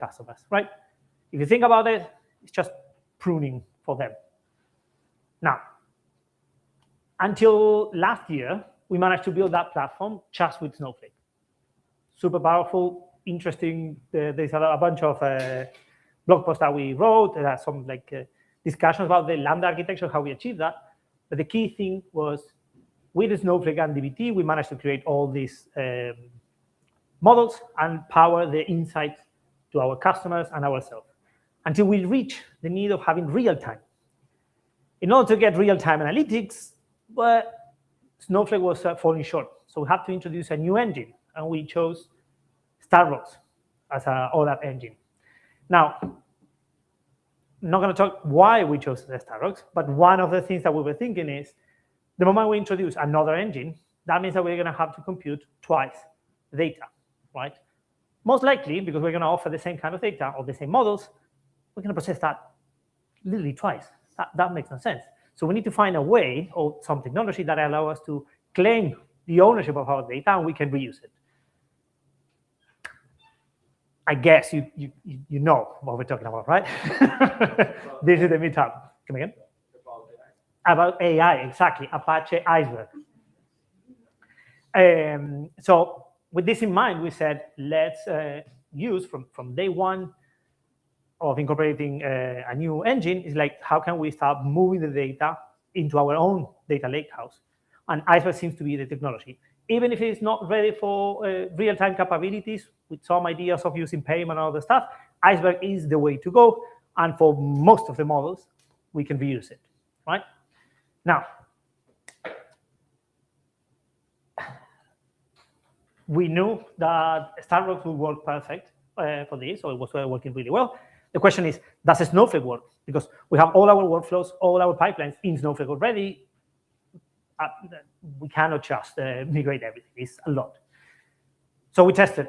customers, right? If you think about it, it's just pruning for them. Now, until last year, we managed to build that platform just with Snowflake. Super powerful, interesting. There's a bunch of blog posts that we wrote. There are some discussions about the Lambda architecture, how we achieved that. But the key thing was, with Snowflake and dbt, we managed to create all these models and power the insights to our customers and ourselves until we reach the need of having real-time. In order to get real-time analytics, but Snowflake was falling short. So we had to introduce a new engine, and we chose Starbucks as an OLAP engine. Now, I'm not going to talk why we chose the Starbucks, but one of the things that we were thinking is, the moment we introduce another engine, that means that we're going to have to compute twice the data, right? Most likely, because we're going to offer the same kind of data or the same models, we're going to process that literally twice. That makes no sense. So we need to find a way or some technology that allows us to claim the ownership of our data, and we can reuse it. I guess you know what we're talking about, right? This is the Meetup. Come again? About AI, exactly. Apache Iceberg. So with this in mind, we said, let's use from day one of incorporating a new engine, is like, how can we start moving the data into our own data lakehouse? And Iceberg seems to be the technology. Even if it's not ready for real-time capabilities, with some ideas of using payment and all the stuff, Iceberg is the way to go. And for most of the models, we can reuse it, right? Now, we knew that Starbucks would work perfect for this, so it was working really well. The question is, does Snowflake work? Because we have all our workflows, all our pipelines in Snowflake already. We cannot just migrate everything. It's a lot. So we tested.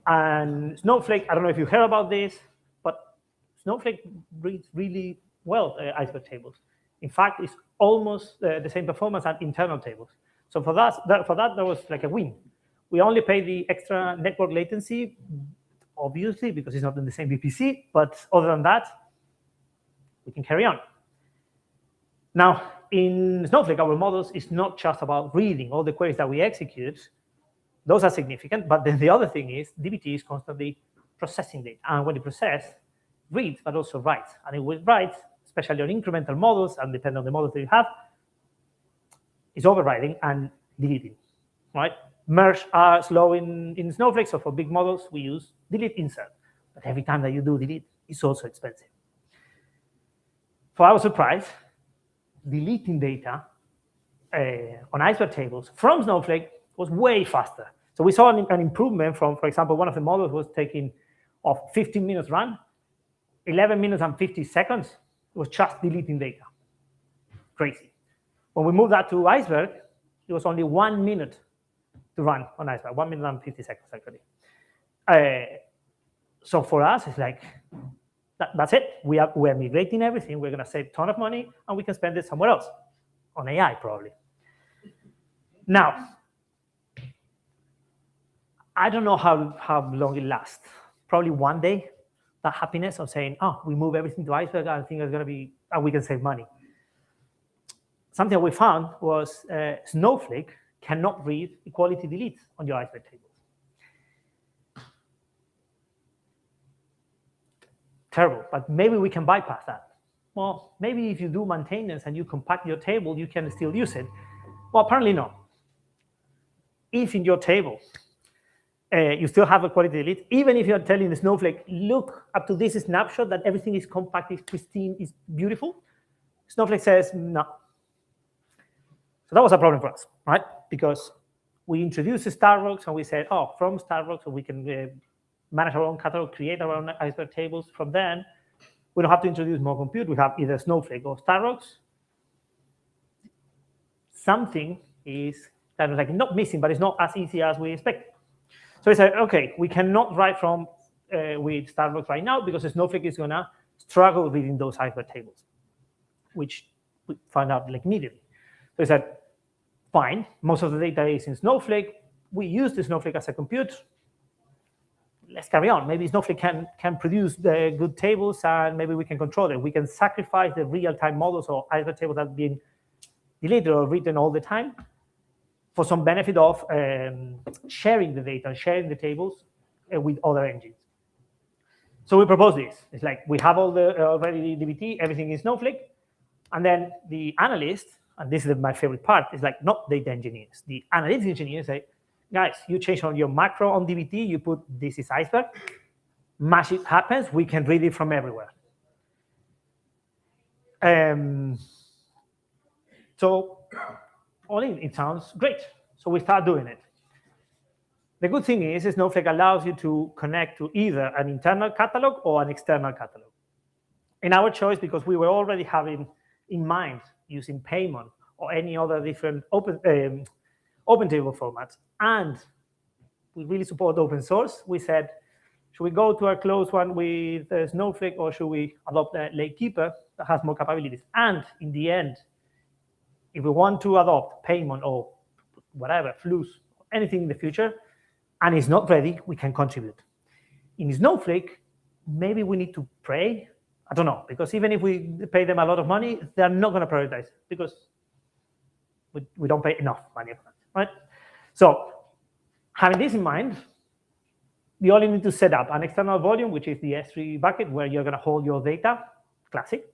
And Snowflake, I don't know if you heard about this, but Snowflake reads really well Iceberg tables. In fact, it's almost the same performance as internal tables. So for that, that was like a win. We only pay the extra network latency, obviously, because it's not in the same VPC. But other than that, we can carry on. Now, in Snowflake, our models is not just about reading all the queries that we execute. Those are significant. But then the other thing is, dbt is constantly processing data. And when it processes, reads, but also writes. And it will write, especially on incremental models, and depending on the models that you have, is overriding and deleting, right? Merge are slow in Snowflake, so for big models, we use delete insert. But every time that you do delete, it's also expensive. For our surprise, deleting data on Iceberg tables from Snowflake was way faster. So we saw an improvement from, for example, one of the models was taking of 15 minutes run, 11 minutes and 50 seconds. It was just deleting data. Crazy. When we moved that to Iceberg, it was only 1 minute to run on Iceberg, 1 minute and 50 seconds, actually. So for us, it's like, that's it. We're migrating everything. We're going to save a ton of money, and we can spend it somewhere else, on AI, probably. Now, I don't know how long it lasts. Probably one day, that happiness of saying, oh, we move everything to Iceberg, I think it's going to be, and we can save money. Something we found was Snowflake cannot read equality deletes on your Iceberg tables. Terrible, but maybe we can bypass that. Well, maybe if you do maintenance and you compact your table, you can still use it. Well, apparently not. If in your table, you still have a quality delete, even if you're telling the Snowflake, look, up to this snapshot that everything is compact, is pristine, is beautiful, Snowflake says no. So that was a problem for us, right? Because we introduced Starbucks and we said, oh, from Starbucks, we can manage our own catalog, create our own Iceberg tables. From then, we don't have to introduce more compute. We have either Snowflake or Starbucks. Something is kind of like not missing, but it's not as easy as we expected. So we said, OK, we cannot write from with Starbucks right now because Snowflake is going to struggle reading those Iceberg tables, which we found out like immediately. So we said, fine, most of the data is in Snowflake. We use the Snowflake as a compute. let's carry on. Maybe Snowflake can produce the good tables, and maybe we can control it. We can sacrifice the real-time models or Iceberg tables that have been deleted or written all the time for some benefit of sharing the data, sharing the tables with other engines. So we propose this. It's like we have all the already DBT, everything is Snowflake, and then the analyst, and this is my favorite part, is like not data engineers. The analytics engineers say, guys, you change on your macro on DBT, you put this is Iceberg, magic happens, we can read it from everywhere. So all in, it sounds great. So we start doing it. The good thing is Snowflake allows you to connect to either an internal catalog or an external catalog. In our choice, because we were already having in mind using payment or any other different open table formats, and we really support open source, we said, should we go to a closed one with Snowflake, or should we adopt a Lakekeeper that has more capabilities? And in the end, if we want to adopt payment or whatever, Flux, anything in the future, and it's not ready, we can contribute. In Snowflake, maybe we need to pray. I don't know, because even if we pay them a lot of money, they're not going to prioritize because we don't pay enough money for that, right? So having this in mind, you only need to set up an external volume, which is the S3 bucket where you're going to hold your data, classic.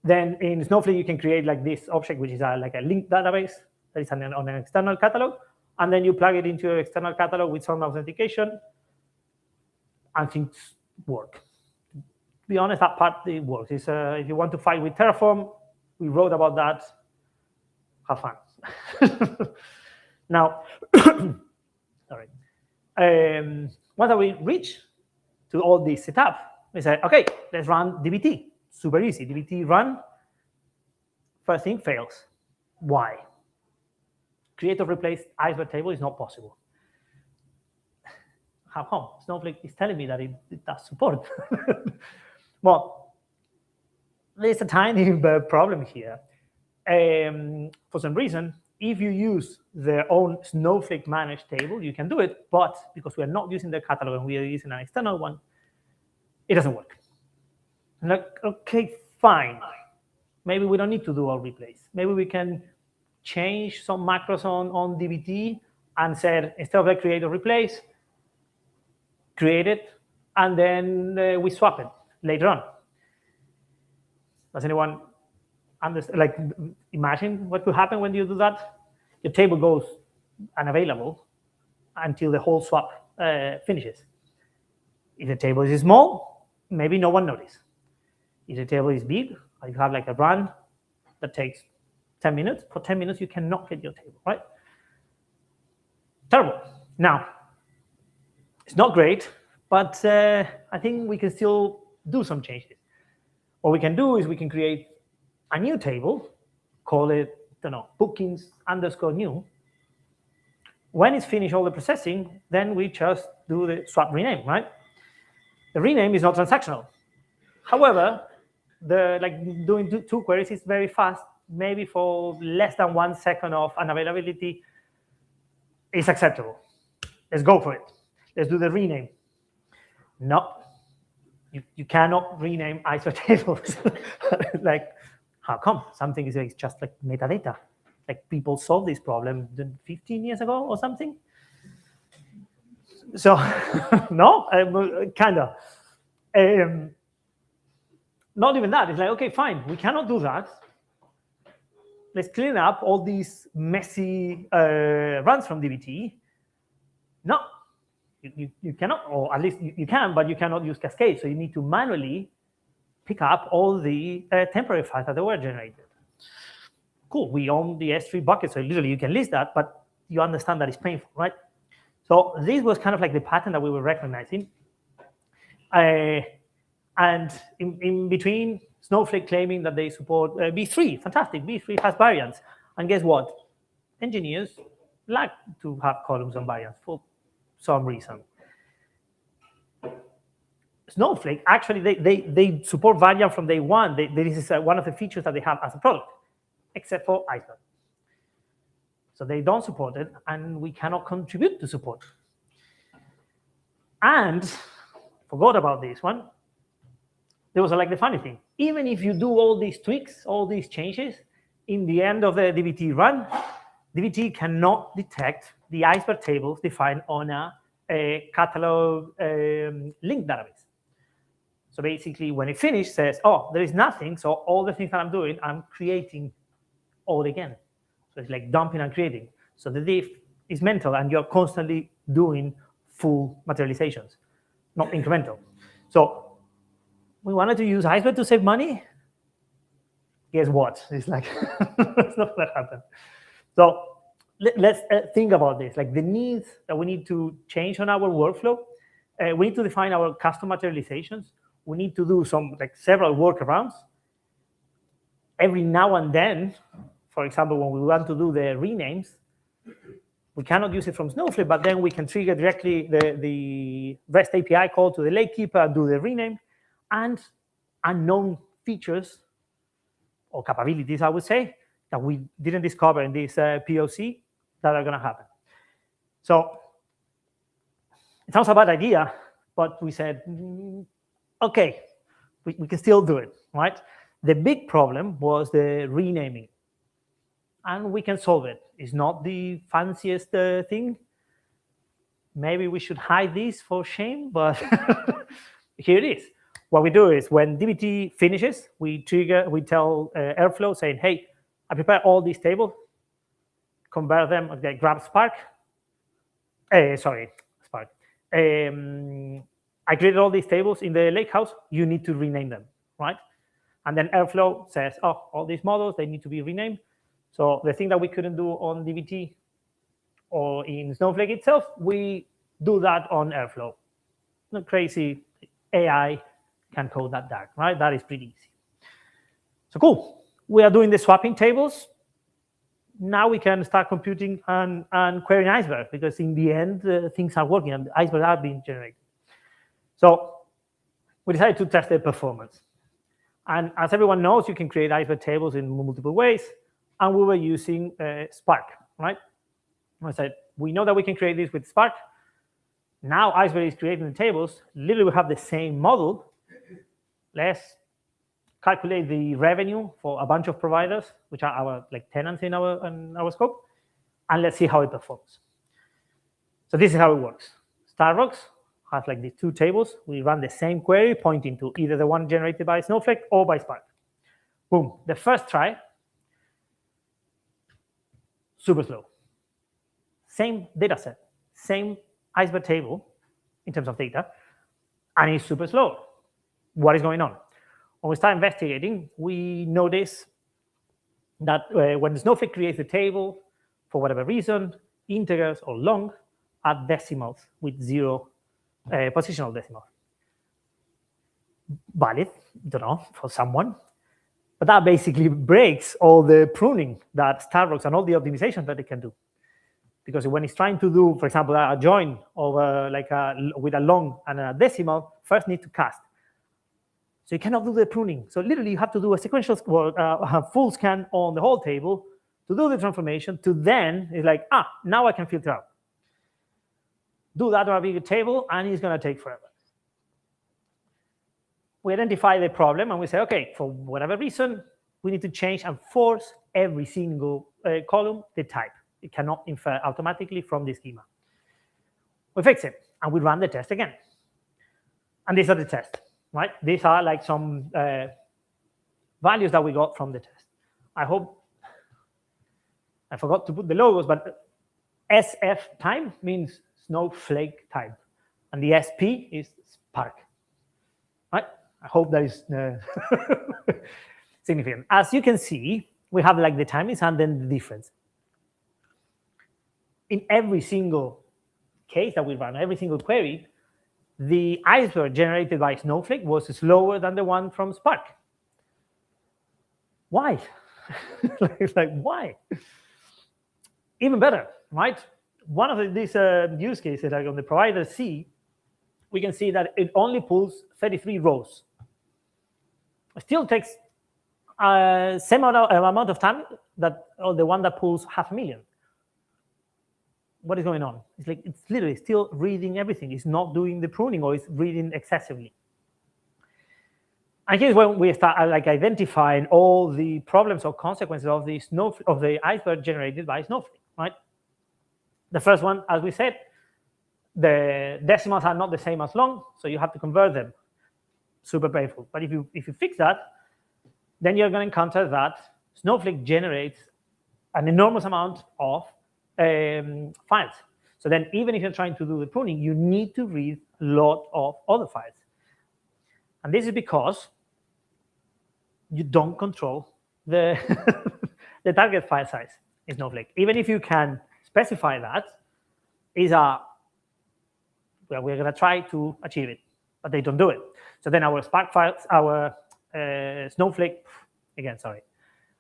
Then in Snowflake, you can create like this object, which is like a linked database that is on an external catalog. And then you plug it into your external catalog with some authentication, and things work. To be honest, that part it works. It's, if you want to fight with Terraform, we wrote about that. Have fun. Now, sorry. Once we reach to all this setup, we say, okay, let's run DBT. Super easy. DBT run. First thing fails. Why? Create or replace Iceberg table is not possible. How come? Snowflake is telling me that it does support. Well, there's a tiny problem here. For some reason, if you use their own Snowflake managed table, you can do it, but because we are not using their catalog and we are using an external one, it doesn't work. I'm like, okay, fine. Maybe we don't need to do all replace. Maybe we can change some macros on DBT and said, instead of like create or replace, create it, and then we swap it later on. Does anyone understand? Like, imagine what could happen when you do that? Your table goes unavailable until the whole swap finishes. If the table is small, maybe no one notices. If the table is big, or you have like a run that takes 10 minutes, for 10 minutes, you cannot get your table, right? Terrible. Now, it's not great, but I think we can still do some changes. What we can do is we can create a new table, call it, I don't know, bookings _ new. When it's finished all the processing, then we just do the swap rename, right? The rename is not transactional. However, doing two queries is very fast. Maybe for less than 1 second of unavailability is acceptable. Let's go for it. Let's do the rename. No, you cannot rename Iceberg tables. Like, how come? Something is just like metadata. Like people solved this problem 15 years ago or something. So, no, kind of. Not even that. It's like, okay, fine, we cannot do that. Let's clean up all these messy runs from DBT. No, you cannot, or at least you can, but you cannot use Cascade. So you need to manually pick up all the temporary files that were generated. Cool, we own the S3 bucket, so literally you can list that, but you understand that it's painful, right? So this was kind of like the pattern that we were recognizing. And in between, Snowflake claiming that they support B3, fantastic, B3 has variants. And guess what? Engineers like to have columns and variants for some reason. Snowflake, actually, they support variant from day one. This is one of the features that they have as a product, except for Iceberg. So they don't support it, and we cannot contribute to support. And forgot about this one. There was like the funny thing. Even if you do all these tweaks, all these changes, in the end of the DBT run, DBT cannot detect the Iceberg tables defined on a catalog link database. So basically, when it finishes, says, oh, there is nothing. So all the things that I'm doing, I'm creating all again. So it's like dumping and creating. So the diff is mental, and you're constantly doing full materializations, not incremental. So we wanted to use Iceberg to save money. Guess what? It's like, it's not going to happen. So let's think about this, like the needs that we need to change on our workflow. We need to define our custom materializations. We need to do some, like several workarounds. Every now and then, for example, when we want to do the renames, we cannot use it from Snowflake, but then we can trigger directly the REST API call to the Lakekeeper and do the rename, and unknown features or capabilities, I would say, that we didn't discover in this POC that are going to happen. So it sounds a bad idea, but we said, okay, we can still do it, right? The big problem was the renaming, and we can solve it. It's not the fanciest thing. Maybe we should hide this for shame, but here it is. What we do is when DBT finishes, we tell Airflow saying, hey, I prepared all these tables, convert them, okay, grab Spark. Spark. I created all these tables in the Lakehouse. You need to rename them, right? And then Airflow says, oh, all these models, they need to be renamed. So the thing that we couldn't do on DBT or in Snowflake itself, we do that on Airflow. Not crazy. AI can code that dark, right? That is pretty easy. So cool. We are doing the swapping tables. Now we can start computing and querying Iceberg, because in the end, things are working and the Iceberg are being generated. So we decided to test the performance. And as everyone knows, you can create Iceberg tables in multiple ways. And we were using Spark, right? I said, we know that we can create this with Spark. Now Iceberg is creating the tables. Literally, we have the same model. Let's calculate the revenue for a bunch of providers, which are our tenants in our scope, and let's see how it performs. So this is how it works. Starbucks has these two tables. We run the same query pointing to either the one generated by Snowflake or by Spark. Boom. The first try, super slow. Same data set, same Iceberg table in terms of data, and it's super slow. What is going on? When we start investigating, we notice that when Snowflake creates a table, for whatever reason, integers or long are decimals with 0 positional decimal. Valid, don't know, for someone. But that basically breaks all the pruning that Starbucks and all the optimizations that it can do. Because when it's trying to do, for example, a join over with a long and a decimal, first need to cast. So you cannot do the pruning. So literally, you have to do a sequential, full scan on the whole table to do the transformation. To then, it's like, now I can filter out. Do that on a bigger table, and it's going to take forever. We identify the problem, and we say, okay, for whatever reason, we need to change and force every single column the type. It cannot infer automatically from the schema. We fix it, and we run the test again. And these are the tests, right? These are some values that we got from the test. I hope I forgot to put the logos, but SF time means Snowflake time, and the SP is Spark, right? I hope that is significant. As you can see, we have the timings and then the difference. In every single case that we run, every single query, the Iceberg generated by Snowflake was slower than the one from Spark. Why? Why? Even better, right? One of these use cases, on the provider C, we can see that it only pulls 33 rows. It still takes same amount of time that the one that pulls 500,000. what is going on? It's like it's literally still reading everything. It's not doing the pruning, or it's reading excessively. And here's when we start like identifying all the problems or consequences of the Iceberg generated by Snowflake, right? The first one, as we said, the decimals are not the same as long, so you have to convert them. Super painful. But if you fix that, then you're going to encounter that Snowflake generates an enormous amount of files. So then even if you're trying to do the pruning, you need to read a lot of other files. And this is because you don't control the, the target file size in Snowflake. Even if you can specify that, well, we're going to try to achieve it, but they don't do it. So then our Spark files, our Snowflake,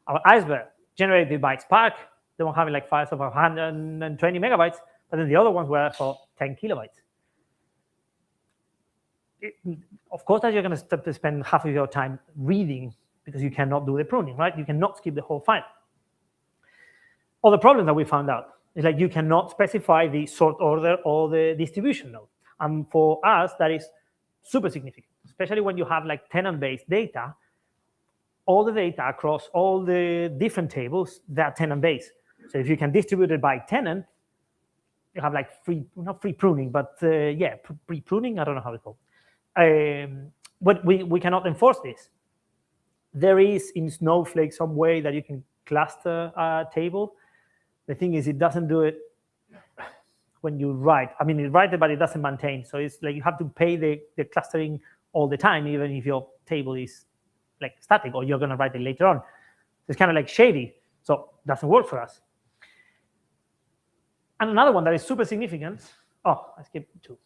our Iceberg generated by Spark, they won't have like files of 120 megabytes, but then the other ones were for 10 kilobytes. Of course, that you're going to spend half of your time reading because you cannot do the pruning, right? You cannot skip the whole file. Other problem that we found out is like you cannot specify the sort order or the distribution node. And for us, that is super significant, especially when you have like tenant-based data. All the data across all the different tables, they're tenant-based. So if you can distribute it by tenant, you have like not free pruning, but yeah, pre-pruning, I don't know how it's called. But we cannot enforce this. There is in Snowflake some way that you can cluster a table. The thing is, it doesn't do it when you write. I mean, it writes it, but it doesn't maintain. So it's like you have to pay the clustering all the time, even if your table is like static, or you're going to write it later on. It's kind of like shady, so it doesn't work for us. And another one that is super significant. Oh, I skipped two.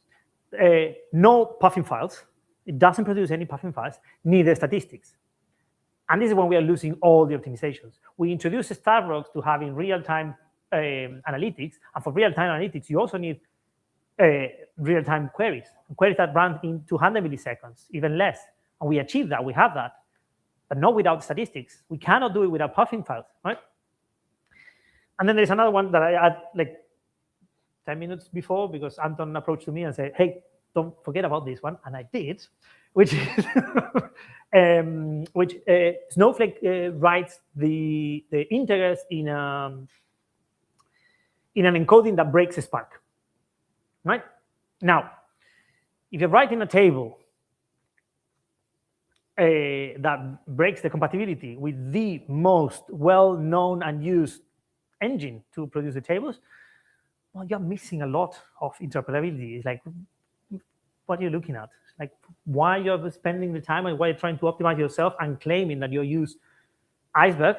No puffing files. It doesn't produce any puffing files, neither statistics. And this is when we are losing all the optimizations. We introduced Starbucks to having real-time analytics, and for real-time analytics, you also need real-time queries that run in 200 milliseconds, even less. And we achieve that. We have that, but not without statistics. We cannot do it without puffing files, right? And then there's another one that I add like 10 minutes before, because Anton approached to me and said, "Hey, don't forget about this one," and I did, which is Snowflake writes the integers in an encoding that breaks a Spark, right? Now, if you're writing a table that breaks the compatibility with the most well-known and used engine to produce the tables, well, you're missing a lot of interoperability. It's like, what are you looking at? Like, why you're spending the time and why you're trying to optimize yourself and claiming that you use Iceberg,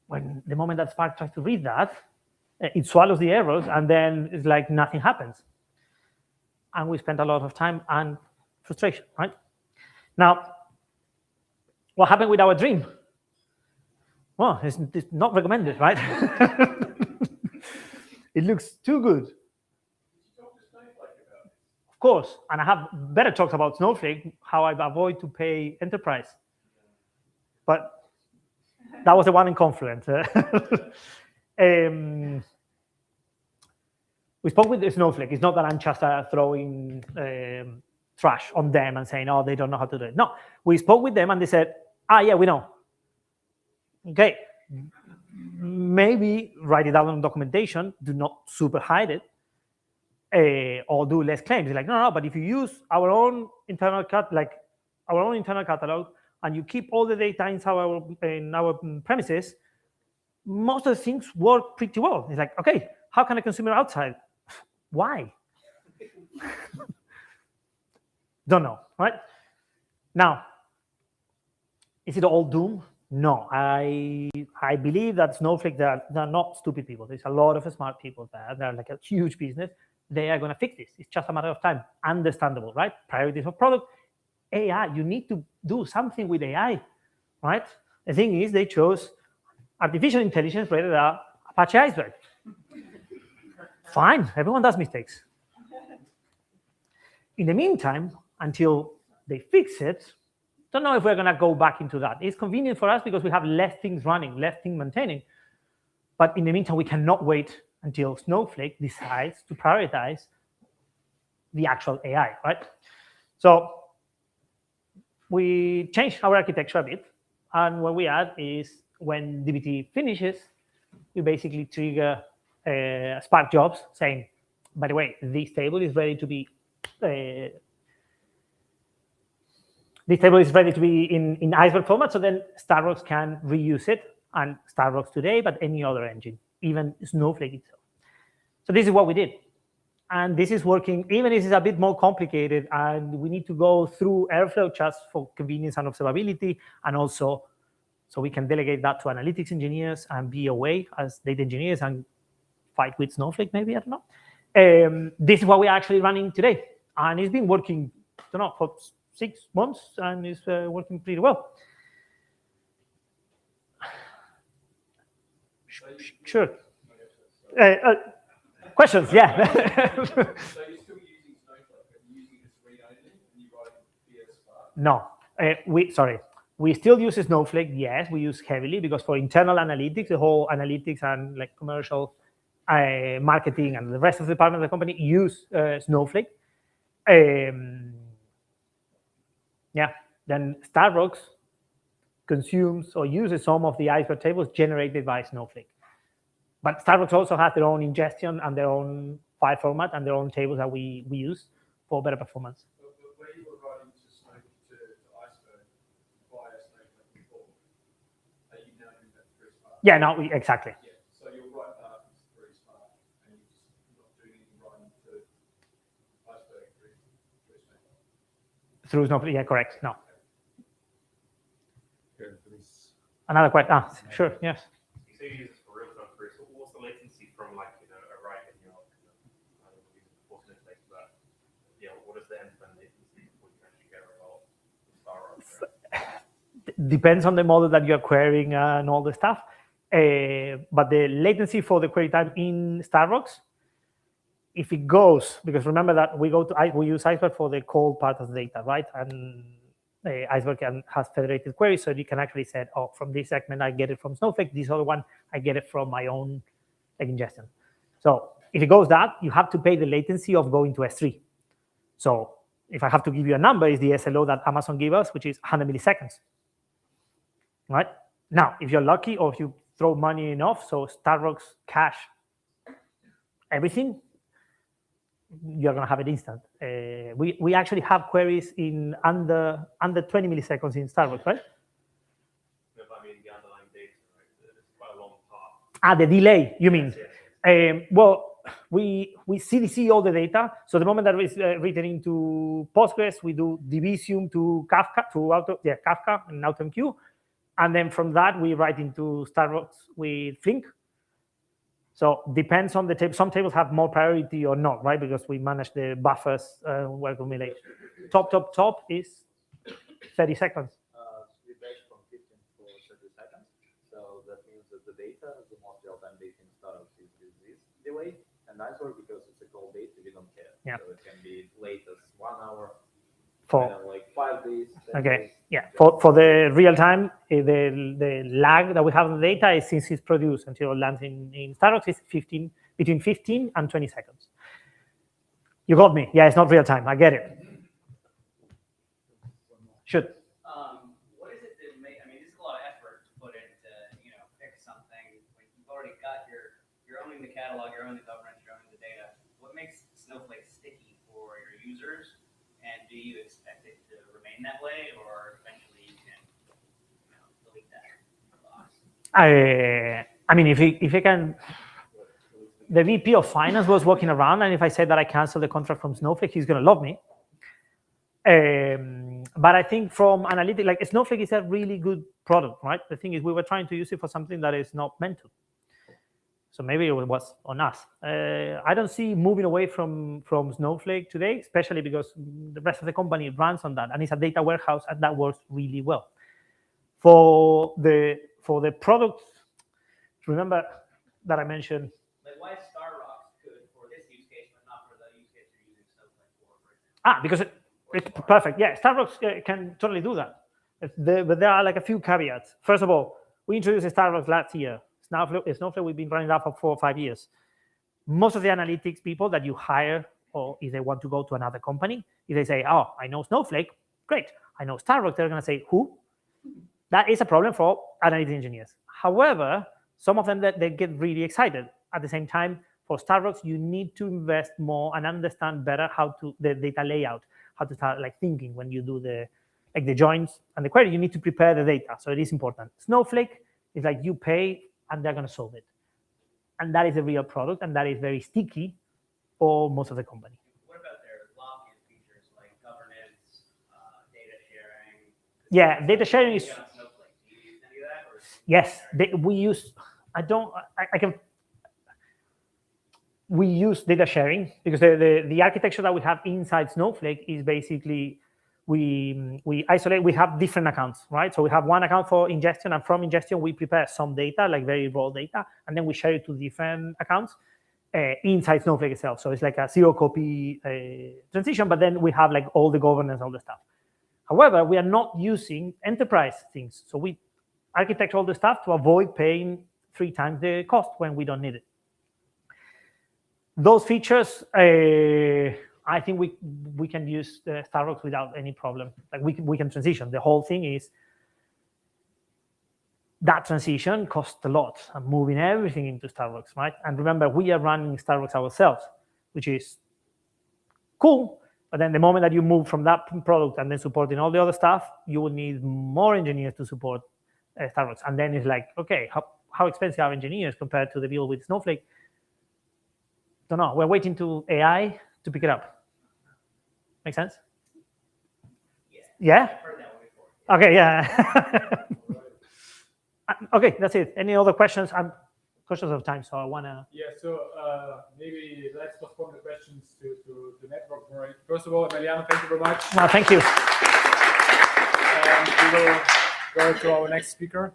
when the moment that Spark tries to read that, it swallows the errors, and then it's like nothing happens. And we spend a lot of time and frustration, right? Now, what happened with our dream? Well, it's not recommended, right? It looks too good. Of course, and I have better talks about Snowflake, how I avoid to pay enterprise. But that was the one in Confluent. We spoke with Snowflake. It's not that I'm just throwing trash on them and saying, oh, they don't know how to do it. No, we spoke with them and they said, yeah, we know. Okay, maybe write it down in documentation. Do not super hide it. Or do less claims. Like, no, but if you use our own internal catalog, and you keep all the data in our premises, most of the things work pretty well. It's like, okay, how can a consumer outside? Why? Don't know, right? Now, is it all doom? No, I believe that Snowflake, they're not stupid people. There's a lot of smart people there. They're like a huge business. They are going to fix this. It's just a matter of time. Understandable, right? Priorities of product. AI, you need to do something with AI, right? The thing is, they chose artificial intelligence rated at Apache Iceberg. Fine, everyone does mistakes. In the meantime, until they fix it, don't know if we're going to go back into that. It's convenient for us because we have less things running, less things maintaining. But in the meantime, we cannot wait until Snowflake decides to prioritize the actual AI, right? So we changed our architecture a bit. And what we add is when dbt finishes, we basically trigger Spark jobs saying, by the way, this table is ready to be in Iceberg format, so then Starbucks can reuse it, and Starbucks today, but any other engine, even Snowflake itself. So this is what we did. And this is working, even if it's a bit more complicated, and we need to go through Airflow just for convenience and observability, and also so we can delegate that to analytics engineers and be away as data engineers and fight with Snowflake, maybe, I don't know. This is what we're actually running today. And it's been working, I don't know, for 6 months, and it's working pretty well. Sure. Questions? Yeah. So you're still using Snowflake, but you're using it as read-only, and you're writing PS Spark? No. We still use Snowflake. Yes, we use heavily because for internal analytics, the whole analytics and like commercial marketing and the rest of the department of the company use Snowflake. Yeah. Then Starbucks consumes or uses some of the Iceberg tables generated by Snowflake. But Starbucks also has their own ingestion and their own file format and their own tables that we use for better performance. But where you were writing to Iceberg via Snowflake before, are you now doing that through Spark? Yeah, no, exactly. Yeah, so you'll write that through Spark, and you're just not doing any writing to Iceberg through Snowflake. Through Snowflake, yeah, correct. No. Another question. Sure, yes. You say you use it for real-time queries. What's the latency from like a write in your I don't know, using Postgres, but what is the end-to-end latency before you actually get a result? Depends on the model that you're querying and all the stuff. But the latency for the query time in Starbucks, if it goes, because remember that we use Iceberg for the cold part of the data, right? And Iceberg has federated queries, so you can actually say, oh, from this segment, I get it from Snowflake. This other one, I get it from my own ingestion. So if it goes that, you have to pay the latency of going to S3. So if I have to give you a number, it's the SLO that Amazon gives us, which is 100 milliseconds. Right? Now, if you're lucky or if you throw money enough, so Starbucks cache everything, you're going to have it instant. We actually have queries in under 20 milliseconds in Starbucks, right? No, but I mean the underlying data, right? It's quite a long part. The delay, you mean? Yes. Well, we CDC all the data. So the moment that it's written into Postgres, we do Division to Kafka, Kafka and AutoMQ. And then from that, we write into Starbucks with Flink. So depends on the table. Some tables have more priority or not, right? Because we manage the buffers where accumulation. Top is 30 seconds. We batch from 15 to 30 seconds. So that means that the data, the most real-time data in Starbucks is this delay. And Iceberg, because it's a cold data, we don't care. Yeah. So it can be late as 1 hour, For like 5 days. okay, days. Yeah. For the real time, the lag that we have on the data is since it's produced until it lands in Starbucks is between 15 and 20 seconds. You got me. Yeah, it's not real time. I get it. Should. What is it that make? I mean, this is a lot of effort to put into, pick something. When you've already got you're owning the catalog, you're owning the governance, you're owning the data. What makes Snowflake sticky for your users? And do you expect it to remain that way, or eventually you can, delete that box? I mean, if I can, the VP of Finance was walking around, and if I said that I cancel the contract from Snowflake, he's going to love me. But I think from analytics, like Snowflake is a really good product, right? The thing is, we were trying to use it for something that is not meant to. So maybe it was on us. I don't see moving away from Snowflake today, especially because the rest of the company runs on that, and it's a data warehouse, and that works really well. For the product, remember that I mentioned. Like, why is Starbucks good for this use case, but not for the use case you're using Snowflake for, for example? Because it's perfect. Yeah, Starbucks can totally do that. But there are like a few caveats. First of all, we introduced Starbucks last year. Snowflake, we've been running that for 4 or 5 years. most of the analytics people that you hire, or if they want to go to another company, if they say, oh, I know Snowflake, great. I know Starbucks, they're going to say, who? That is a problem for analytics engineers. However, some of them that they get really excited. At the same time, for Starbucks, you need to invest more and understand better how to the data layout, how to start like thinking when you do the joins and the query. You need to prepare the data, so it is important. Snowflake is like you pay and they're going to solve it, and that is a real product, and that is very sticky for most of the company. What about their lock-in features like governance, data sharing? Yeah, data sharing is. Snowflake. Do you use any of that? Or Yes, we use. I can. We use data sharing because the architecture that we have inside Snowflake is basically we isolate. We have different accounts, right? So we have one account for ingestion, and from ingestion we prepare some data, like very raw data, and then we share it to different accounts inside Snowflake itself. So it's like a zero copy transition, but then we have like all the governance, all the stuff. However, we are not using enterprise things, so we architect all the stuff to avoid paying 3 times the cost when we don't need it. Those features, I think we can use the Starbucks without any problem. Like we can transition. The whole thing is that transition costs a lot. I'm moving everything into Starbucks, right? And remember, we are running Starbucks ourselves, which is cool. But then the moment that you move from that product and then supporting all the other stuff, you will need more engineers to support Starbucks. And then it's like, okay, how expensive are engineers compared to the deal with Snowflake? Don't know. We're waiting to AI to pick it up. Make sense? Yeah? I've heard that one before. Okay, yeah. Okay, that's it. Any other questions? I'm conscious of time, so I want to... Yeah, so maybe let's postpone the questions to the network. Right. First of all, Emiliano, thank you very much. No, thank you. And we will go to our next speaker.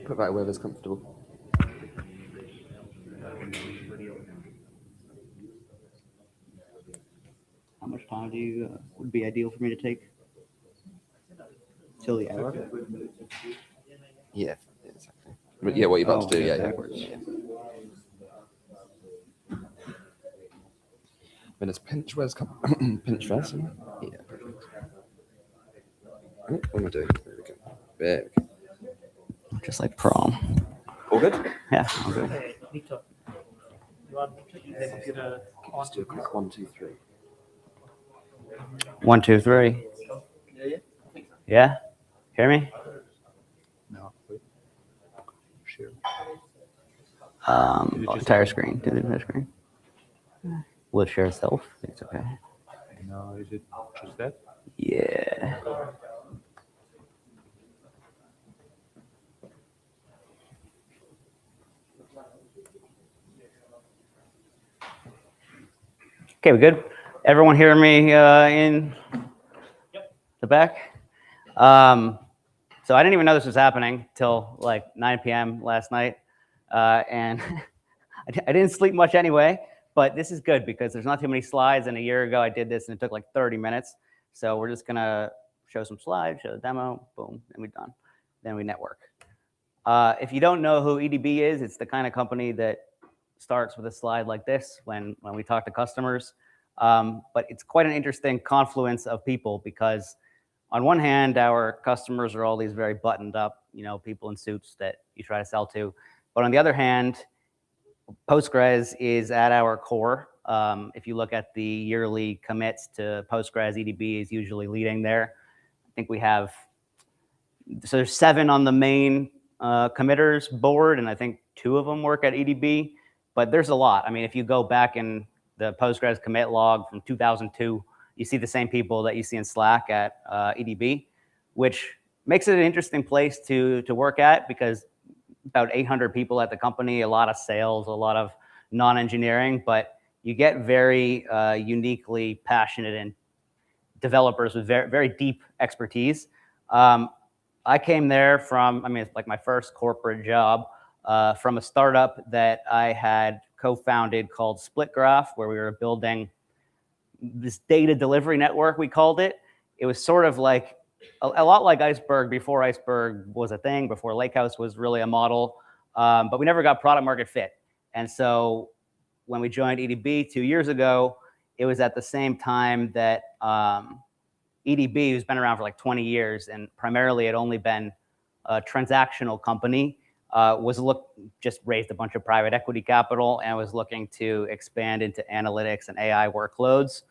Put that wherever's comfortable. How much time do you would be ideal for me to take? Till the hour? Yeah, exactly. Yeah, what you're about to do, yeah. Backwards. Yeah. When it's pinch, where's pinch first? Yeah. Oh, what am I doing? There we go. There we go. Just like prom. All good? Yeah, all good. Victor, you want the computer on? Let's do a quick 1, 2, 3. 1, 2, 3. Yeah? Hear me? No, wait. Sure. Entire screen. Do the entire screen. Will it share itself? I think it's okay. No, is it just that? Yeah. Okay, we good? Everyone hear me in the back? So I didn't even know this was happening till like 9 p.m. last night. And I didn't sleep much anyway, but this is good because there's not too many slides. And a year ago I did this and it took like 30 minutes. So we're just gonna show some slides, show the demo, boom, and we're done. Then we network. If you don't know who EDB is, it's the kind of company that starts with a slide like this when we talk to customers. But it's quite an interesting confluence of people because on one hand, our customers are all these very buttoned up, people in suits that you try to sell to. But on the other hand, Postgres is at our core. If you look at the yearly commits to Postgres, EDB is usually leading there. I think we have, so there's 7 on the main committers board, and I think 2 of them work at EDB. But there's a lot. I mean, if you go back in the Postgres commit log from 2002, you see the same people that you see in Slack at EDB, which makes it an interesting place to work at because about 800 people at the company, a lot of sales, a lot of non-engineering, but you get very uniquely passionate and developers with very, very deep expertise. I came there from, I mean, it's like my first corporate job from a startup that I had co-founded called SplitGraph, where we were building this data delivery network, we called it. It was sort of like a lot like Iceberg before Iceberg was a thing, before Lakehouse was really a model, but we never got product market fit. And so when we joined EDB 2 years ago, it was at the same time that EDB, who's been around for like 20 years and primarily had only been a transactional company, just raised a bunch of private equity capital and was looking to expand into analytics and AI workloads.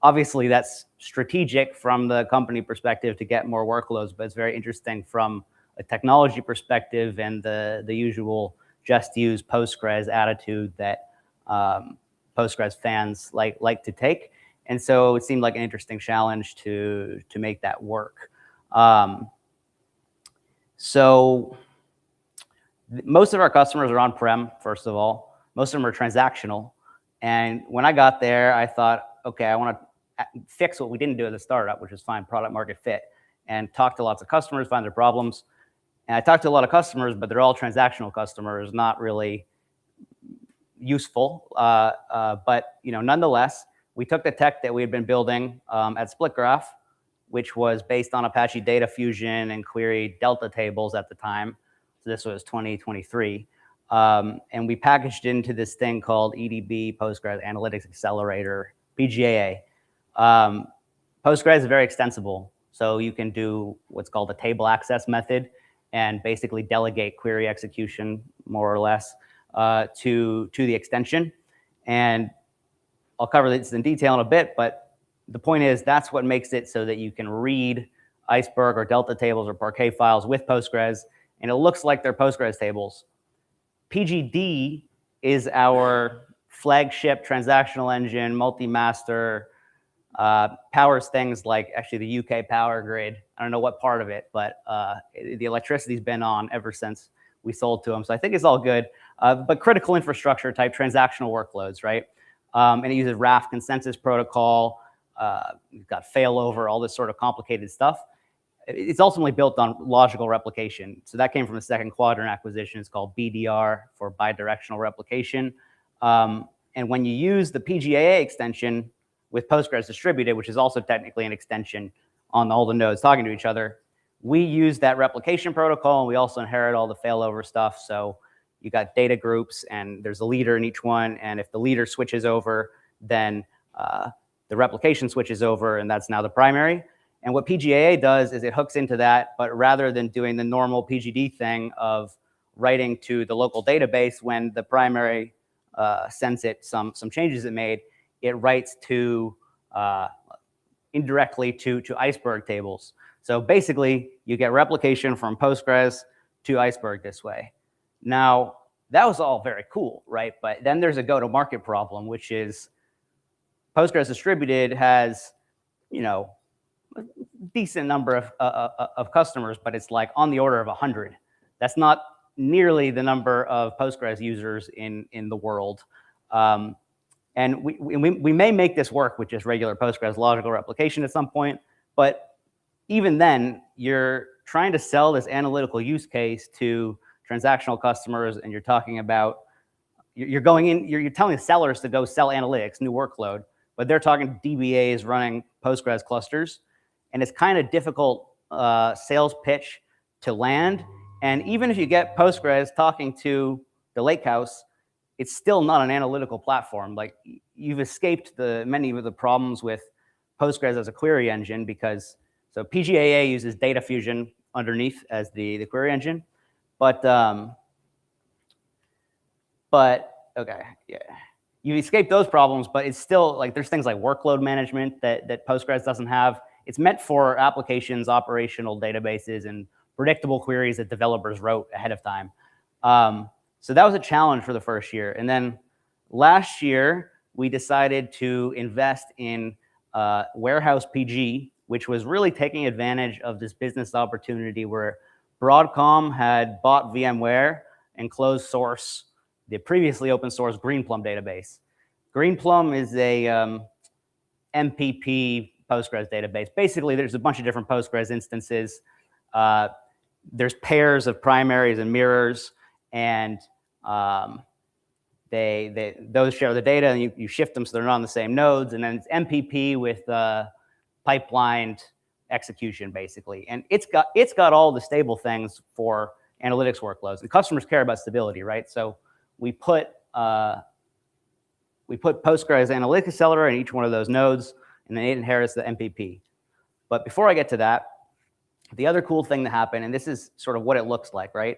Obviously, that's strategic from the company perspective to get more workloads, but it's very interesting from a technology perspective and the usual just use Postgres attitude that Postgres fans like to take. And so it seemed like an interesting challenge to make that work. So most of our customers are on-prem, first of all. Most of them are transactional. And when I got there, I thought, okay, I want to fix what we didn't do as a startup, which is find product market fit, and talk to lots of customers, find their problems. And I talked to a lot of customers, but they're all transactional customers, not really useful. But nonetheless, we took the tech that we had been building at SplitGraph, which was based on Apache Data Fusion and query Delta tables at the time. So this was 2023. And we packaged into this thing called EDB Postgres Analytics Accelerator, PGAA. Postgres is very extensible. So you can do what's called a table access method and basically delegate query execution, more or less, to the extension. And I'll cover this in detail in a bit, but the point is that's what makes it so that you can read Iceberg or Delta tables or Parquet files with Postgres, and it looks like they're Postgres tables. PGD is our flagship transactional engine, multi-master, powers things like actually the UK power grid. I don't know what part of it, but the electricity's been on ever since we sold to them. So I think it's all good, but critical infrastructure type transactional workloads, right? And it uses RAF consensus protocol. You've got failover, all this sort of complicated stuff. It's ultimately built on logical replication. So that came from a second quadrant acquisition. It's called BDR, for bidirectional replication. And when you use the PGAA extension with Postgres distributed, which is also technically an extension on all the nodes talking to each other, we use that replication protocol, and we also inherit all the failover stuff. So you got data groups, and there's a leader in each one. And if the leader switches over, then the replication switches over, and that's now the primary. And what PGAA does is it hooks into that, but rather than doing the normal PGD thing of writing to the local database when the primary sends it some changes it made, it writes to indirectly to Iceberg tables. So basically, you get replication from Postgres to Iceberg this way. Now, that was all very cool, right? But then there's a go-to-market problem, which is Postgres distributed has, a decent number of customers, but it's like on the order of 100. That's not nearly the number of Postgres users in the world. And we may make this work with just regular Postgres logical replication at some point, but even then, you're trying to sell this analytical use case to transactional customers, and you're talking about, you're telling sellers to go sell analytics, new workload, but they're talking to DBAs running Postgres clusters, and it's kind of difficult sales pitch to land. And even if you get Postgres talking to the Lakehouse, it's still not an analytical platform. Like, you've escaped many of the problems with Postgres as a query engine because, so PGAA uses Data Fusion underneath as the query engine, but okay, yeah. You escape those problems, but it's still like there's things like workload management that Postgres doesn't have. It's meant for applications, operational databases, and predictable queries that developers wrote ahead of time. So that was a challenge for the first year. And then last year, we decided to invest in Warehouse PG, which was really taking advantage of this business opportunity where Broadcom had bought VMware and closed source the previously open source Greenplum database. Greenplum is a MPP Postgres database. Basically, there's a bunch of different Postgres instances. There's pairs of primaries and mirrors, and those share the data, and you shift them so they're not on the same nodes. And then it's MPP with pipelined execution, basically. And it's got all the stable things for analytics workloads. And customers care about stability, right? So we put Postgres Analytics Accelerator in each one of those nodes, and then it inherits the MPP. But before I get to that, the other cool thing that happened, and this is sort of what it looks like, right?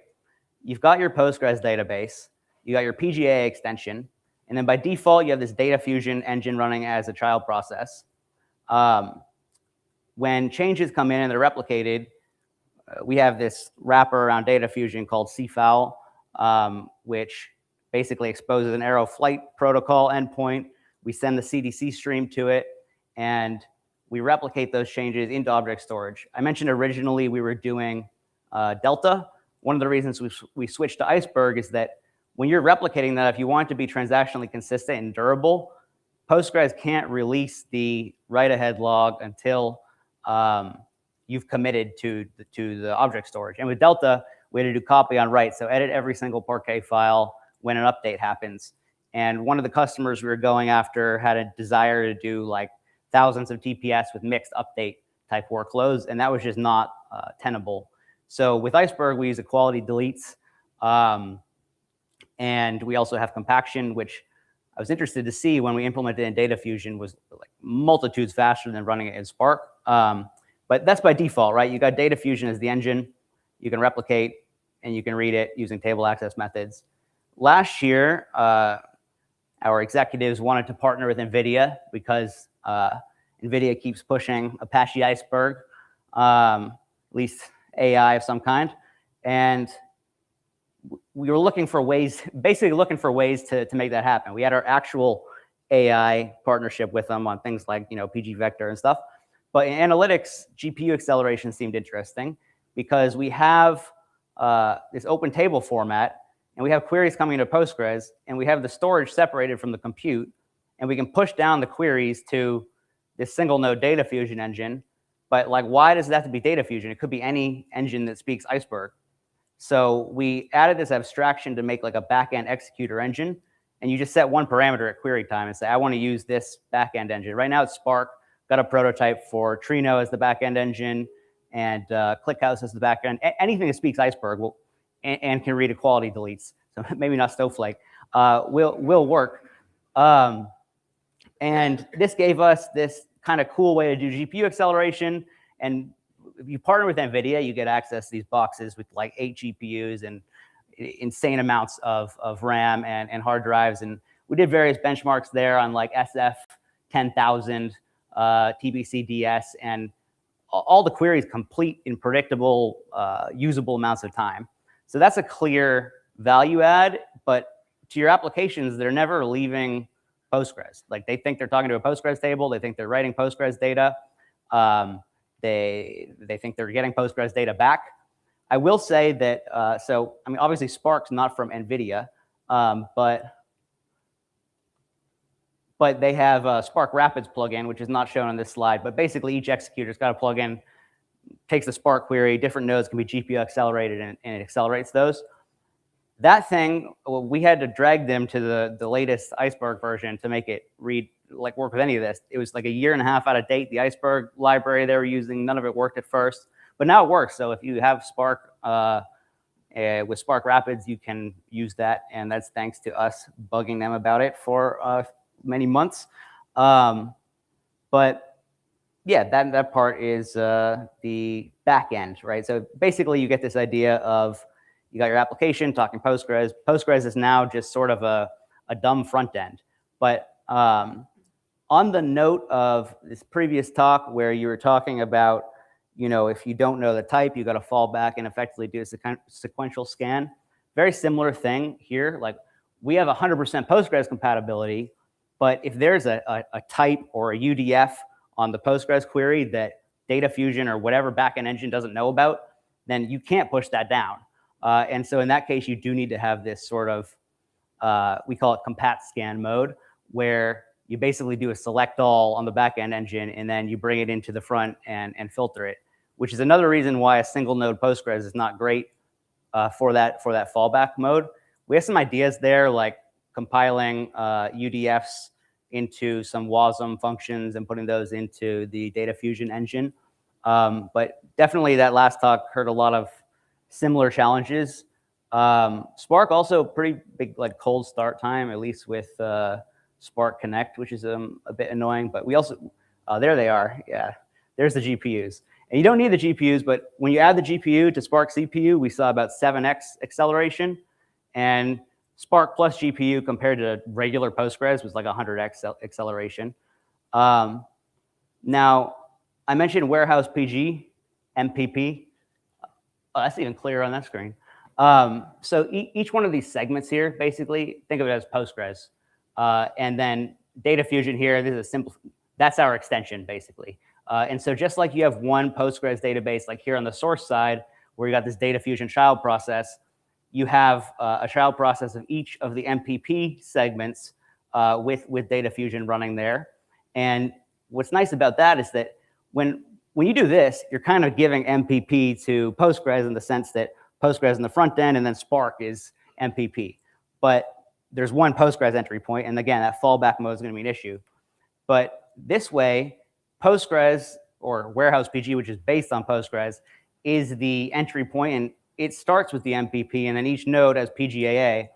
You've got your Postgres database, you got your PGA extension, and then by default, you have this data fusion engine running as a child process. When changes come in and they're replicated, we have this wrapper around data fusion called CFOWL, which basically exposes an arrow flight protocol endpoint. We send the CDC stream to it, and we replicate those changes into object storage. I mentioned originally we were doing Delta. One of the reasons we switched to Iceberg is that when you're replicating that, if you want it to be transactionally consistent and durable, Postgres can't release the write-ahead log until you've committed to the object storage. And with Delta, we had to do copy on write, so edit every single Parquet file when an update happens. And one of the customers we were going after had a desire to do like thousands of TPS with mixed update type workloads, and that was just not tenable. So with Iceberg, we use equality deletes, and we also have compaction, which I was interested to see when we implemented in Data Fusion was like multitudes faster than running it in Spark. But that's by default, right? You got Data Fusion as the engine. You can replicate, and you can read it using table access methods. Last year, our executives wanted to partner with NVIDIA because NVIDIA keeps pushing Apache Iceberg, at least AI of some kind. And we were looking for ways, basically looking for ways to make that happen. We had our actual AI partnership with them on things like, PG Vector and stuff. But in analytics, GPU acceleration seemed interesting because we have this open table format, and we have queries coming into Postgres, and we have the storage separated from the compute, and we can push down the queries to this single node data fusion engine. But like, why does it have to be data fusion? It could be any engine that speaks Iceberg. So we added this abstraction to make like a backend executor engine, and you just set one parameter at query time and say, I want to use this backend engine. Right now it's Spark. Got a prototype for Trino as the backend engine, and ClickHouse as the backend. Anything that speaks Iceberg will and can read equality deletes. So maybe not Snowflake. Will work. And this gave us this kind of cool way to do GPU acceleration. And if you partner with NVIDIA, you get access to these boxes with like 8 GPUs and insane amounts of RAM and hard drives. And we did various benchmarks there on like SF 10,000, TBCDS, and all the queries complete in predictable, usable amounts of time. So that's a clear value add, but to your applications, they're never leaving Postgres. Like they think they're talking to a Postgres table. They think they're writing Postgres data. They think they're getting Postgres data back. I will say that, so, I mean, obviously Spark's not from NVIDIA, but they have a Spark Rapids plugin, which is not shown on this slide. But basically, each executor's got a plugin, takes the Spark query, different nodes can be GPU accelerated, and it accelerates those. That thing, well, we had to drag them to the latest Iceberg version to make it work with any of this. It was like a year and a half out of date. The Iceberg library they were using, none of it worked at first, but now it works. So if you have Spark with Spark Rapids, you can use that, and that's thanks to us bugging them about it for many months. But yeah, that part is the back end, right? So basically, you get this idea of you got your application talking Postgres. Postgres is now just sort of a dumb front end. But on the note of this previous talk where you were talking about, if you don't know the type, you got to fall back and effectively do a sequential scan. Very similar thing here. Like we have 100% Postgres compatibility, but if there's a type or a UDF on the Postgres query that data fusion or whatever backend engine doesn't know about, then you can't push that down. And so in that case, you do need to have this sort of, we call it compat scan mode, where you basically do a select all on the backend engine, and then you bring it into the front and filter it, which is another reason why a single node Postgres is not great for that fallback mode. We have some ideas there, like compiling UDFs into some WASM functions and putting those into the data fusion engine. But definitely that last talk heard a lot of similar challenges. Spark also pretty big like cold start time, at least with Spark Connect, which is a bit annoying. But we also, there they are. Yeah, there's the GPUs. And you don't need the GPUs, but when you add the GPU to Spark CPU, we saw about 7x acceleration. And Spark plus GPU compared to regular Postgres was like 100x acceleration. Now, I mentioned Warehouse PG, MPP. Oh, that's even clearer on that screen. So each one of these segments here, basically, think of it as Postgres. And then Data Fusion here, this is a simple, that's our extension, basically. And so just like you have one Postgres database, like here on the source side, where you got this Data Fusion child process, you have a child process of each of the MPP segments with Data Fusion running there. And what's nice about that is that when you do this, you're kind of giving MPP to Postgres in the sense that Postgres in the front end and then Spark is MPP. But there's one Postgres entry point, and again, that fallback mode is going to be an issue. But this way, Postgres, or Warehouse PG, which is based on Postgres, is the entry point, and it starts with the MPP, and then each node has PGAA.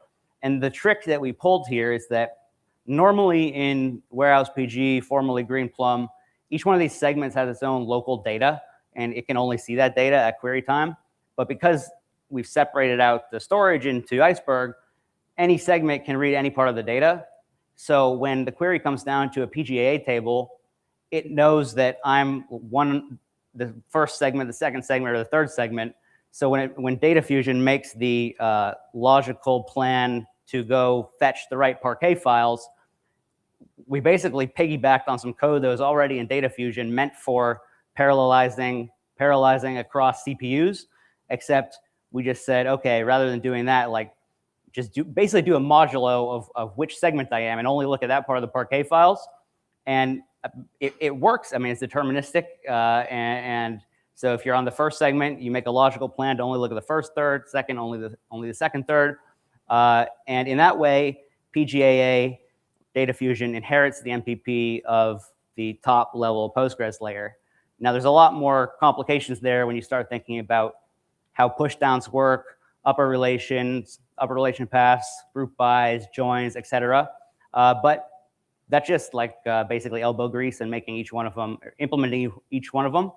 And the trick that we pulled here is that normally in Warehouse PG, formerly Greenplum, each one of these segments has its own local data, and it can only see that data at query time. But because we've separated out the storage into Iceberg, any segment can read any part of the data. So when the query comes down to a PGAA table, it knows that I'm the first segment, the second segment, or the third segment. So when Data Fusion makes the logical plan to go fetch the right Parquet files, we basically piggybacked on some code that was already in Data Fusion meant for parallelizing across CPUs, except we just said, okay, rather than doing that, like just basically do a modulo of which segment I am and only look at that part of the Parquet files. And it works. I mean, it's deterministic. And so if you're on the first segment, you make a logical plan to only look at the first third, second, only the second third. And in that way, PGAA Data Fusion inherits the MPP of the top level Postgres layer. Now, there's a lot more complications there when you start thinking about how pushdowns work, upper relation paths, group bys, joins, etc. But that's just like basically elbow grease and making each one of them, implementing each one of them.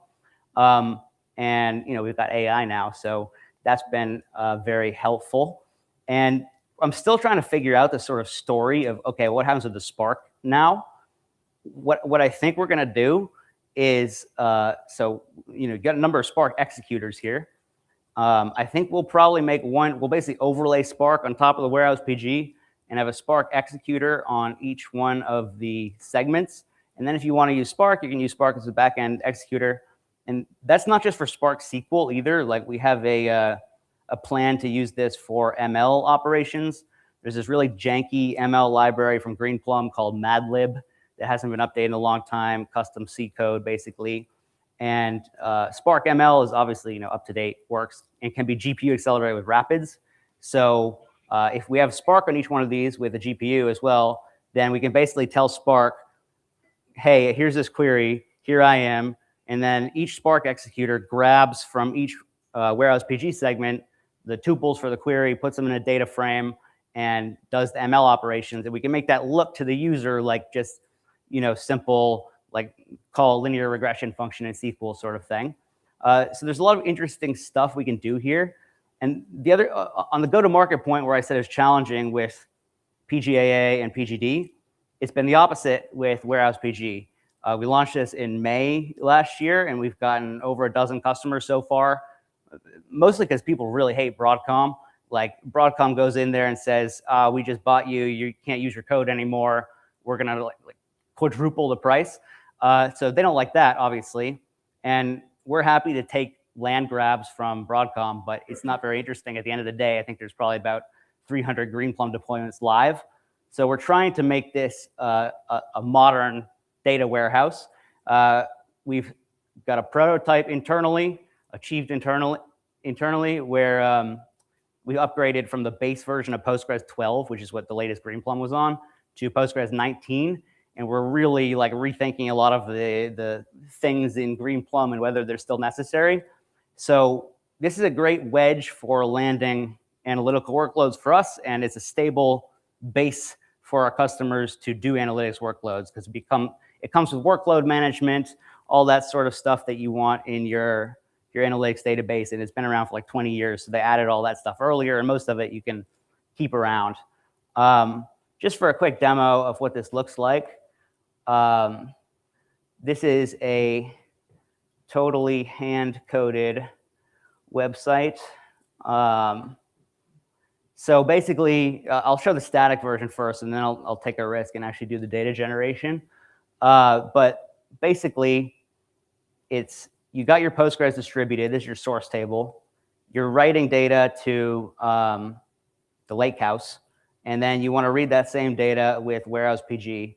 And we've got AI now, so that's been very helpful. And I'm still trying to figure out the sort of story of, okay, what happens with the Spark now? What I think we're gonna do is, so you got a number of Spark executors here. I think we'll probably make one, we'll basically overlay Spark on top of the Warehouse PG and have a Spark executor on each one of the segments. And then if you want to use Spark, you can use Spark as a backend executor. And that's not just for Spark SQL either. Like we have a plan to use this for ML operations. There's this really janky ML library from Greenplum called Madlib that hasn't been updated in a long time, custom C code basically. And Spark ML is obviously up to date, works, and can be GPU accelerated with Rapids. So if we have Spark on each one of these with a GPU as well, then we can basically tell Spark, hey, here's this query, here I am, and then each Spark executor grabs from each Warehouse PG segment the tuples for the query, puts them in a data frame, and does the ML operations. And we can make that look to the user like just simple, like call a linear regression function in SQL sort of thing. So there's a lot of interesting stuff we can do here. And the other, on the go-to-market point where I said it's challenging with PGAA and PGD, it's been the opposite with Warehouse PG. We launched this in May last year, and we've gotten over a dozen customers so far, mostly because people really hate Broadcom. Like Broadcom goes in there and says, we just bought you, you can't use your code anymore. We're gonna like quadruple the price. So they don't like that, obviously. And we're happy to take land grabs from Broadcom, but it's not very interesting at the end of the day. I think there's probably about 300 Greenplum deployments live. So we're trying to make this a modern data warehouse. We've got a prototype internally, achieved internally, where we upgraded from the base version of Postgres 12, which is what the latest Greenplum was on, to Postgres 19. And we're really like rethinking a lot of the things in Greenplum and whether they're still necessary. So this is a great wedge for landing analytical workloads for us, and it's a stable base for our customers to do analytics workloads, because it comes with workload management, all that sort of stuff that you want in your analytics database, and it's been around for like 20 years. So they added all that stuff earlier, and most of it you can keep around. Just for a quick demo of what this looks like, this is a totally hand-coded website. So basically, I'll show the static version first, and then I'll take a risk and actually do the data generation. But basically, you got your Postgres distributed. This is your source table. You're writing data to the lakehouse, and then you want to read that same data with Warehouse PG.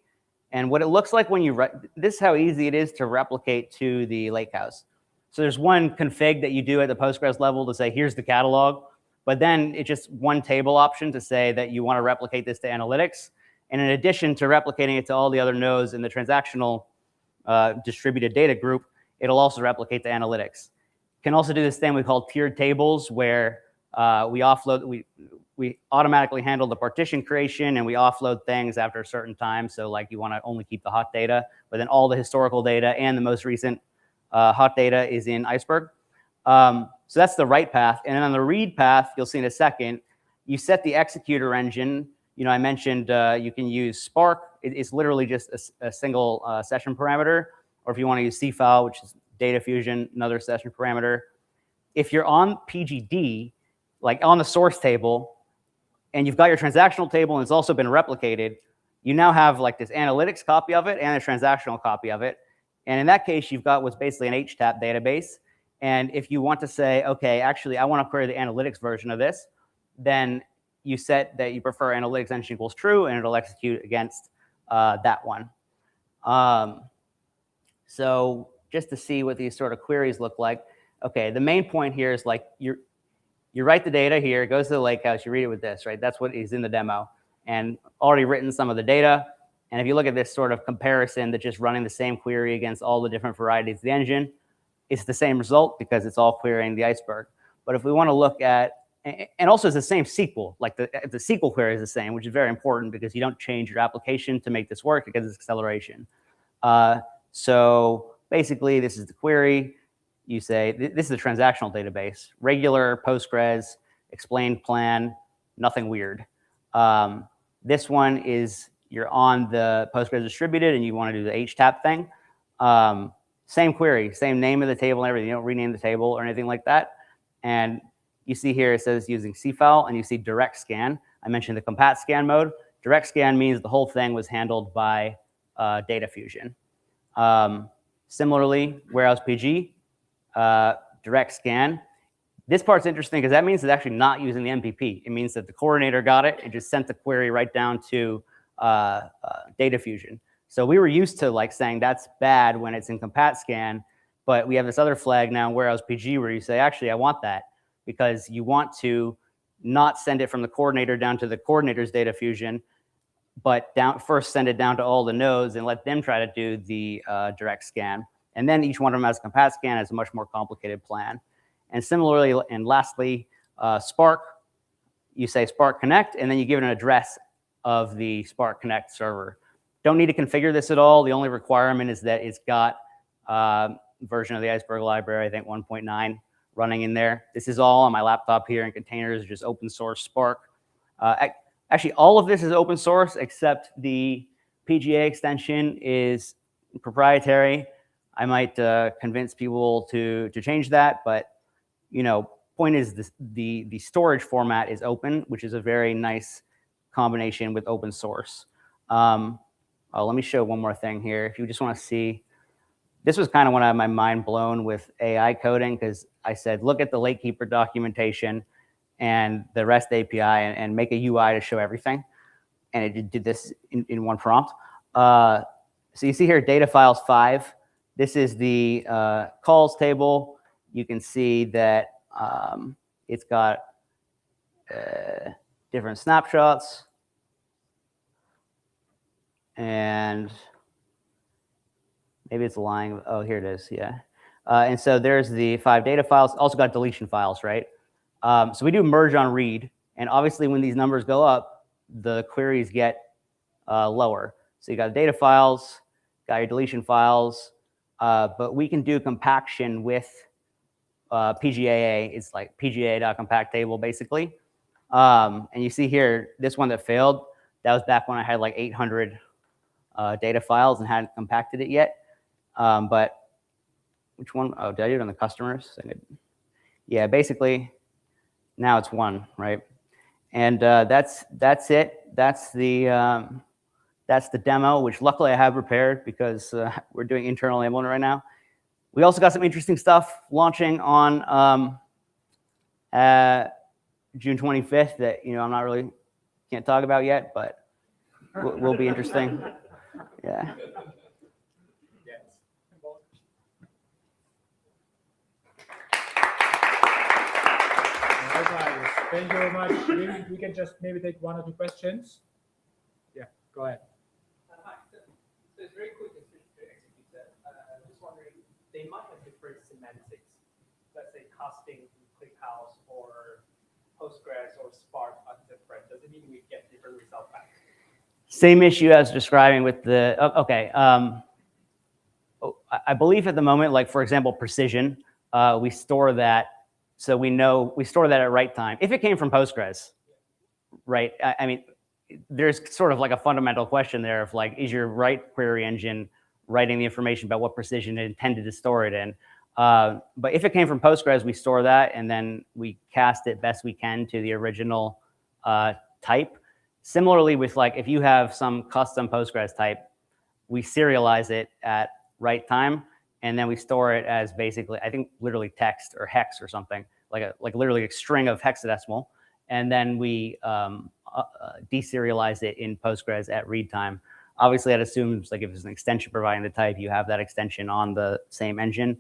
And what it looks like when you write, this is how easy it is to replicate to the lakehouse. So there's one config that you do at the Postgres level to say, here's the catalog. But then it's just one table option to say that you want to replicate this to analytics. And in addition to replicating it to all the other nodes in the transactional distributed data group, it'll also replicate to analytics. Can also do this thing we call tiered tables, where we automatically handle the partition creation, and we offload things after a certain time. So like you want to only keep the hot data, but then all the historical data and the most recent hot data is in Iceberg. So that's the write path. And then on the read path, you'll see in a second, you set the executor engine. You know, I mentioned you can use Spark. It's literally just a single session parameter. Or if you want to use CFile, which is data fusion, another session parameter. If you're on PGD, like on the source table, and you've got your transactional table and it's also been replicated, you now have like this analytics copy of it and a transactional copy of it. And in that case, you've got what's basically an HTAP database. And if you want to say, okay, actually, I want to query the analytics version of this, then you set that you prefer analytics engine equals true, and it'll execute against that one. So just to see what these sort of queries look like, okay, the main point here is like you write the data here, it goes to the lakehouse, you read it with this, right? That's what is in the demo. And already written some of the data. And if you look at this sort of comparison that's just running the same query against all the different varieties of the engine, it's the same result because it's all querying the Iceberg. But if we want to look at, and also it's the same SQL, like the SQL query is the same, which is very important because you don't change your application to make this work because it's acceleration. So basically, this is the query. You say, this is the transactional database, regular Postgres, explained plan, nothing weird. This one is, you're on the Postgres distributed and you want to do the HTAP thing. Same query, same name of the table and everything. You don't rename the table or anything like that. And you see here, it says using CFile, and you see direct scan. I mentioned the compat scan mode. Direct scan means the whole thing was handled by data fusion. Similarly, Warehouse PG, direct scan. This part's interesting because that means it's actually not using the MPP. It means that the coordinator got it and just sent the query right down to data fusion. So we were used to like saying that's bad when it's in compat scan, but we have this other flag now in Warehouse PG where you say, actually, I want that, because you want to not send it from the coordinator down to the coordinator's data fusion, but first send it down to all the nodes and let them try to do the direct scan. And then each one of them has a compat scan, has a much more complicated plan. And similarly, and lastly, Spark, you say Spark Connect, and then you give it an address of the Spark Connect server. Don't need to configure this at all. The only requirement is that it's got version of the Iceberg library, I think 1.9 running in there. This is all on my laptop here in containers, just open source Spark. Actually, all of this is open source except the PGA extension is proprietary. I might convince people to change that, but you know, point is the storage format is open, which is a very nice combination with open source. Let me show one more thing here. If you just want to see this was kind of when I had my mind blown with AI coding, because I said, look at the Lakekeeper documentation and the REST API and make a UI to show everything. And it did this in one prompt. So you see here, data files 5. This is the calls table. You can see that it's got different snapshots. And maybe it's lying. Oh, here it is. Yeah. And so there's the 5 data files. Also got deletion files, right? So we do merge on read. And obviously, when these numbers go up, the queries get lower. So you got data files, got your deletion files, but we can do compaction with PGAA. It's like PGA.compact table, basically. And you see here, this one that failed, that was back when I had like 800 data files and hadn't compacted it yet. But which one? Oh, did I do it on the customers? Yeah, basically, now it's 1, right? And that's it. That's the demo, which luckily I have prepared because we're doing internal enablement right now. We also got some interesting stuff launching on June 25th that I'm not really can't talk about yet, but will be interesting. Yeah. All right, thank you very much. We can just maybe take 1 or 2 questions. Yeah, go ahead. Hi. So it's very quick to execute that. I'm just wondering, they might have different semantics. Let's say casting, ClickHouse, or Postgres or Spark are different. Does it mean we get different results back? Same issue as describing with the, okay. I believe at the moment, like for example, precision, we store that, so we store that at write time. If it came from Postgres, right? I mean, there's sort of like a fundamental question there of like, is your write query engine writing the information about what precision it intended to store it in? But if it came from Postgres, we store that and then we cast it best we can to the original type. Similarly with like, if you have some custom Postgres type, we serialize it at write time, and then we store it as basically, I think literally text or hex or something, like literally a string of hexadecimal, and then we deserialize it in Postgres at read time. Obviously, that assumes like if it's an extension providing the type, you have that extension on the same engine.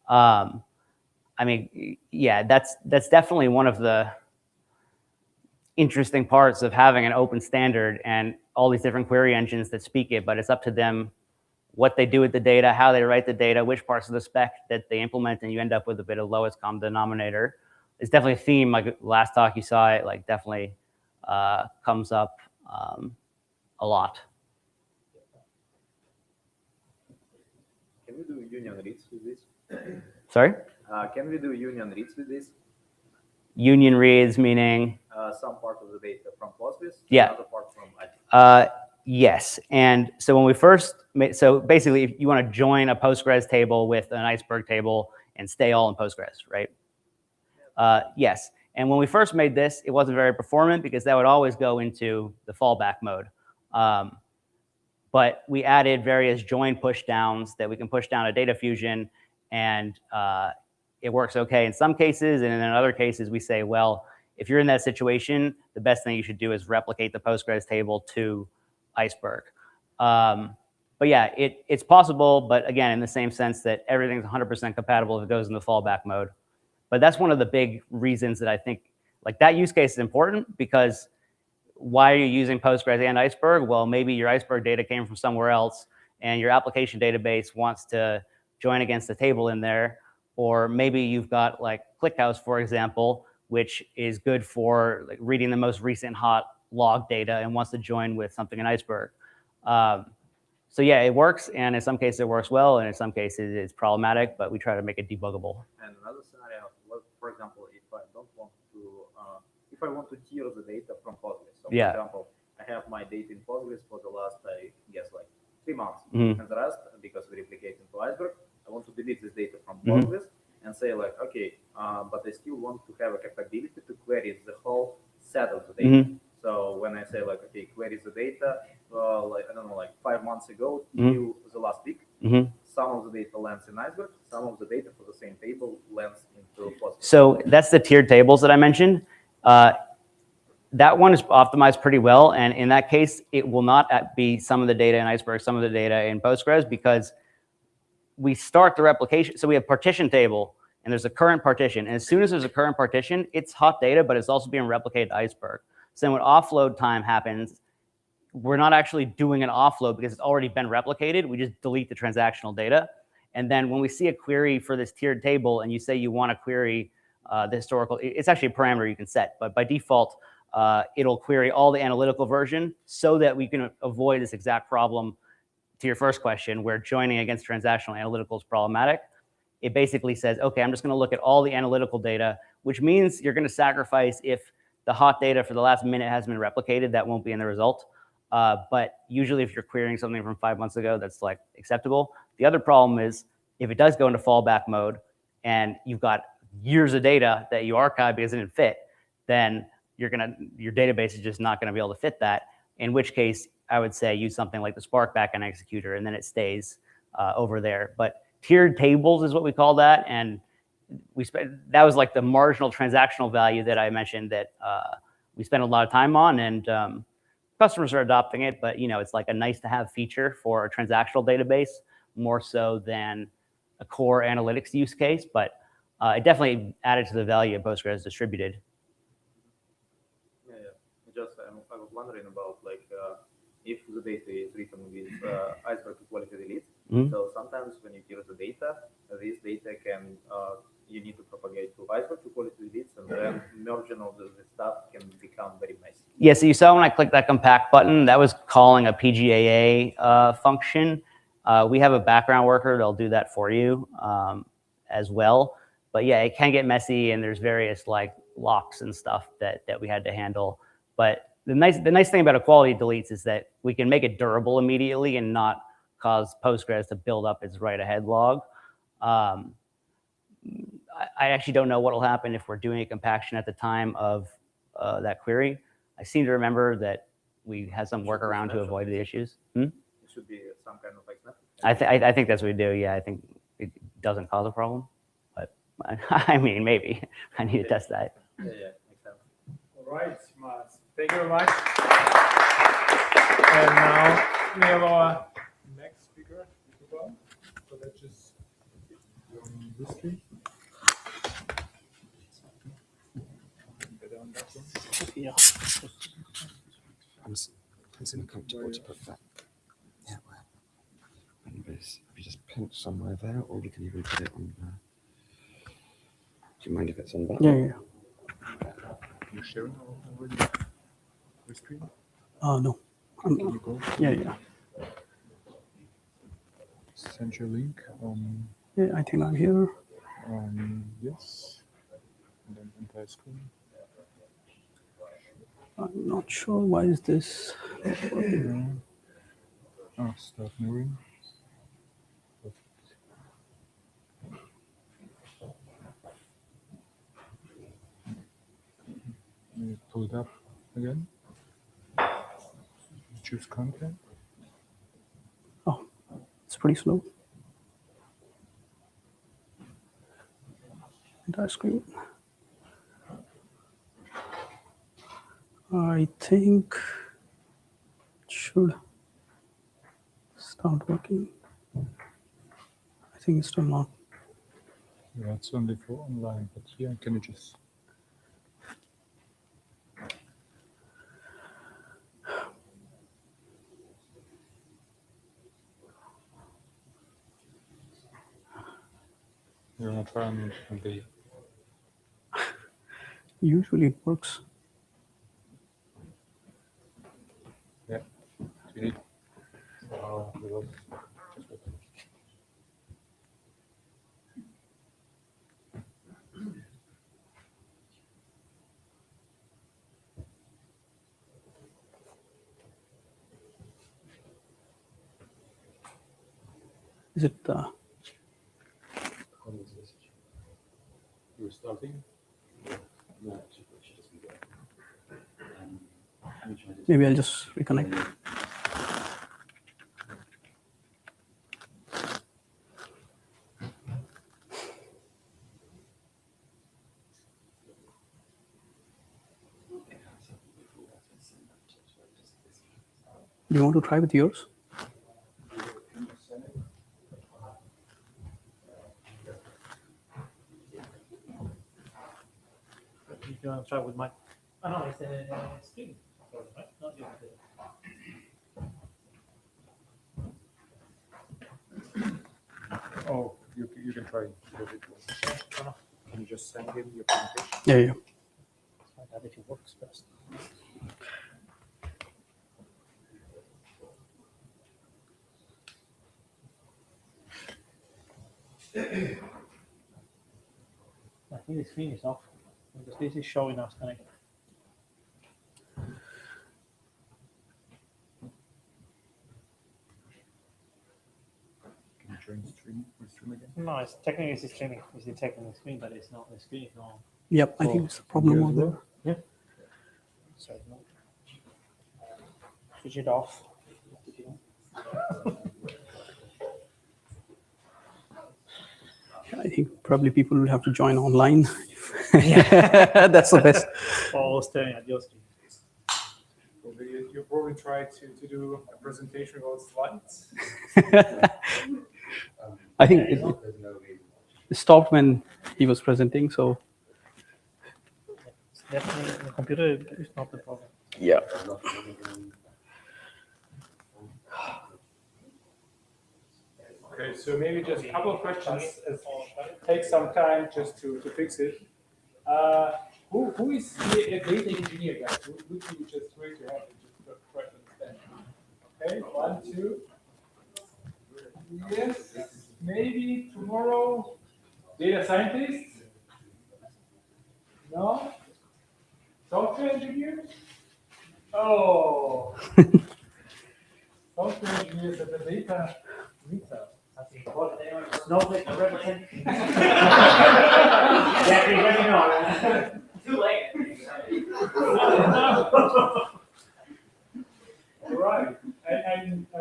I mean, yeah, that's definitely one of the interesting parts of having an open standard and all these different query engines that speak it, but it's up to them what they do with the data, how they write the data, which parts of the spec that they implement, and you end up with a bit of lowest common denominator. It's definitely a theme, like last talk you saw it, like definitely comes up a lot. Can we do union reads with this? Sorry? Can we do union reads with this? Union reads meaning? Some part of the data from Postgres, Yeah. another part from Iceberg. Yes. And so when we first made, so basically if you want to join a Postgres table with an Iceberg table and stay all in Postgres, right? Yes. And when we first made this, it wasn't very performant because that would always go into the fallback mode. But we added various join push downs that we can push down a data fusion, and it works okay in some cases. And in other cases, we say, well, if you're in that situation, the best thing you should do is replicate the Postgres table to Iceberg. But yeah, it's possible, but again, in the same sense that everything's 100% compatible if it goes into fallback mode. But that's one of the big reasons that I think like that use case is important, because why are you using Postgres and Iceberg? Well, maybe your Iceberg data came from somewhere else and your application database wants to join against the table in there. Or maybe you've got like ClickHouse, for example, which is good for like reading the most recent hot log data and wants to join with something in Iceberg. So yeah, it works, and in some cases it works well, and in some cases it's problematic, but we try to make it debuggable. And another scenario, for example, if I don't want to, if I want to tier the data from Postgres. So Yeah. For example, I have my data in Postgres for the last, I guess, like 3 months, Mhm. and the rest, because we replicate into Iceberg, I want to delete this data from Mhm. Postgres and say like, okay, but I still want to have a capability to query the whole set of the data. Mhm. So when I say like, okay, query the data, like I don't know, like 5 months ago Mhm. till the last week, Mhm. some of the data lands in Iceberg, some of the data for the same table lands into Postgres. So that's the tiered tables that I mentioned. That one is optimized pretty well. And in that case, it will not be some of the data in Iceberg, some of the data in Postgres, because we start the replication. So we have partition table, and there's a current partition. And as soon as there's a current partition, it's hot data, but it's also being replicated to Iceberg. So then when offload time happens, we're not actually doing an offload because it's already been replicated. We just delete the transactional data. And then when we see a query for this tiered table and you say you want to query the historical, it's actually a parameter you can set, but by default, it'll query all the analytical version so that we can avoid this exact problem to your first question where joining against transactional analytical is problematic. It basically says, okay, I'm just going to look at all the analytical data, which means you're going to sacrifice if the hot data for the last minute hasn't been replicated, that won't be in the result. But usually if you're querying something from 5 months ago, that's like acceptable. The other problem is if it does go into fallback mode and you've got years of data that you archive because it didn't fit, then your database is just not going to be able to fit that, in which case I would say use something like the Spark backend executor, and then it stays over there. But tiered tables is what we call that, and that was like the marginal transactional value that I mentioned that we spent a lot of time on, and customers are adopting it, but it's like a nice to have feature for a transactional database more so than a core analytics use case, but it definitely added to the value of Postgres distributed. I was wondering about if the data is written with Iceberg equality delete. So sometimes when you hear the data, this data can you need to propagate to Iceberg equality deletes, and then merging of the stuff can become very messy. Yeah, so you saw when I clicked that compact button, that was calling a PGAA function. We have a background worker that'll do that for you as well. But yeah, it can get messy, and there's various locks and stuff that we had to handle. But the nice thing about equality deletes is that we can make it durable immediately and not cause Postgres to build up its write-ahead log. I actually don't know what will happen if we're doing a compaction at the time of that query. I seem to remember that we had some workaround to avoid the issues. It should be some kind of I think that's what we do. Yeah, I think it doesn't cause a problem, but I mean, maybe I need to test that. Yeah, makes sense. All right, Mats. Thank you very much. And now we have our next speaker. So let's just go on this screen. Yeah. I'm in comfortable to put that. Yeah, well, and this, if you just pinch somewhere there, or we can even put it on there. Do you mind if it's on that? Yeah. You sharing already the screen? No. You go. Yeah. Send your link. Yeah, I think I'm here. Yes. And then entire screen. I'm not sure why is this. Start mirroring. Maybe pull it up again. Choose content. Oh, it's pretty slow. Entire screen. I think it should start working. I think it's still not. Yeah, it's only for online, but yeah, can you just... You're not trying the... Usually it works. Yeah. You need... Is it? You're starting? Maybe I'll just reconnect. Do you want to try with yours? You can try with mine. Oh no, it's a screen. Right? Not your Oh, you can try. Can you just send him your presentation? Yeah, yeah. Find out if it works best. I think the screen is off because this is showing us connected. Can you join stream again? No, it's technically it's streaming. It's detecting the screen, but it's not. The screen is not. Yep, I think it's a problem over there. Yeah. So no. Switch it off. I think probably people will have to join online. That's the best. Or staring at your screen. You probably tried to do a presentation without slides. I think it stopped when he was presenting, so It's definitely the computer is not the problem. yeah. Okay, so maybe just a couple of questions. Take some time just to fix it. Who is a data engineer, guys? Would you just raise your hand and just try to understand? Okay, 1, 2. Yes, maybe tomorrow. Data scientist? No? Software engineer? Oh. Software engineers at the data meetup. That's important. Snowflake represent. Yeah, you let me know. Too late. All right. And I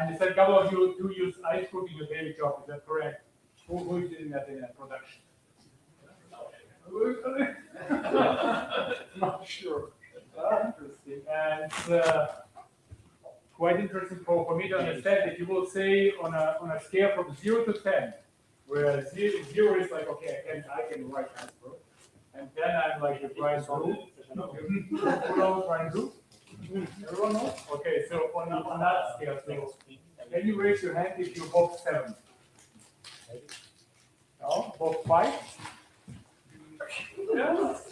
understand a couple of you do use Iceberg in your daily job. Is that correct? Who is using that in production? Not sure. Interesting. And quite interesting for me to understand if you will say on a scale from 0 to 10, where 0 is like, okay, I can write Iceberg. And then I'm like the Brian Group. Who knows Brian Group? Everyone knows? Okay, so on that scale, so can you raise your hand if you're both 7? No? Both 5? Yes.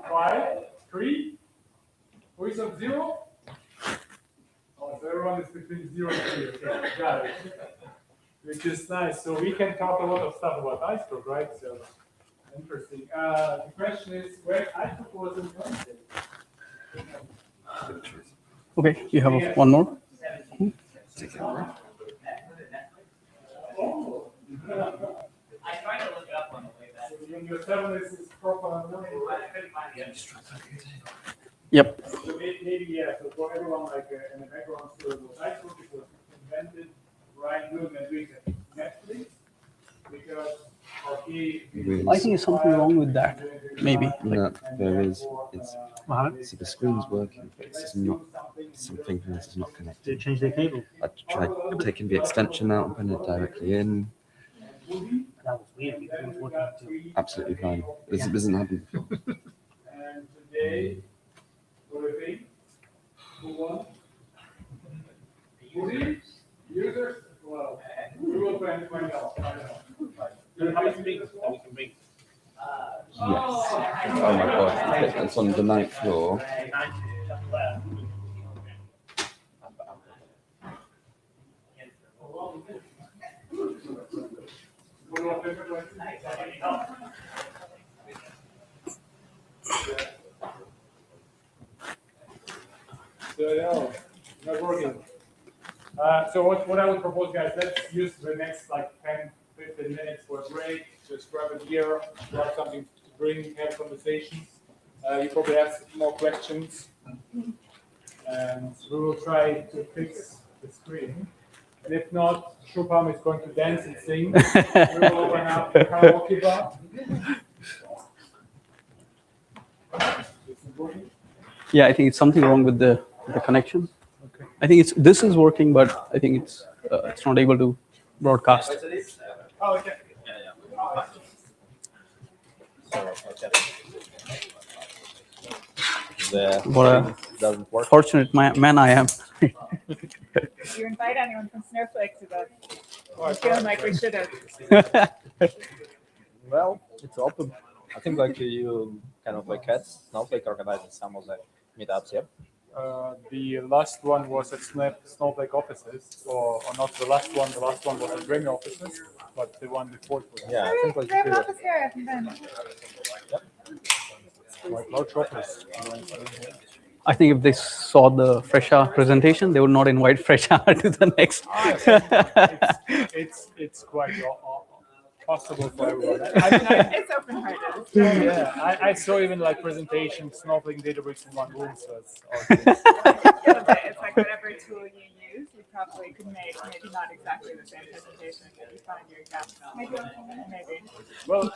5? 3? Who is on 0? Oh, so everyone is between 0 and 3. Okay, got it. Which is nice. So we can talk a lot of stuff about Iceberg, right? So interesting. The question is where Iceberg was invented. Okay, you have one more? Oh. I tried to look it up on the way back. Your 7 is proper. I couldn't find the answer. Yep. So maybe, yeah, so for everyone, like in the background, so Iceberg was invented, Ryan Goodman doing Netflix, because I think there's something wrong with that, maybe. No, there is. See, the screen's working, but it's just not. Something else is not connected. They change the cable. I tried taking the extension out and putting it directly in. That was weird because it was working too. Absolutely fine. This hasn't happened before. And today, what do you think? Who won? Users? Well, we will find out. Do you have a screen that we can bring? Yes. Oh my god. It's on the 9th floor. So, no, not working. So what I would propose, guys, let's use the next like 10, 15 minutes for a break. Just grab a beer, grab something to bring, have conversations. You probably have more questions. And we will try to fix the screen. And if not, Shubham is going to dance and sing. We will open up the karaoke bar. Yeah, I think it's something wrong with the the connection. Okay. I think this is working, but I think it's not able to broadcast. Oh, okay. What a doesn't work. fortunate man I am. Did you invite anyone from Snowflake to that? I feel like we should have. Well, it's open. I think like you kind of like had Snowflake organizing some of the meetups, yeah? The last one was at Snowflake offices, or not the last one. The last one was at Dreamy offices, but the one before it was Yeah, I think like They have an office here, I haven't been. like large office. I think if they saw the Fresha presentation, they would not invite Fresha to the next. It's quite possible for everyone. I It's open-hearted. yeah, I saw even like presentation Snowflake and Databricks in one room, so it's It's like whatever tool you use, you probably could make maybe not exactly the same presentation, but you find your gaps. Maybe. well,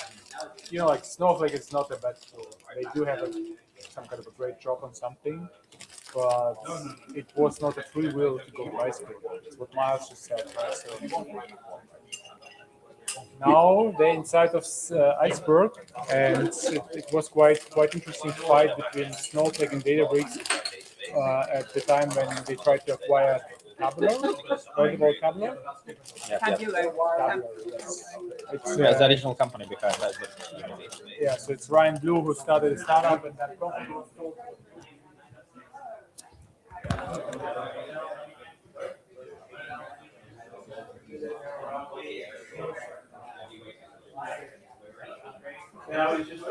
like Snowflake is not a bad tool. They do have some kind of a great job on something, but it was not a free will to go to Iceberg. It's what Miles just said, right? So now they're inside of Iceberg, and it was quite interesting fight between Snowflake and Databricks at the time when they tried to acquire Tableau. Heard about Tableau? Tabular. It's, Yeah, the original company behind that. yeah, so it's Ryan Blue who started a startup, and that company was sold. Now it's just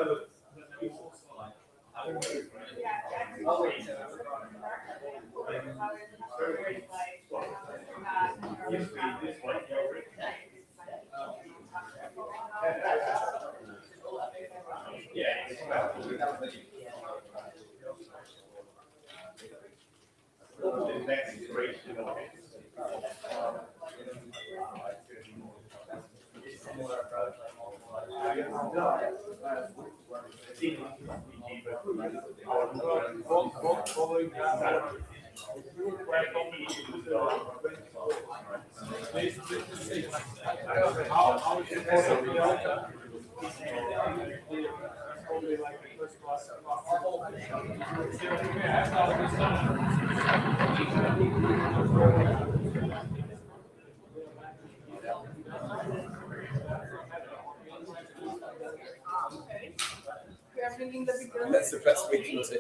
That's the best we can do.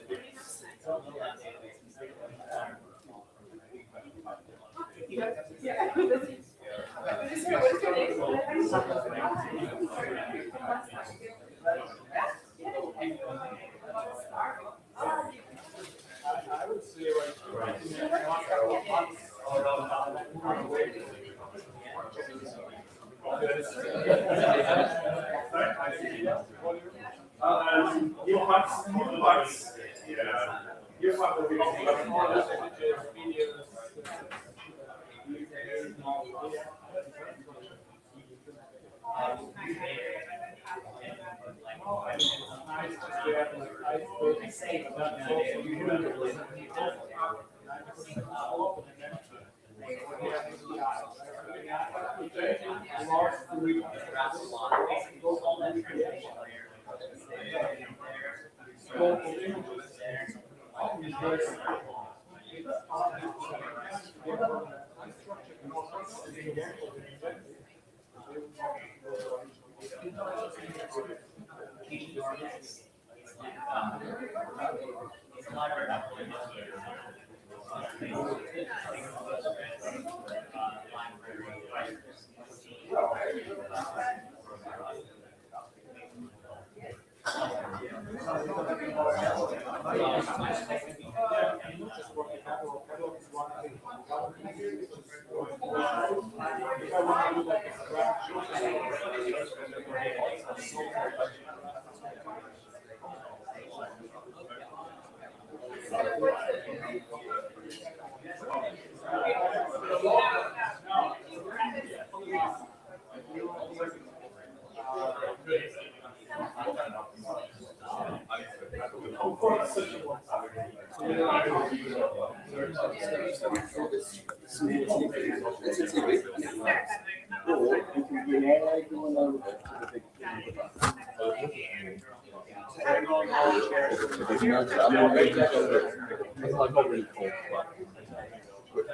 We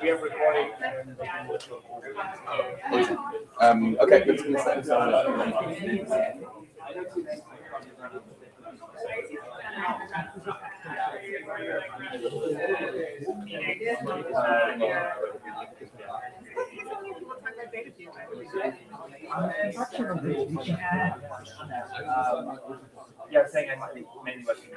have recording. Okay, let's do this. Yeah, I was saying I might be mainly working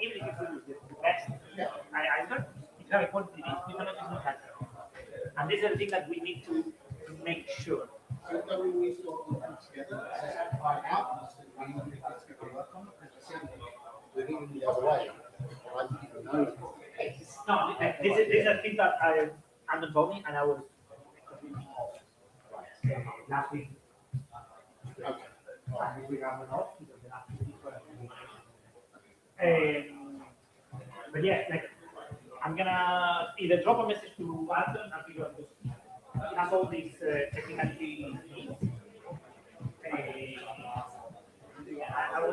Even if you do the best, I thought if you have a quantity, you cannot use that. And this is the thing that we need to make sure. No, this is a thing that Andrew told me, and I was last week. But yeah, like I'm gonna either drop a message to Andrew and figure out because he has all these technicality needs. I will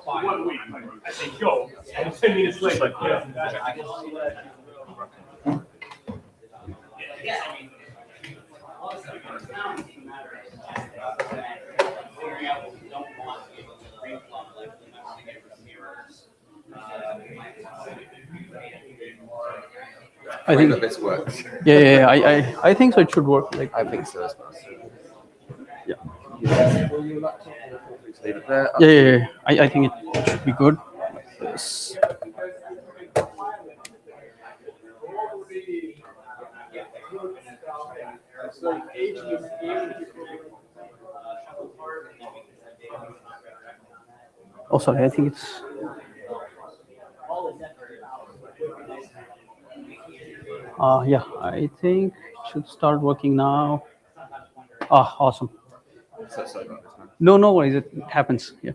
One week. I say go, and 10 minutes later. Yeah, I mean, all this stuff comes down to a matter of figuring out what we don't want to be able to bring from, like, we might want to get rid of mirrors. I think that this works. yeah, I think so. It should work. Like I think so as well. yeah. Leave it there. Yeah. I think it should be good. Yes. Oh, sorry. I think it's. Yeah, I think it should start working now. Ah, awesome. So sorry about this, man. No worries. It happens. Yeah.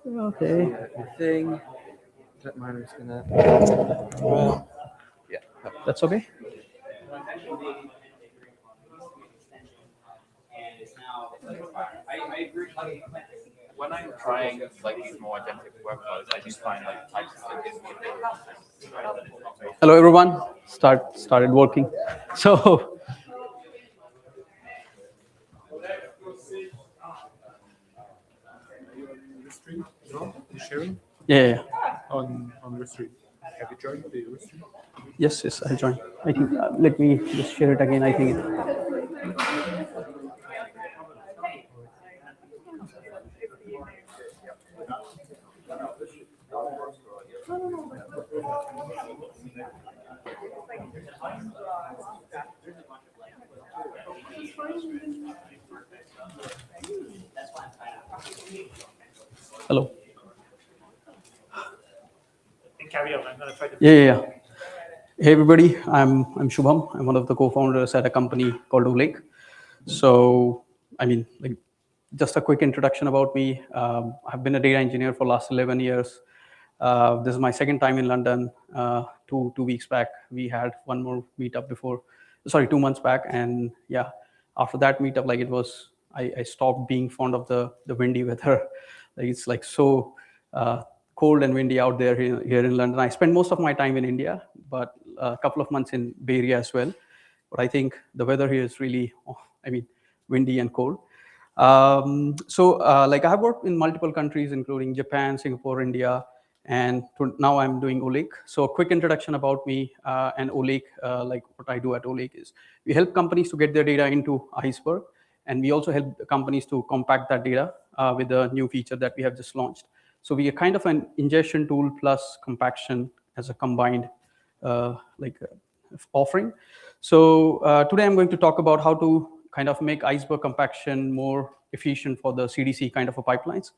Okay. Thing. Don't mind, I'm just gonna. Yeah. That's okay. when I'm trying like these more agentic workflows, I just find like types of things. Hello, everyone. Started working. So. Stream, you sharing Yeah. on the stream. Have you joined the stream? Yes, I joined. I think. Let me just share it again. I think. Hello. Carry on. I'm gonna try to. Yeah. Hey everybody, I'm Shubham. I'm one of the co-founders at a company called Oleg. So, I mean, like, just a quick introduction about me. I've been a data engineer for the last 11 years. This is my second time in London. 2 weeks back, we had one more meetup 2 months back, and yeah, after that meetup, like I stopped being fond of the windy weather. Like it's like so. Cold and windy out there here in London. I spend most of my time in India, but a couple of months in Bay Area as well. But I think the weather here is really, windy and cold. Like I have worked in multiple countries, including Japan, Singapore, India, and now I'm doing Oleg. So a quick introduction about me and Oleg, like what I do at Oleg is we help companies to get their data into Iceberg, and we also help companies to compact that data with a new feature that we have just launched. So we are kind of an ingestion tool plus compaction as a combined offering. So today I'm going to talk about how to kind of make Iceberg compaction more efficient for the CDC kind of a pipelines.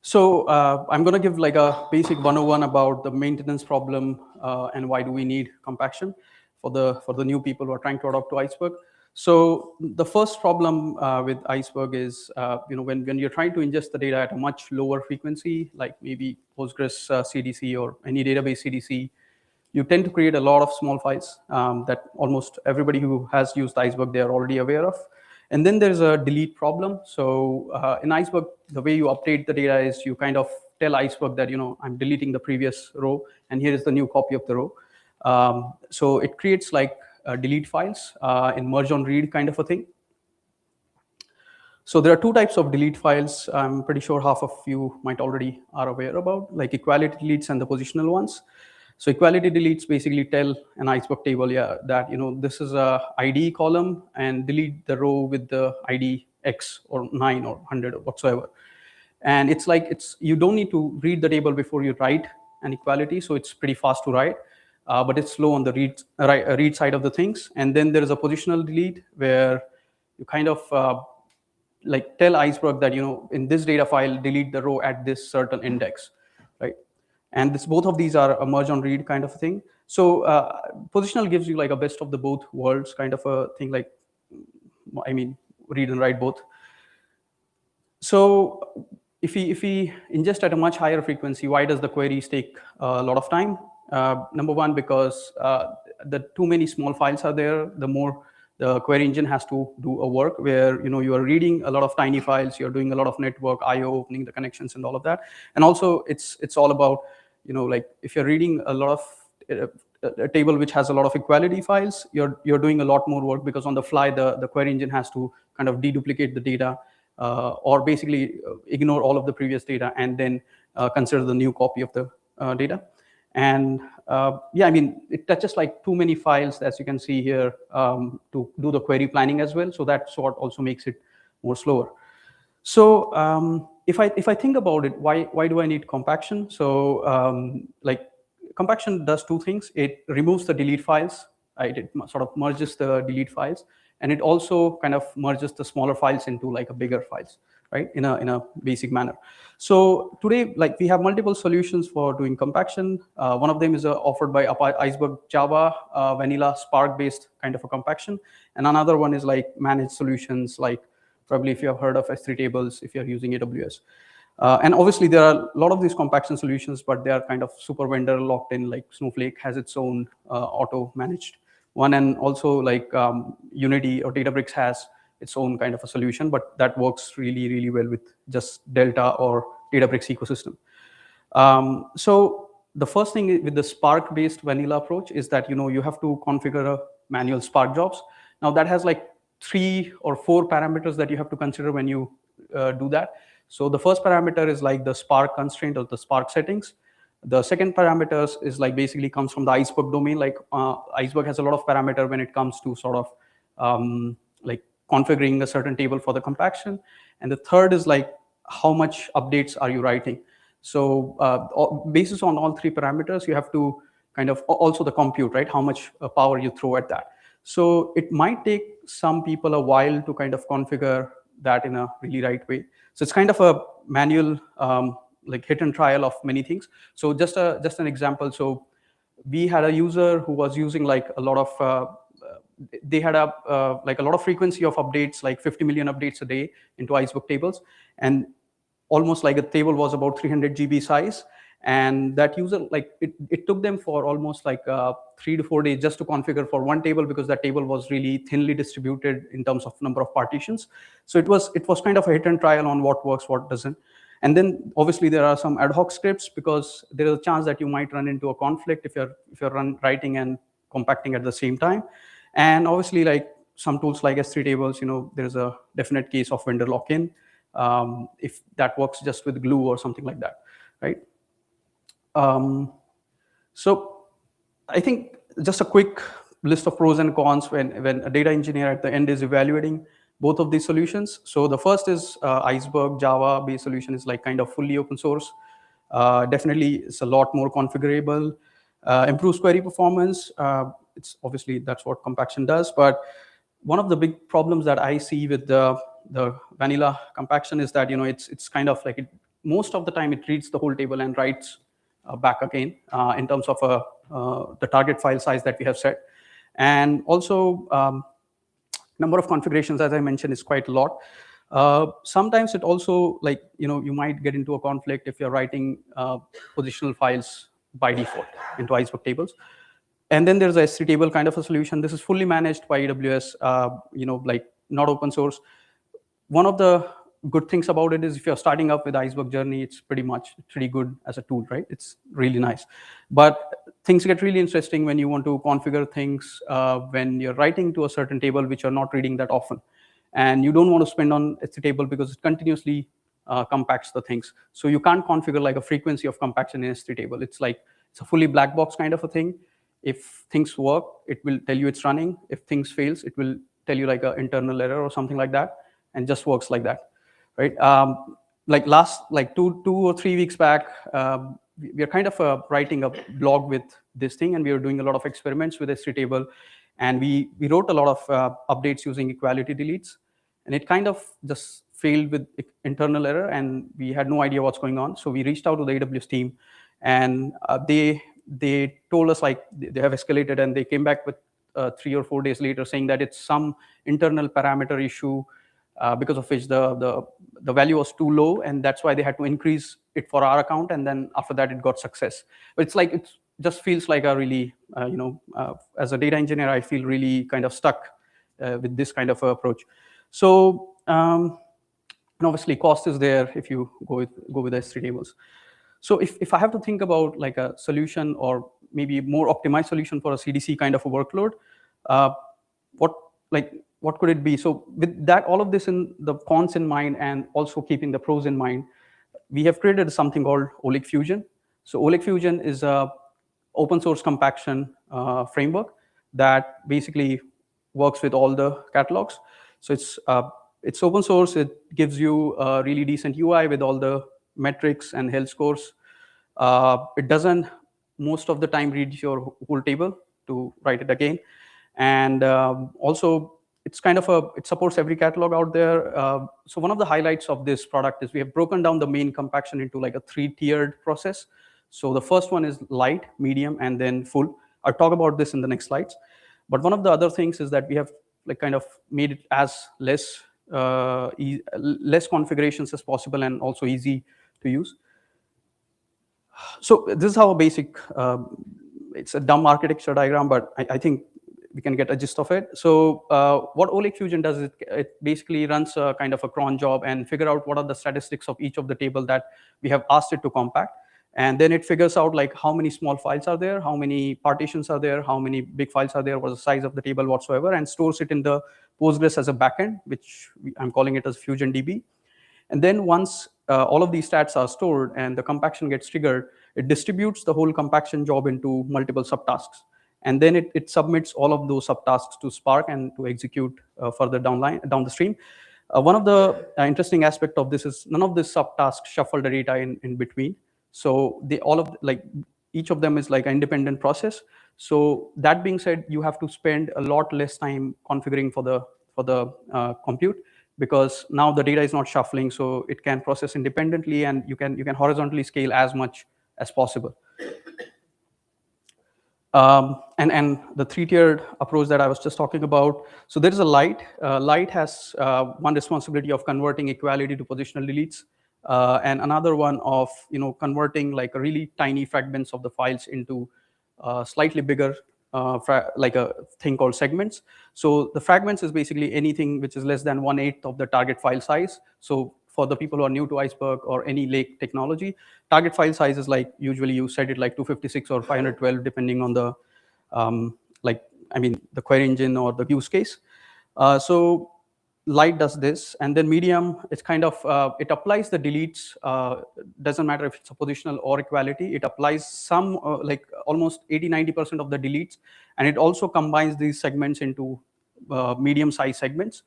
So I'm going to give like a basic 101 about the maintenance problem and why do we need compaction for the new people who are trying to adopt to Iceberg. So the first problem with Iceberg is when you're trying to ingest the data at a much lower frequency, like maybe Postgres CDC or any database CDC, you tend to create a lot of small files that almost everybody who has used Iceberg, they are already aware of. And then there's a delete problem. So in Iceberg, the way you update the data is you kind of tell Iceberg that, I'm deleting the previous row, and here is the new copy of the row. So it creates like delete files in merge on read kind of a thing. So there are two types of delete files. I'm pretty sure half of you might already are aware about, like equality deletes and the positional ones. So equality deletes basically tell an Iceberg table, that this is a ID column, and delete the row with the ID X or 9 or 100 or whatsoever. And it's like you don't need to read the table before you write an equality, so it's pretty fast to write, but it's slow on the read side of the things. And then there is a positional delete where you kind of like tell Iceberg that in this data file delete the row at this certain index, right? And both of these are a merge on read kind of thing. So positional gives you like a best of the both worlds kind of a thing, like read and write both. So if we ingest at a much higher frequency, why does the queries take a lot of time? Number one, because the too many small files are there, the more the query engine has to do a work where you are reading a lot of tiny files, you're doing a lot of network IO, opening the connections and all of that. And also it's all about like if you're reading a lot of a table which has a lot of equality files, you're doing a lot more work, because on the fly the query engine has to kind of deduplicate the data or basically ignore all of the previous data and then consider the new copy of the data. And it touches like too many files, as you can see here, to do the query planning as well. So that's what also makes it more slower. So if I think about it, why do I need compaction? So like compaction does two things. It removes the delete files, right? It sort of merges the delete files, and it also kind of merges the smaller files into like a bigger files, right? In a basic manner. So today, like we have multiple solutions for doing compaction. One of them is offered by Iceberg Java, vanilla Spark based kind of a compaction, and another one is like managed solutions, like probably if you have heard of S3 tables, if you're using AWS. And obviously there are a lot of these compaction solutions, but they are kind of super vendor locked in, like Snowflake has its own auto managed one, and also like Unity or Databricks has its own kind of a solution, but that works really, really well with just Delta or Databricks ecosystem. So the first thing with the Spark-based vanilla approach is that you have to configure a manual Spark jobs. Now that has like 3 or 4 parameters that you have to consider when you do that. So the first parameter is like the Spark constraint or the Spark settings. The second parameters is like basically comes from the Iceberg domain. Like Iceberg has a lot of parameter when it comes to sort of like configuring a certain table for the compaction. And the third is like how much updates are you writing. So basis on all 3 parameters, you have to kind of also the compute, right? How much power you throw at that. So it might take some people a while to kind of configure that in a really right way. So it's kind of a manual like hit and trial of many things. So just an example. So we had a user who was using like a lot of they had like a lot of frequency of updates, like 50 million updates a day into Iceberg tables, and almost like a table was about 300 GB size. And that user, like it took them for almost like 3 to 4 days just to configure for one table, because that table was really thinly distributed in terms of number of partitions. So it was kind of a hit and trial on what works, what doesn't. And then obviously there are some ad hoc scripts, because there is a chance that you might run into a conflict if you're writing and compacting at the same time. And obviously, like some tools like S3 tables, there's a definite case of vendor lock-in if that works just with glue or something like that, right? So I think just a quick list of pros and cons when a data engineer at the end is evaluating both of these solutions. So the first is Iceberg Java based solution is like kind of fully open source. Definitely it's a lot more configurable, improves query performance. It's obviously that's what compaction does, but one of the big problems that I see with the vanilla compaction is that it's kind of like most of the time it reads the whole table and writes back again in terms of the target file size that we have set, and also number of configurations, as I mentioned, is quite a lot. Sometimes it also, like, you might get into a conflict if you're writing positional files by default into Iceberg tables. And then there's a S3 table kind of a solution. This is fully managed by AWS, like not open source. One of the good things about it is if you're starting up with Iceberg Journey, it's pretty good as a tool, right? It's really nice. But things get really interesting when you want to configure things when you're writing to a certain table which you're not reading that often. And you don't want to spend on S3 table because it continuously compacts the things. So you can't configure like a frequency of compaction in S3 table. It's a fully black box kind of a thing. If things work, it will tell you it's running. If things fails, it will tell you like an internal error or something like that, and just works like that, right? Like two or 3 weeks back, we are kind of writing a blog with this thing, and we were doing a lot of experiments with S3 table, and we wrote a lot of updates using equality deletes, and it kind of just failed with internal error, and we had no idea what's going on. So we reached out to the AWS team, and they told us like they have escalated, and they came back with 3 or 4 days later saying that it's some internal parameter issue because of which the value was too low, and that's why they had to increase it for our account, and then after that it got success. But it's like, it just feels like a really, as a data engineer, I feel really kind of stuck with this kind of approach. So, and obviously cost is there if you go with S3 tables. So if I have to think about like a solution or maybe more optimized solution for a CDC kind of a workload, what could it be? So with that, all of this in the cons in mind and also keeping the pros in mind, we have created something called Oleg Fusion. So Oleg Fusion is a open source compaction framework that basically works with all the catalogs. So it's open source. It gives you a really decent UI with all the metrics and health scores. It doesn't most of the time read your whole table to write it again. And also, it's kind of it supports every catalog out there. So one of the highlights of this product is we have broken down the main compaction into like a 3-tiered process. So the first one is light, medium, and then full. I'll talk about this in the next slides. But one of the other things is that we have like kind of made it as less configurations as possible and also easy to use. So this is how a basic, it's a dumb architecture diagram, but I think we can get a gist of it. So what Oleg Fusion does is it basically runs a kind of a cron job and figure out what are the statistics of each of the table that we have asked it to compact. And then it figures out like how many small files are there, how many partitions are there, how many big files are there, what's the size of the table whatsoever, and stores it in the Postgres as a backend, which I'm calling it as Fusion DB. And then once all of these stats are stored and the compaction gets triggered, it distributes the whole compaction job into multiple subtasks. And then it submits all of those subtasks to Spark and to execute further down the stream. One of the interesting aspect of this is none of the subtasks shuffle the data in between. So each of them is like an independent process. So that being said, you have to spend a lot less time configuring for the compute, because now the data is not shuffling, so it can process independently, and you can horizontally scale as much as possible. And the 3-tiered approach that I was just talking about. So there is a light. Light has one responsibility of converting equality to positional deletes, and another one of converting like a really tiny fragments of the files into slightly bigger, like a thing called segments. So the fragments is basically anything which is less than 1/8 of the target file size. So for the people who are new to Iceberg or any lake technology, target file size is like, usually you set it like 256 or 512, depending on the, the query engine or the use case. So light does this, and then medium, it's kind of, it applies the deletes, doesn't matter if it's a positional or equality, it applies some, like almost 80-90% of the deletes, and it also combines these segments into medium-sized segments.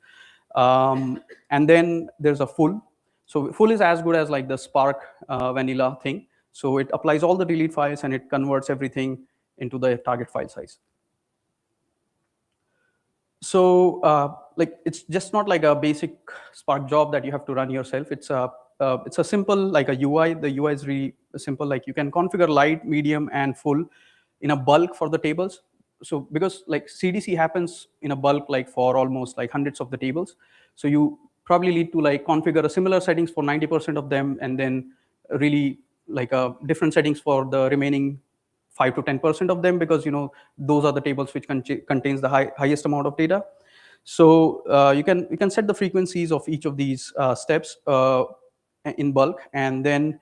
And then there's a full. So full is as good as like the Spark vanilla thing. So it applies all the delete files and it converts everything into the target file size. So like it's just not like a basic Spark job that you have to run yourself. It's a simple like a UI. The UI is really simple. Like you can configure light, medium, and full in a bulk for the tables. So because like CDC happens in a bulk like for almost like hundreds of the tables, so you probably need to like configure a similar settings for 90% of them, and then really like different settings for the remaining 5 to 10% of them, because those are the tables which contains the highest amount of data. So you can set the frequencies of each of these steps in bulk, and then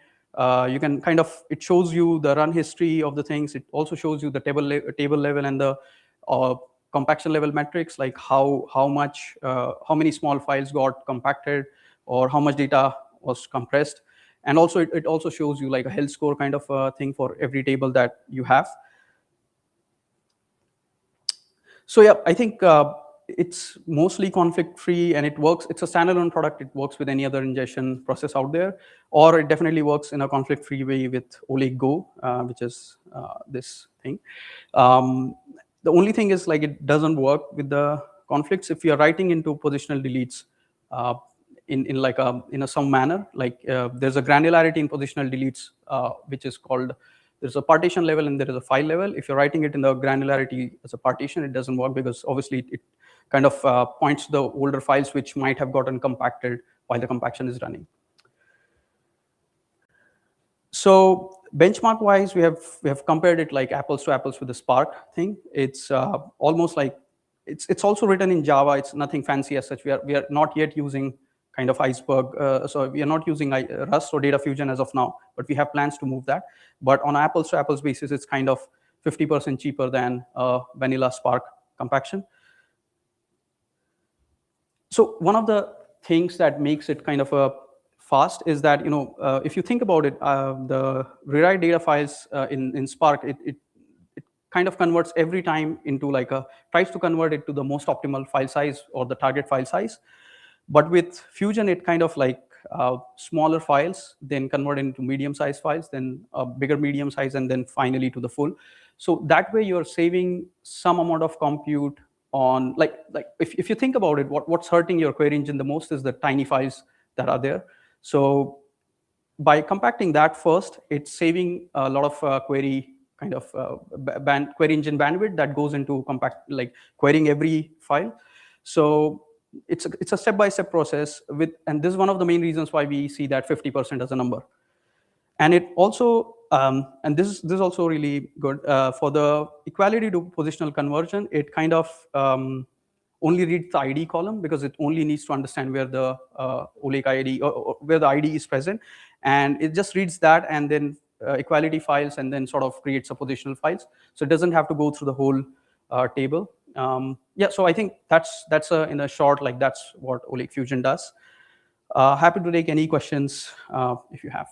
you can kind of, it shows you the run history of the things. It also shows you the table level and the compaction level metrics, like how many small files got compacted, or how much data was compressed. And also it also shows you like a health score kind of thing for every table that you have. So yeah, I think it's mostly conflict free, and it works. It's a standalone product. It works with any other ingestion process out there, or it definitely works in a conflict free way with Oleg Go, which is this thing. The only thing is like it doesn't work with the conflicts if you're writing into positional deletes in some manner. Like there's a granularity in positional deletes, which is called, there's a partition level and there is a file level. If you're writing it in the granularity as a partition, it doesn't work, because obviously it kind of points to the older files which might have gotten compacted while the compaction is running. So benchmark wise, we have compared it like apples to apples with the Spark thing. It's almost like it's also written in Java. It's nothing fancy as such. We are not yet using kind of Iceberg. So we are not using Rust or Data Fusion as of now, but we have plans to move that. But on apples to apples basis, it's kind of 50% cheaper than vanilla Spark compaction. So one of the things that makes it kind of a fast is that, if you think about it, the rewrite data files in Spark, it kind of converts every time into tries to convert it to the most optimal file size or the target file size. But with Fusion, it kind of like smaller files, then convert into medium-sized files, then a bigger medium size, and then finally to the full. So that way you're saving some amount of compute on, like if you think about it, what's hurting your query engine the most is the tiny files that are there. So by compacting that first, it's saving a lot of query engine bandwidth that goes into querying every file. So it's a step-by-step process and this is one of the main reasons why we see that 50% as a number. And it also, and this is also really good for the equality to positional conversion. It kind of only reads the ID column, because it only needs to understand where the Oleg ID or where the ID is present, and it just reads that and then equality files, and then sort of creates a positional files. So it doesn't have to go through the whole table. Yeah, so I think that's in a short, like that's what Oleg Fusion does. Happy to take any questions if you have.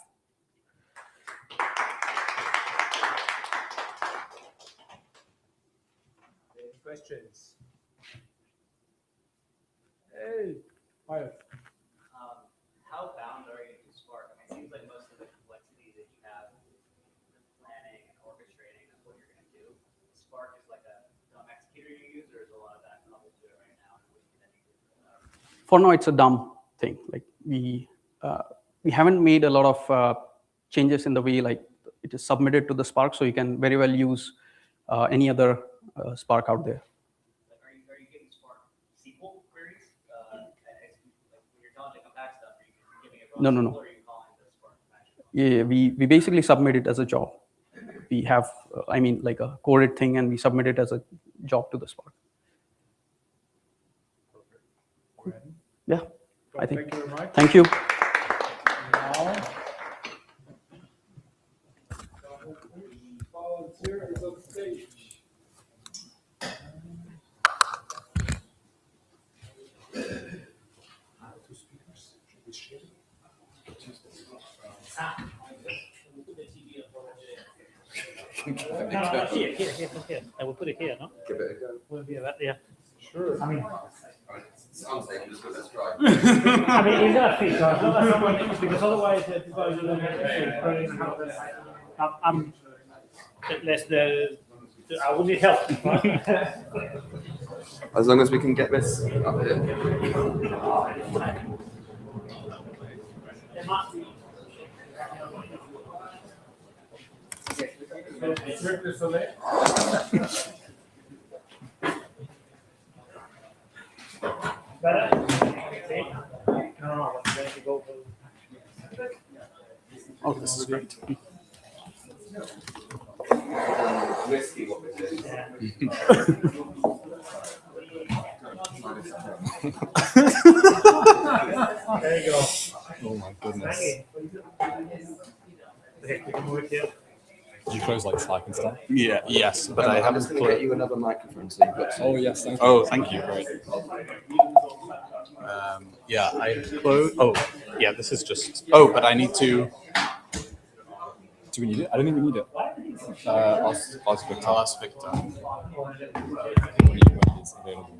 Any questions? Hey, Maya. How bound are you to Spark? I mean, it seems like most of the complexity that you have with planning and orchestrating is what you're going to do. Spark is like a dumb executor you use, or is a lot of that coupled to it right now? And what do you think you do? For now, it's a dumb thing. Like we haven't made a lot of changes in the way like it is submitted to the Spark, so you can very well use any other Spark out there. Like, are you giving Spark SQL queries? When you're telling it to compact stuff, are you giving it raw SQL, or are you calling the Spark compaction? Yeah, we basically submit it as a job. We have, like a coded thing, and we submit it as a job to the Spark. Yeah, I think. Thank you very much. Thank you. Now, volunteer is on stage. Two speakers. Should we share? No, here. I will put it here, no? Give it a go. Will be about, yeah. Sure. I mean, I'm saying just let's try. I mean, it's gonna fit, so as long as someone, because otherwise people are going to I'm less I will need help. As long as we can get this up here. Oh, this is great. There you go. Oh my goodness. Okay, we can move it here. Did you close like Slack and stuff? Yeah, yes, but I I'm haven't just going to get closed. you another microphone so you've got Oh yes, thank you. Oh, thank you. Great. Yeah, I closed. Oh, yeah, this is just. Oh, but I need to. Do we need it? I don't think we need it. Ask Victor. I'll ask Victor. When it's available.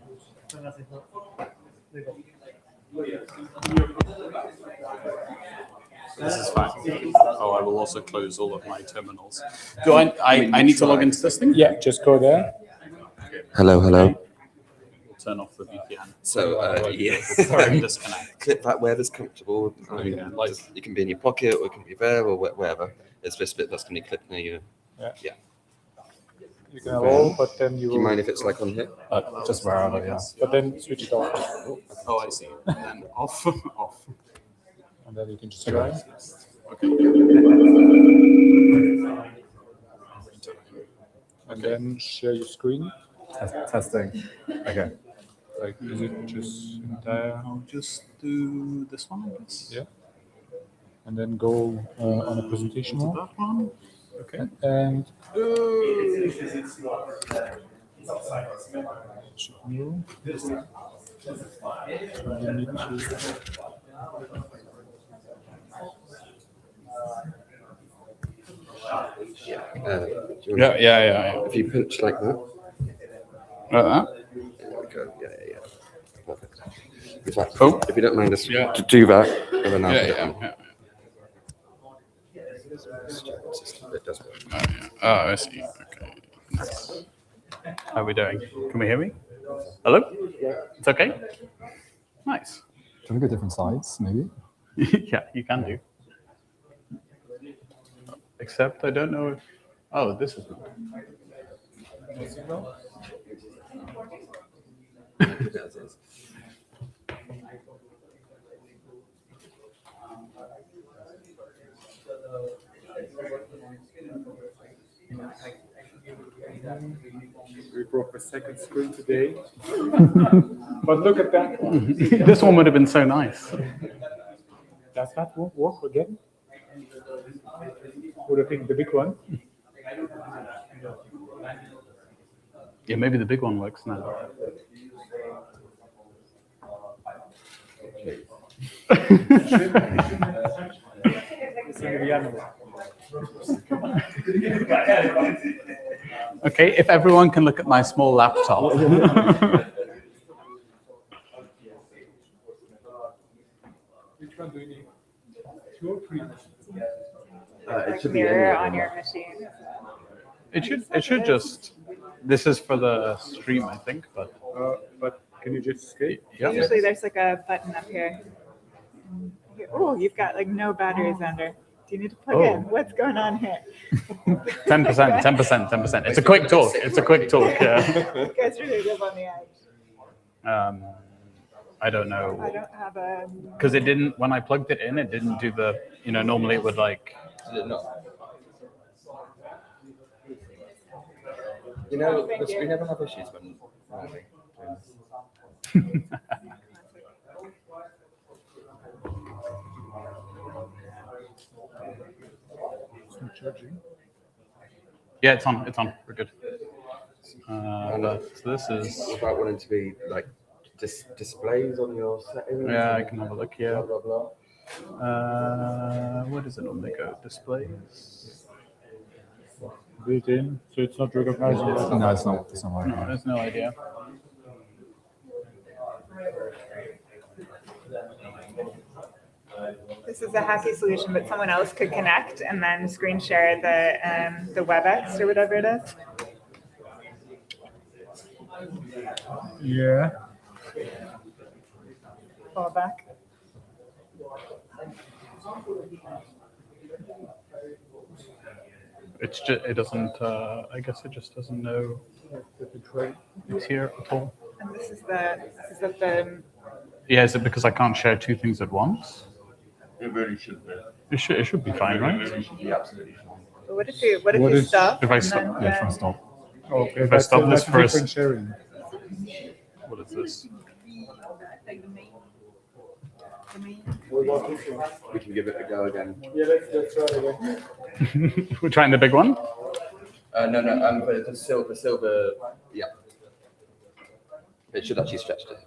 This is fine. Oh, I will also close all of my terminals. Do I need to log into this thing? Yeah, just go there. Hello, hello. We'll turn off the VPN. So, yes. Disconnect. Clip that wherever's comfortable. I mean, like it can be in your pocket or it can be there or wherever. It's this bit that's going to be clipped near you. Yeah. You can roll, but then you Do will. you mind if it's like on here? Just wherever, yeah. But then switch it off. Oh, I see. And off, off. And then you can just try. Okay. And then share your screen. Testing. Okay. Like, is it just entire? I'll just do this one, I guess. Yeah. And then go on a presentation mode. That one. Okay. And Yeah. If you pinch like that. Like that? There we go. Yeah. Perfect. In fact, Cool. if you don't mind us Yeah. to do that, and then I'll put it on. Yeah. It does work. Oh, I see. Okay. Nice. How are we doing? Can we hear me? Hello? It's okay? Nice. Do you want to go different sides, maybe? Yeah, you can do. Except I don't know if. Oh, this is not. we broke the second screen today. But look at that one. This one would have been so nice. Does that work again? Would have been the big one. Yeah, maybe the big one works now. Okay, if everyone can look at my small laptop. Which one do you need? 2 or 3? It should be Mirror any on of your them. machine. It should just. This is for the stream, I think, but But can you just escape? yeah. Usually there's like a button up here. Oh, you've got like no batteries under. Do you need to plug Oh. in? What's going on here? 10%, 10%. It's a quick talk. It's a quick talk. Yeah. You guys really live on the edge. I don't know. I don't have a. Because it didn't, when I plugged it in, it didn't do the, normally it would like. Did it not? You know, we never have issues when Yeah, it's on. We're good. But this is. What about wanting to be like displays on your settings? Yeah, I can have a look here. Blah, blah, blah. Where does it normally go? Displays? Built in, so it's not recognizing. No, it's not. It's not No, working. there's no idea. This is a hacky solution, but someone else could connect and then screen share the WebEx or whatever it is. Yeah. Fall back. It's just, it doesn't, I guess it just doesn't know it's here at all. And this is the Yeah, is it because I can't share two things at once? It really should be. It should be fine, right? It should be absolutely fine. But what if you stop? If I and stop, then- Try and stop. Okay, if I stop this first. sharing. What is this? We can give it a go again. Yeah, let's try it again. We're trying the big one? No, but the silver, yeah. It should actually stretch to.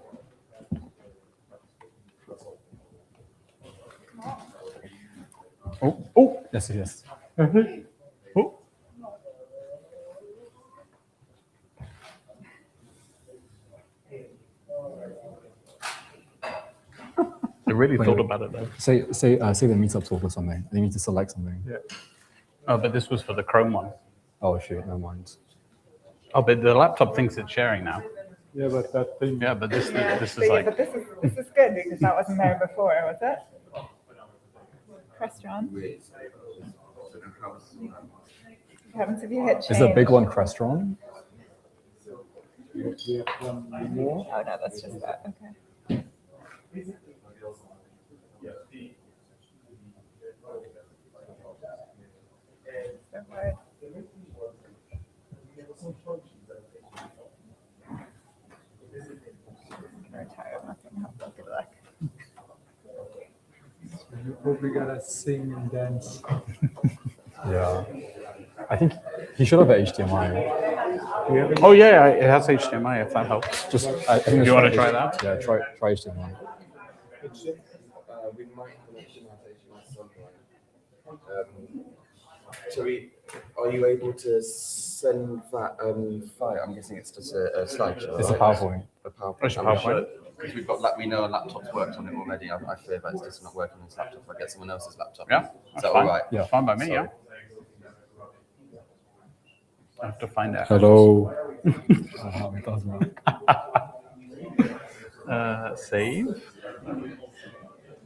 Oh. Yes. Oh. I really thought about it though. Say the Meetup talk or something. You need to select something. Yeah. Oh, but this was for the Chrome one. Oh shoot, never mind. Oh, but the laptop thinks it's sharing now. Yeah, but that thing. Yeah, but this Yeah, this but is yeah, like. but this is good because that wasn't there before, was it? Crestron. What happens if you hit change? Is the big one Crestron? Oh no, that's just that. Okay. So hard. I'm retired, nothing helpful. Good luck. You're probably gonna sing and dance. Yeah. I think he should have HDMI. Oh yeah, it has HDMI. If that helps. Just I think You want to try that? Yeah, try HDMI. We might have an optimization at some point. Are you able to send that file? I'm guessing it's just a slideshow. It's a PowerPoint. A PowerPoint. It's a PowerPoint. Because we've got we know a laptop's worked on it already. I fear that it's just not working on this laptop. If I get someone else's laptop. Yeah, Is that's that fine. all right? Yeah. Fine by me. Sorry. Yeah. I have to find out. Hello. It doesn't work. Save.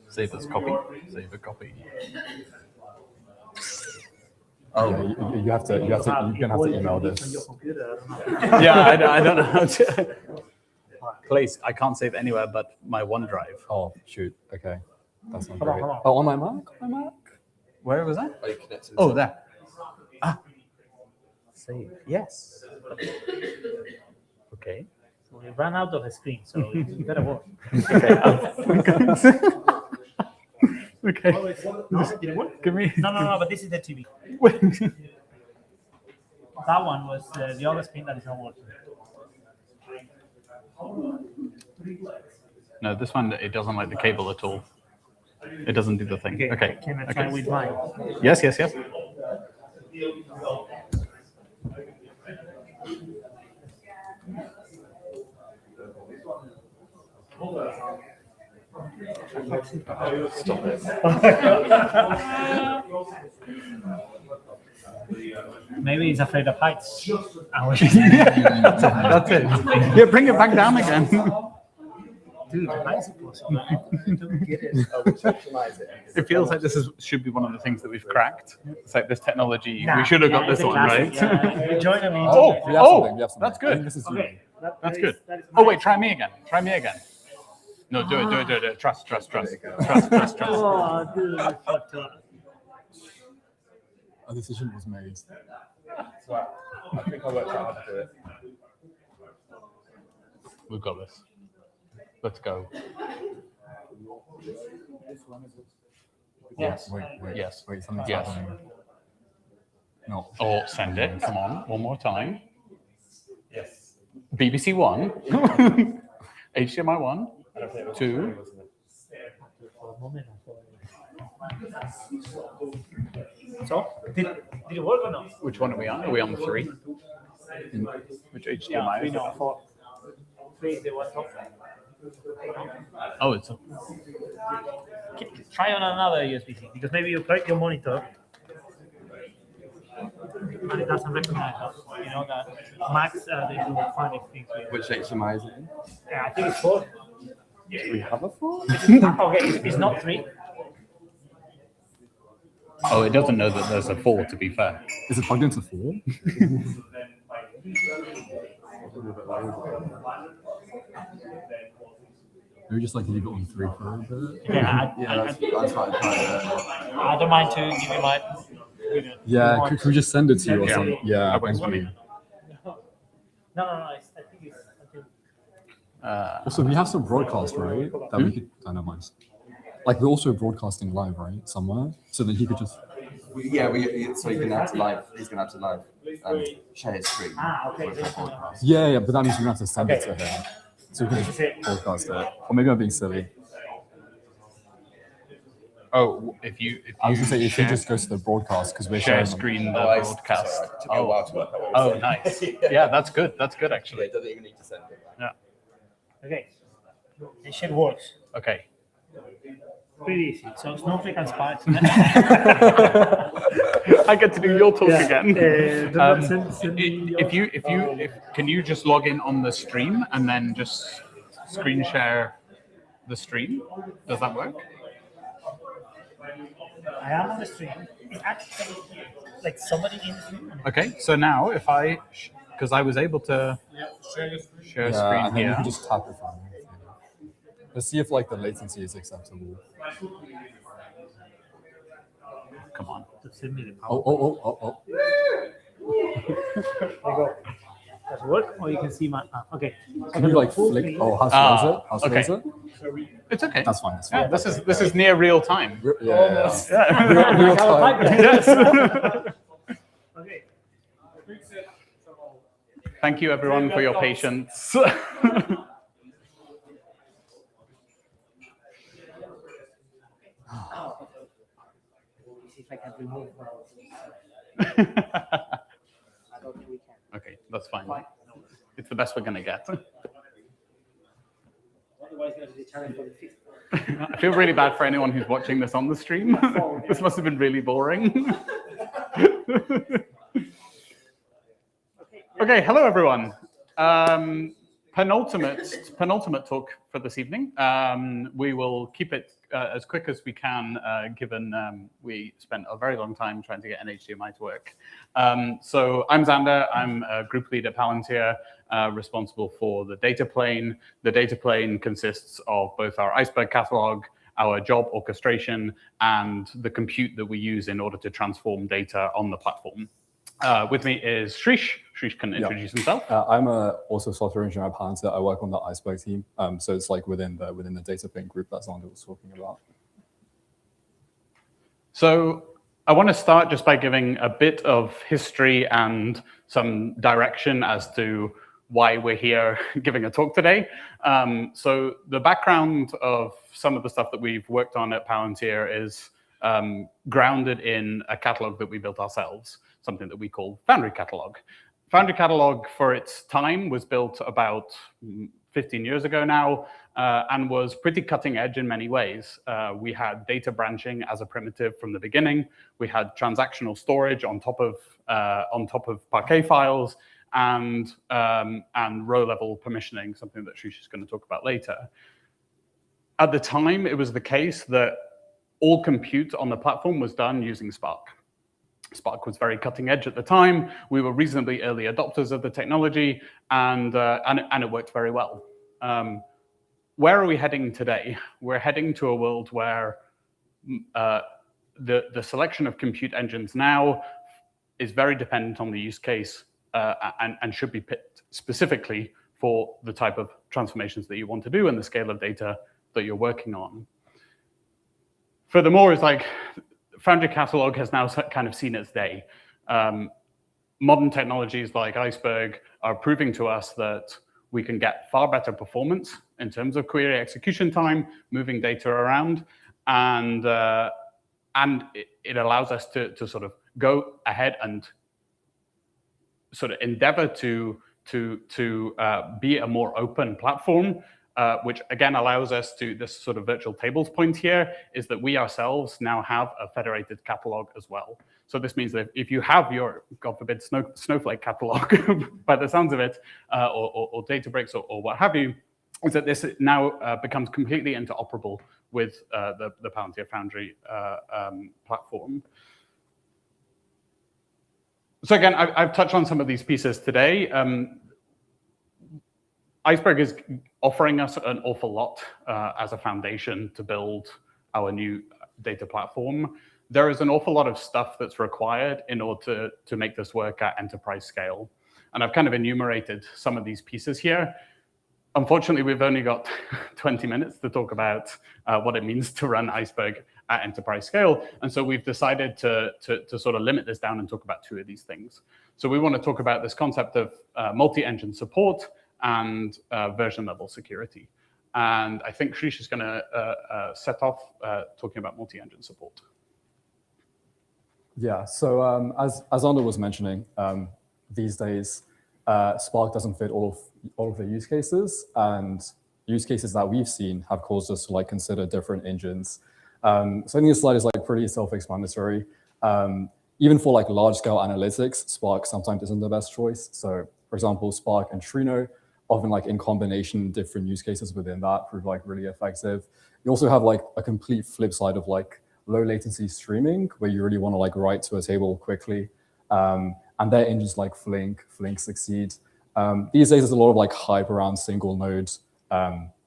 Save as copy. Save a copy. Oh. Yeah, you're gonna have to email this. Yeah, I don't know how to. Place. I can't save anywhere but my OneDrive. Oh shoot. Okay. That's not Hold on, great. hold on. Oh, on my Mac. On my Mac. Where was that? Are you connected? Oh, there. Save. Yes. Okay. So we ran out of the screen, so you better work. Okay. No, did it work? Give me. No, but this is the TV. That one was the other screen that is not working. No, this one, it doesn't like the cable at all. It doesn't do the thing. Okay. Can I try with mine? Yes. Maybe he's afraid of heights. That's it. Yeah, bring it back down again. Dude, how is it possible? I don't get it. It feels like should be one of the things that we've cracked. It's like this technology. Nah, we should have got it's this a one, classic, right? yeah. Join me. We have something. That's I good. think this is Okay. That's good. Oh wait, try me again. No, do it. Trust. Oh, dude, you fucked up. a decision was made. So I think I worked out how to do it. We've got this. Let's go. Yes. Wait. Yes. Wait, something's Yes. happening. No. Or send it. Come on, one more time. Yes. BBC One. HDMI 1, 2. So, did it work or not? Which one are we on? Are we on 3? Which HDMI? We know 4. 3 is the one top. Oh, it's Try on another USB-C because maybe you break your monitor. and it doesn't recognize us. You know that Max they do funny things with. Which HMI is it? Yeah, I think it's 4. Do we have a 4? Okay, it's not 3. Oh, it doesn't know that there's a 4, to be fair. Is it plugged into 4? Maybe just like leave it on 3 for a bit. Yeah, That's fine. I don't mind to give you my. Yeah, could we just send it to you or Yeah. something? Yeah, Wait, thank you. No. I think it's. Also, we have some broadcast, right? That we could. I don't mind. Like we're also broadcasting live, right? Somewhere, so that he could just. So you can have to live. He's gonna have to live share his screen. Okay. With the podcast. Yeah, but that means we're gonna have to send it to him, so we can just broadcast it. Or maybe I'm being silly. Oh, if you I was gonna say if he share- just goes to the broadcast because we're share sharing. screen the I- broadcast. sorry, it took me a while to work out what Oh, you said. nice. Yeah, that's good. That's good, actually. It doesn't even need to send it. Yeah. Okay. This shit works. Okay. Pretty easy. So Snowflake and Spark. I get to do your talk again. Send me Can you just log in on the stream and then just screen share the stream? Does that work? I am on the stream. It's actually like somebody in the stream. Okay, so now if because I was able to share Yeah, screen and then you here. can just tap it from. Let's see if like the latency is acceptable. Come on. Send me the power. Oh. There you go. Does it work? Or you can see my. Okay. Can you like flick? Oh, how slow is it? How slow okay. is it? It's okay. That's fine. Yeah, this is near real time. Yeah. Yeah. Real time. Yes. Okay. Thank you everyone for your patience. See if I can remove. Okay, that's fine. It's the best we're gonna get. Otherwise, there's a challenge for the fifth. I feel really bad for anyone who's watching this on the stream. This must have been really boring. Okay, hello everyone. Penultimate talk for this evening. We will keep it as quick as we can, given we spent a very long time trying to get an HDMI to work. So I'm Xander. I'm a group lead at Palantir, responsible for the data plane. The data plane consists of both our Iceberg catalog, our job orchestration, and the compute that we use in order to transform data on the platform. With me is Shrish. Shrish can introduce himself. I'm also a software engineer at Palantir. I work on the Iceberg team. So it's like within the data plane group that Xander was talking about. So I want to start just by giving a bit of history and some direction as to why we're here giving a talk today. So the background of some of the stuff that we've worked on at Palantir is grounded in a catalog that we built ourselves, something that we call Foundry Catalog. Foundry Catalog, for its time, was built about 15 years ago now, and was pretty cutting edge in many ways. We had data branching as a primitive from the beginning. We had transactional storage on top of Parquet files, and row-level permissioning, something that Shrish is going to talk about later. At the time, it was the case that all compute on the platform was done using Spark. Spark was very cutting edge at the time. We were reasonably early adopters of the technology, and it worked very well. Where are we heading today? We're heading to a world where the selection of compute engines now is very dependent on the use case and should be picked specifically for the type of transformations that you want to do and the scale of data that you're working on. Furthermore, it's like Foundry Catalog has now kind of seen its day. Modern technologies like Iceberg are proving to us that we can get far better performance in terms of query execution time, moving data around, and it allows us to sort of go ahead and sort of endeavor to be a more open platform which again allows us to, this sort of virtual tables point here, is that we ourselves now have a federated catalog as well. So this means that if you have your, God forbid, Snowflake catalog, by the sounds of it, or Databricks or what have you, is that this now becomes completely interoperable with the Palantir Foundry platform. So again, I've touched on some of these pieces today. Iceberg is offering us an awful lot as a foundation to build our new data platform. There is an awful lot of stuff that's required in order to make this work at enterprise scale. And I've kind of enumerated some of these pieces here. Unfortunately, we've only got 20 minutes to talk about what it means to run Iceberg at enterprise scale. And so we've decided to sort of limit this down and talk about two of these things. So we want to talk about this concept of multi-engine support and version level security. And I think Shrish is going to set off talking about multi-engine support. Yeah, so as Ander was mentioning, these days, Spark doesn't fit all of the use cases, and use cases that we've seen have caused us to like consider different engines. So I think this slide is like pretty self-explanatory. Even for like large-scale analytics, Spark sometimes isn't the best choice. So for example, Spark and Trino, often like in combination, different use cases within that prove like really effective. You also have like a complete flip side of like low latency streaming, where you really want to like write to a table quickly. And their engines like Flink succeed. These days, there's a lot of like hype around single node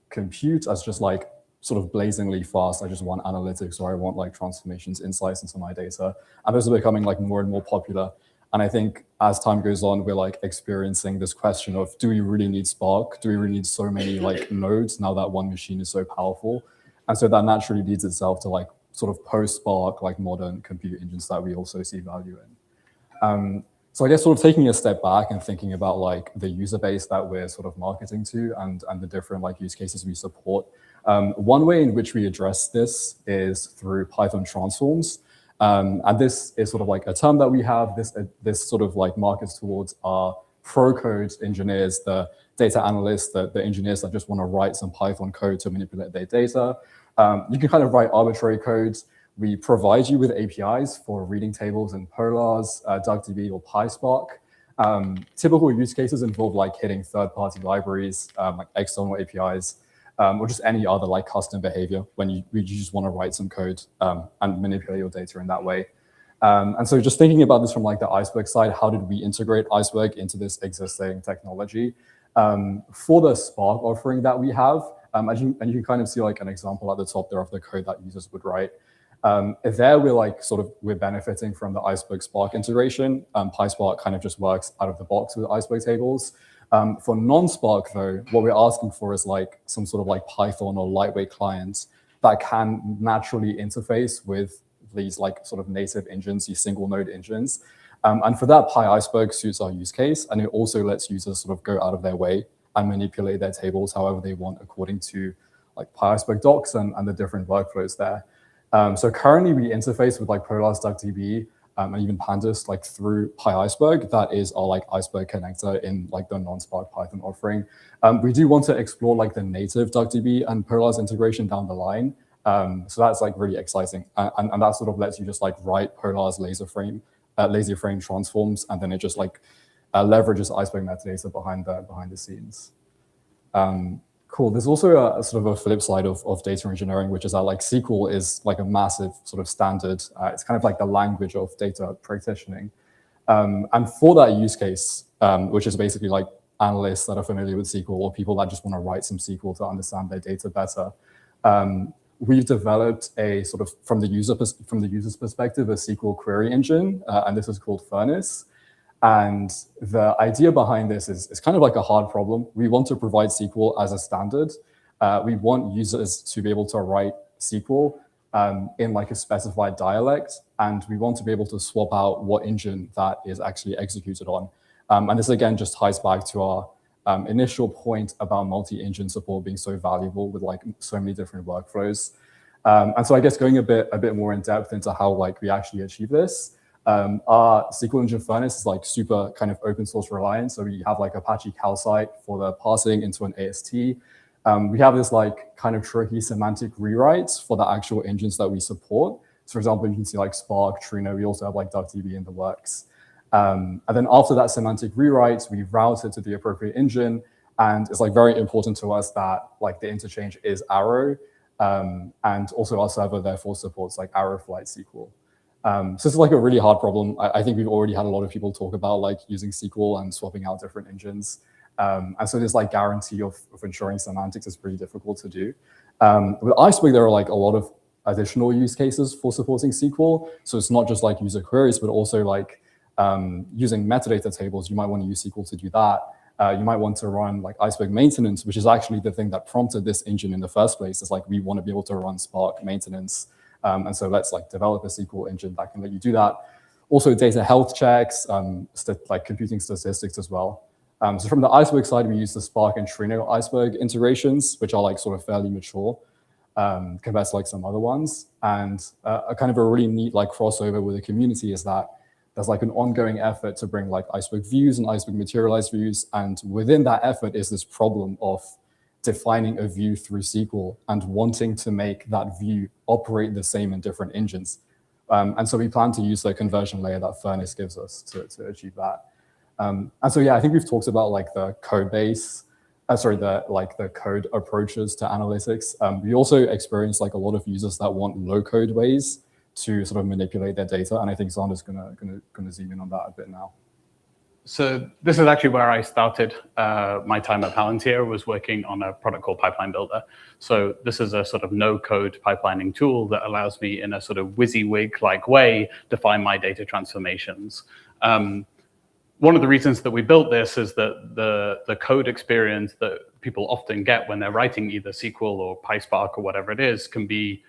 compute as just like sort of blazingly fast. I just want analytics, or I want like transformations, insights into my data. And those are becoming like more and more popular. And I think as time goes on, we're like experiencing this question of, do we really need Spark? Do we really need so many like nodes now that one machine is so powerful? And so that naturally leads itself to like sort of post-Spark, like modern compute engines that we also see value in. So I guess sort of taking a step back and thinking about like the user base that we're sort of marketing to and the different like use cases we support. One way in which we address this is through Python transforms. And this is sort of like a term that we have. This sort of like markets towards our pro code engineers, the data analysts, the engineers that just want to write some Python code to manipulate their data. You can kind of write arbitrary codes. We provide you with APIs for reading tables in Polars, DuckDB, or PySpark. Typical use cases involve like hitting third-party libraries, like external APIs, or just any other like custom behavior when you just want to write some code and manipulate your data in that way. And so just thinking about this from like the Iceberg side, how did we integrate Iceberg into this existing technology? For the Spark offering that we have, and you can kind of see like an example at the top there of the code that users would write. There we're benefiting from the Iceberg Spark integration. PySpark kind of just works out of the box with Iceberg tables. For non-Spark though, what we're asking for is like some sort of like Python or lightweight clients that can naturally interface with these like sort of native engines, these single node engines. And for that, PyIceberg suits our use case, and it also lets users sort of go out of their way and manipulate their tables however they want according to like PyIceberg docs and the different workflows there. So currently we interface with like Polars, DuckDB, and even Pandas like through PyIceberg. That is our like Iceberg connector in like the non-Spark Python offering. We do want to explore like the native DuckDB and Polars integration down the line. So that's like really exciting. And that sort of lets you just like write Polars laser frame transforms, and then it just like leverages Iceberg metadata behind the scenes. Cool. There's also a sort of a flip side of data engineering, which is that like SQL is like a massive sort of standard. It's kind of like the language of data practitioning. And for that use case, which is basically like analysts that are familiar with SQL or people that just want to write some SQL to understand their data better, we've developed a sort of from the user's perspective a SQL query engine, and this is called Furnace. And the idea behind this is kind of like a hard problem. We want to provide SQL as a standard. We want users to be able to write SQL in like a specified dialect, and we want to be able to swap out what engine that is actually executed on. And this again just ties back to our initial point about multi-engine support being so valuable with like so many different workflows. And so I guess going a bit more in depth into how like we actually achieve this. Our SQL engine Furnace is like super kind of open source reliant. So we have like Apache Calcite for the parsing into an AST. we have this like kind of tricky semantic rewrites for the actual engines that we support. So for example, you can see like Spark, Trino, we also have like DuckDB in the works. And then after that semantic rewrite, we route it to the appropriate engine. And it's like very important to us that like the interchange is Arrow. And also our server therefore supports like Arrow Flight SQL. So this is like a really hard problem. I think we've already had a lot of people talk about like using SQL and swapping out different engines. And so this like guarantee of ensuring semantics is pretty difficult to do. With Iceberg, there are like a lot of additional use cases for supporting SQL. So it's not just like user queries, but also like using metadata tables. You might want to use SQL to do that. You might want to run like Iceberg maintenance, which is actually the thing that prompted this engine in the first place. It's like we want to be able to run Spark maintenance. And so let's like develop a SQL engine that can let you do that. Also data health checks, like computing statistics as well. So from the Iceberg side, we use the Spark and Trino Iceberg integrations, which are like sort of fairly mature compared to like some other ones. And a kind of a really neat like crossover with the community is that there's like an ongoing effort to bring like Iceberg views and Iceberg materialized views. And within that effort is this problem of defining a view through SQL and wanting to make that view operate the same in different engines. And so we plan to use the conversion layer that Furnace gives us to achieve that. And so, yeah, I think we've talked about like the code base, the code approaches to analytics. We also experience like a lot of users that want low code ways to sort of manipulate their data. And I think Xander's gonna zoom in on that a bit now. So this is actually where I started my time at Palantir, was working on a product called Pipeline Builder. So this is a sort of no-code pipelining tool that allows me in a sort of WYSIWYG-like way define my data transformations. One of the reasons that we built this is that the code experience that people often get when they're writing either SQL or PySpark or whatever it is can be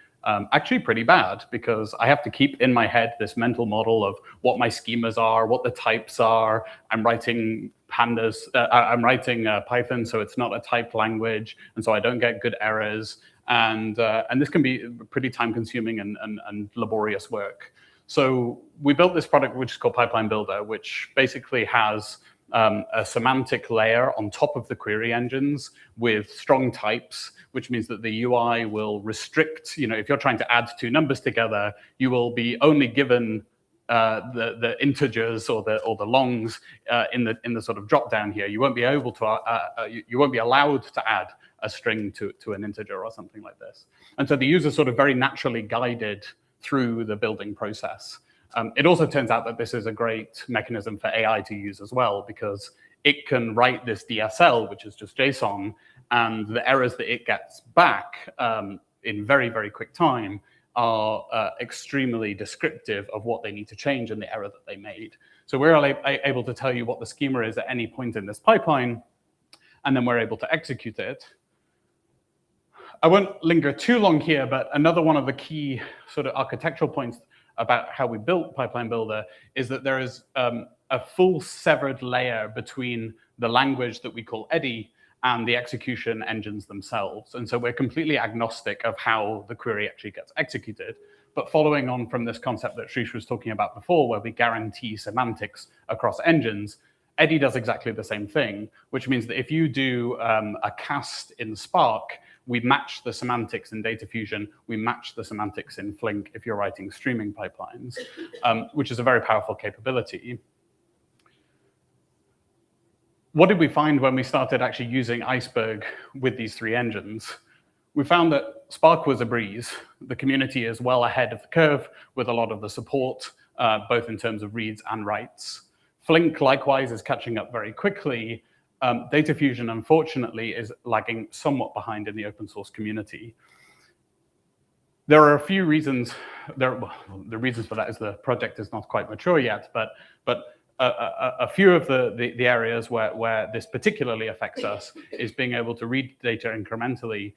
actually pretty bad, because I have to keep in my head this mental model of what my schemas are, what the types are. I'm writing pandas, I'm writing Python, so it's not a typed language, and so I don't get good errors. And this can be pretty time-consuming and laborious work. So we built this product which is called Pipeline Builder, which basically has a semantic layer on top of the query engines with strong types, which means that the UI will restrict, if you're trying to add two numbers together, you will be only given the integers or the longs in the sort of drop down here. You won't be able to, you won't be allowed to add a string to an integer or something like this. And so the user is sort of very naturally guided through the building process. It also turns out that this is a great mechanism for AI to use as well, because it can write this DSL, which is just JSON, and the errors that it gets back in very, very quick time are extremely descriptive of what they need to change and the error that they made. So we're able to tell you what the schema is at any point in this pipeline, and then we're able to execute it. I won't linger too long here, but another one of the key sort of architectural points about how we built Pipeline Builder is that there is a full severed layer between the language that we call Eddy and the execution engines themselves. And so we're completely agnostic of how the query actually gets executed. But following on from this concept that Shrish was talking about before, where we guarantee semantics across engines, Eddy does exactly the same thing, which means that if you do a cast in Spark, we match the semantics in Data Fusion, we match the semantics in Flink if you're writing streaming pipelines, which is a very powerful capability. What did we find when we started actually using Iceberg with these three engines? We found that Spark was a breeze. The community is well ahead of the curve with a lot of the support, both in terms of reads and writes. Flink, likewise, is catching up very quickly. Data Fusion, unfortunately, is lagging somewhat behind in the open source community. There are a few reasons. The reasons for that is the project is not quite mature yet, but a few of the areas where this particularly affects us is being able to read data incrementally,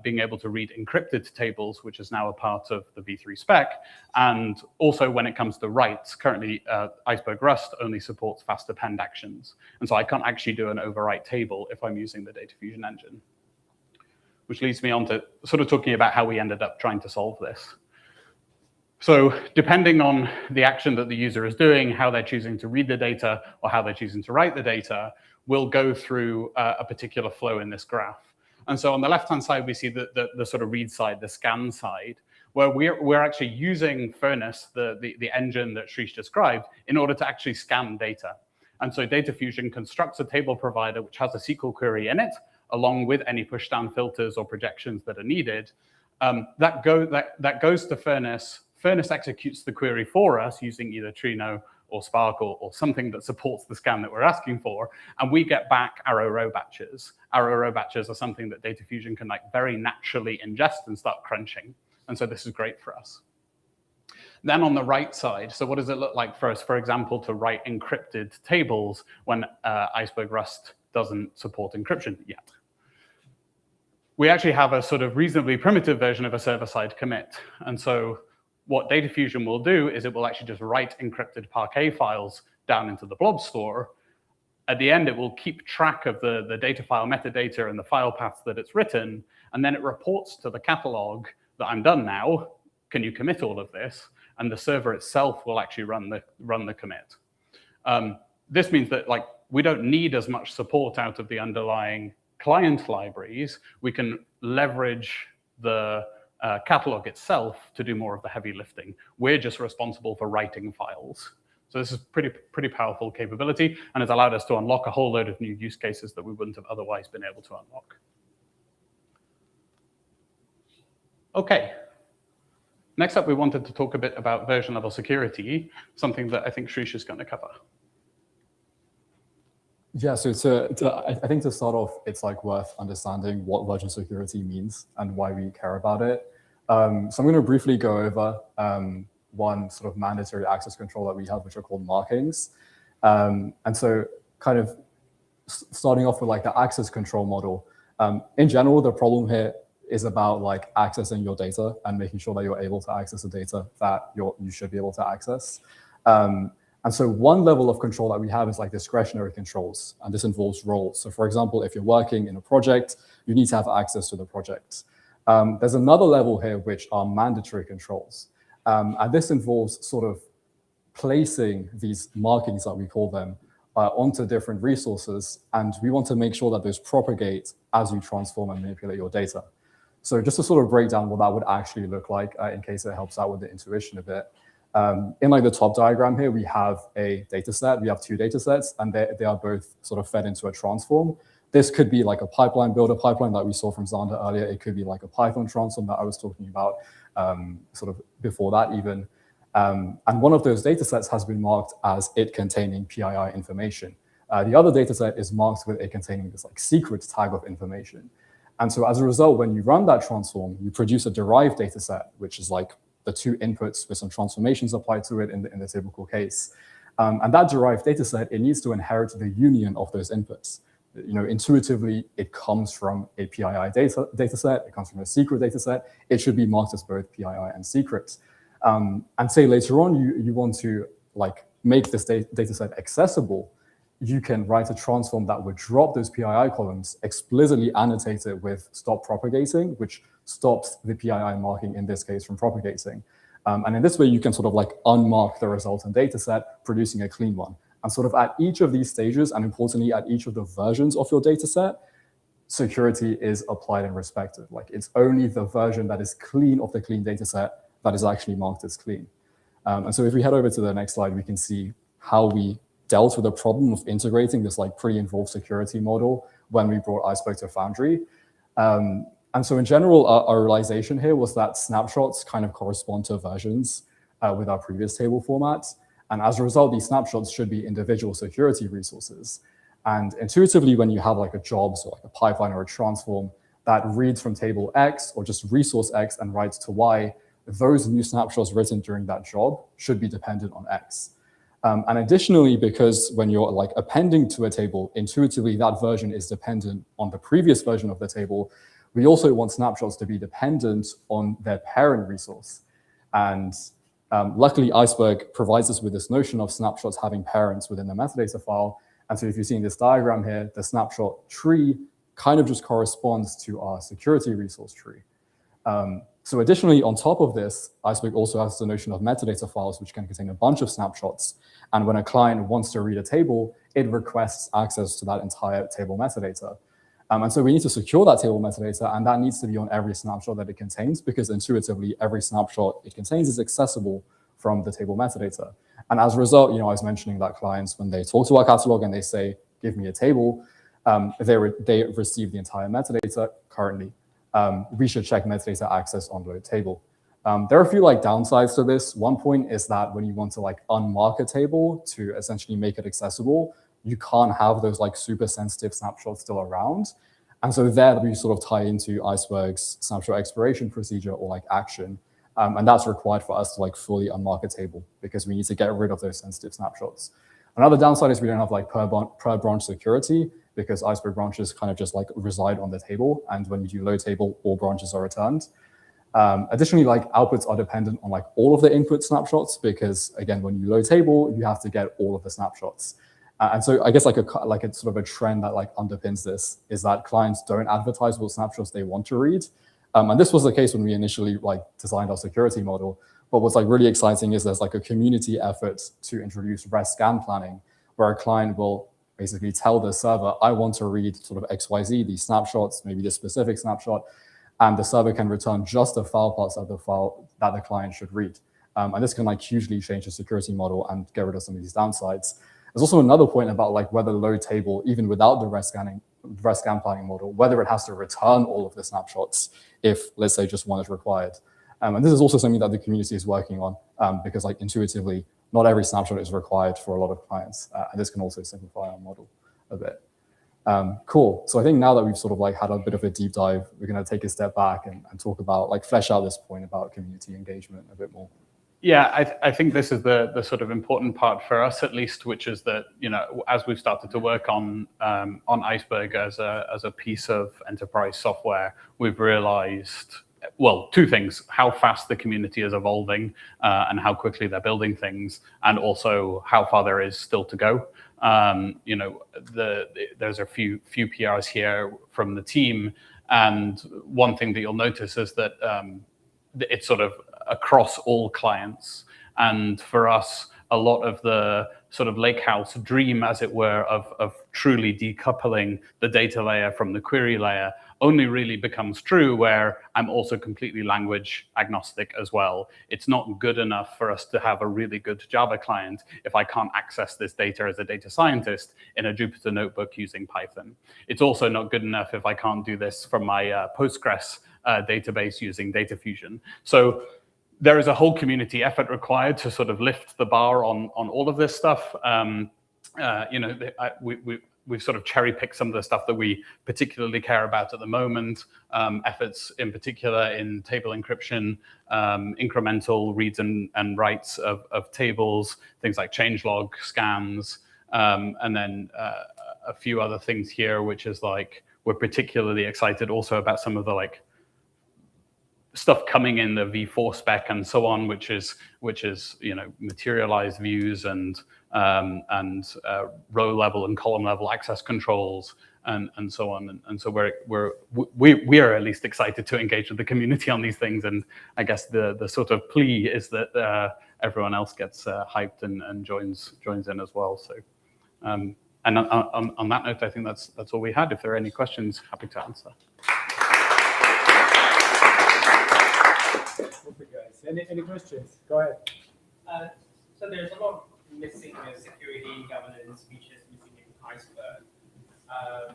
being able to read encrypted tables, which is now a part of the v3 spec, and also when it comes to writes, currently Iceberg Rust only supports fast append actions, and so I can't actually do an overwrite table if I'm using the Data Fusion engine, which leads me on to sort of talking about how we ended up trying to solve this. So depending on the action that the user is doing, how they're choosing to read the data or how they're choosing to write the data, we'll go through a particular flow in this graph. And so on the left-hand side, we see the sort of read side, the scan side, where we're actually using Furnace, the engine that Shrish described, in order to actually scan data. And so Data Fusion constructs a table provider which has a SQL query in it, along with any pushdown filters or projections that are needed. That goes to Furnace. Furnace executes the query for us using either Trino or Spark or something that supports the scan that we're asking for, and we get back arrow row batches. Arrow row batches are something that Data Fusion can like very naturally ingest and start crunching. And so this is great for us. Then on the right side, so what does it look like for us, for example, to write encrypted tables when Iceberg Rust doesn't support encryption yet? We actually have a sort of reasonably primitive version of a server-side commit. And so what Data Fusion will do is it will actually just write encrypted Parquet files down into the blob store. At the end, it will keep track of the data file metadata and the file paths that it's written, and then it reports to the catalog that I'm done now. Can you commit all of this? And the server itself will actually run the commit. This means that like we don't need as much support out of the underlying client libraries. We can leverage the catalog itself to do more of the heavy lifting. We're just responsible for writing files. So this is pretty powerful capability, and it's allowed us to unlock a whole load of new use cases that we wouldn't have otherwise been able to unlock. Okay. Next up, we wanted to talk a bit about version level security, something that I think Shrish is going to cover. Yeah, so I think to start off, it's like worth understanding what version security means and why we care about it. So I'm going to briefly go over one sort of mandatory access control that we have, which are called markings. And so kind of starting off with like the access control model. In general, the problem here is about like accessing your data and making sure that you're able to access the data that you should be able to access. And so one level of control that we have is like discretionary controls, and this involves roles. So for example, if you're working in a project, you need to have access to the project. There's another level here, which are mandatory controls. And this involves sort of placing these markings, that we call them, onto different resources. And we want to make sure that those propagate as you transform and manipulate your data. So just to sort of break down what that would actually look like, in case it helps out with the intuition a bit. In like the top diagram here, we have a data set. We have two data sets, and they are both sort of fed into a transform. This could be like a pipeline builder pipeline that we saw from Xander earlier. It could be like a Python transform that I was talking about sort of before that even. And one of those data sets has been marked as it containing PII information. The other data set is marked with it containing this like secret tag of information. And so as a result, when you run that transform, you produce a derived data set, which is like the two inputs with some transformations applied to it in the typical case. And that derived data set, it needs to inherit the union of those inputs. You know, intuitively, it comes from a PII data set, it comes from a secret data set. It should be marked as both PII and secret. And say later on, you want to like make this data set accessible, you can write a transform that would drop those PII columns, explicitly annotate it with stop propagating, which stops the PII marking in this case from propagating. And in this way, you can sort of like unmark the resultant data set, producing a clean one. And sort of at each of these stages, and importantly, at each of the versions of your data set, security is applied and respected. Like it's only the version that is clean of the clean data set that is actually marked as clean. And so if we head over to the next slide, we can see how we dealt with the problem of integrating this like pre-involved security model when we brought Iceberg to Foundry. And so in general, our realization here was that snapshots kind of correspond to versions with our previous table formats. And as a result, these snapshots should be individual security resources. And intuitively, when you have like a job, so like a pipeline or a transform that reads from table X or just resource X and writes to Y, those new snapshots written during that job should be dependent on X. And additionally, because when you're like appending to a table, intuitively that version is dependent on the previous version of the table, we also want snapshots to be dependent on their parent resource. And luckily, Iceberg provides us with this notion of snapshots having parents within the metadata file. And so if you see in this diagram here, the snapshot tree kind of just corresponds to our security resource tree. So additionally, on top of this, Iceberg also has the notion of metadata files, which can contain a bunch of snapshots. And when a client wants to read a table, it requests access to that entire table metadata. And so we need to secure that table metadata, and that needs to be on every snapshot that it contains, because intuitively, every snapshot it contains is accessible from the table metadata. And as a result, I was mentioning that clients, when they talk to our catalog and they say, give me a table, they receive the entire metadata currently. We should check metadata access on load table. There are a few downsides to this. One point is that when you want to unmark a table to essentially make it accessible, you can't have those super sensitive snapshots still around. And so there we sort of tie into Iceberg's snapshot expiration procedure or action. And that's required for us to fully unmark a table, because we need to get rid of those sensitive snapshots. Another downside is we don't have per branch security, because Iceberg branches kind of just reside on the table. And when you do load table, all branches are returned. Additionally, outputs are dependent on all of the input snapshots, because again, when you load table, you have to get all of the snapshots. And so I guess a sort of a trend that underpins this is that clients don't advertise what snapshots they want to read. And this was the case when we initially designed our security model. But what's really exciting is there's a community effort to introduce REST scan planning, where a client will basically tell the server, I want to read sort of XYZ, these snapshots, maybe this specific snapshot, and the server can return just the file parts of the file that the client should read. And this can hugely change the security model and get rid of some of these downsides. There's also another point about whether load table, even without the REST scan planning model, whether it has to return all of the snapshots if, let's say, just one is required. And this is also something that the community is working on, because intuitively, not every snapshot is required for a lot of clients. And this can also simplify our model a bit. Cool. So I think now that we've sort of had a bit of a deep dive, we're going to take a step back and talk about, flesh out this point about community engagement a bit more. Yeah, I think this is the sort of important part for us, at least, which is that, as we've started to work on Iceberg as a piece of enterprise software, we've realized, well, two things: how fast the community is evolving and how quickly they're building things, and also how far there is still to go. There's a few PRs here from the team, and one thing that you'll notice is that it's sort of across all clients. And for us, a lot of the sort of lakehouse dream, as it were, of truly decoupling the data layer from the query layer only really becomes true where I'm also completely language agnostic as well. It's not good enough for us to have a really good Java client if I can't access this data as a data scientist in a Jupyter notebook using Python. It's also not good enough if I can't do this from my Postgres database using Data Fusion. So there is a whole community effort required to sort of lift the bar on all of this stuff. We've sort of cherry-picked some of the stuff that we particularly care about at the moment, efforts in particular in table encryption, incremental reads and writes of tables, things like changelog scans, and then a few other things here, which is we're particularly excited also about some of the stuff coming in the V4 spec and so on, which is materialized views and row level and column level access controls and so on. And so we are at least excited to engage with the community on these things. And I guess the sort of plea is that everyone else gets hyped and joins in as well. So and on that note, I think that's all we had. If there are any questions, happy to answer. Okay, guys. Any questions? Go ahead. So there's a lot of missing security governance features missing in Iceberg.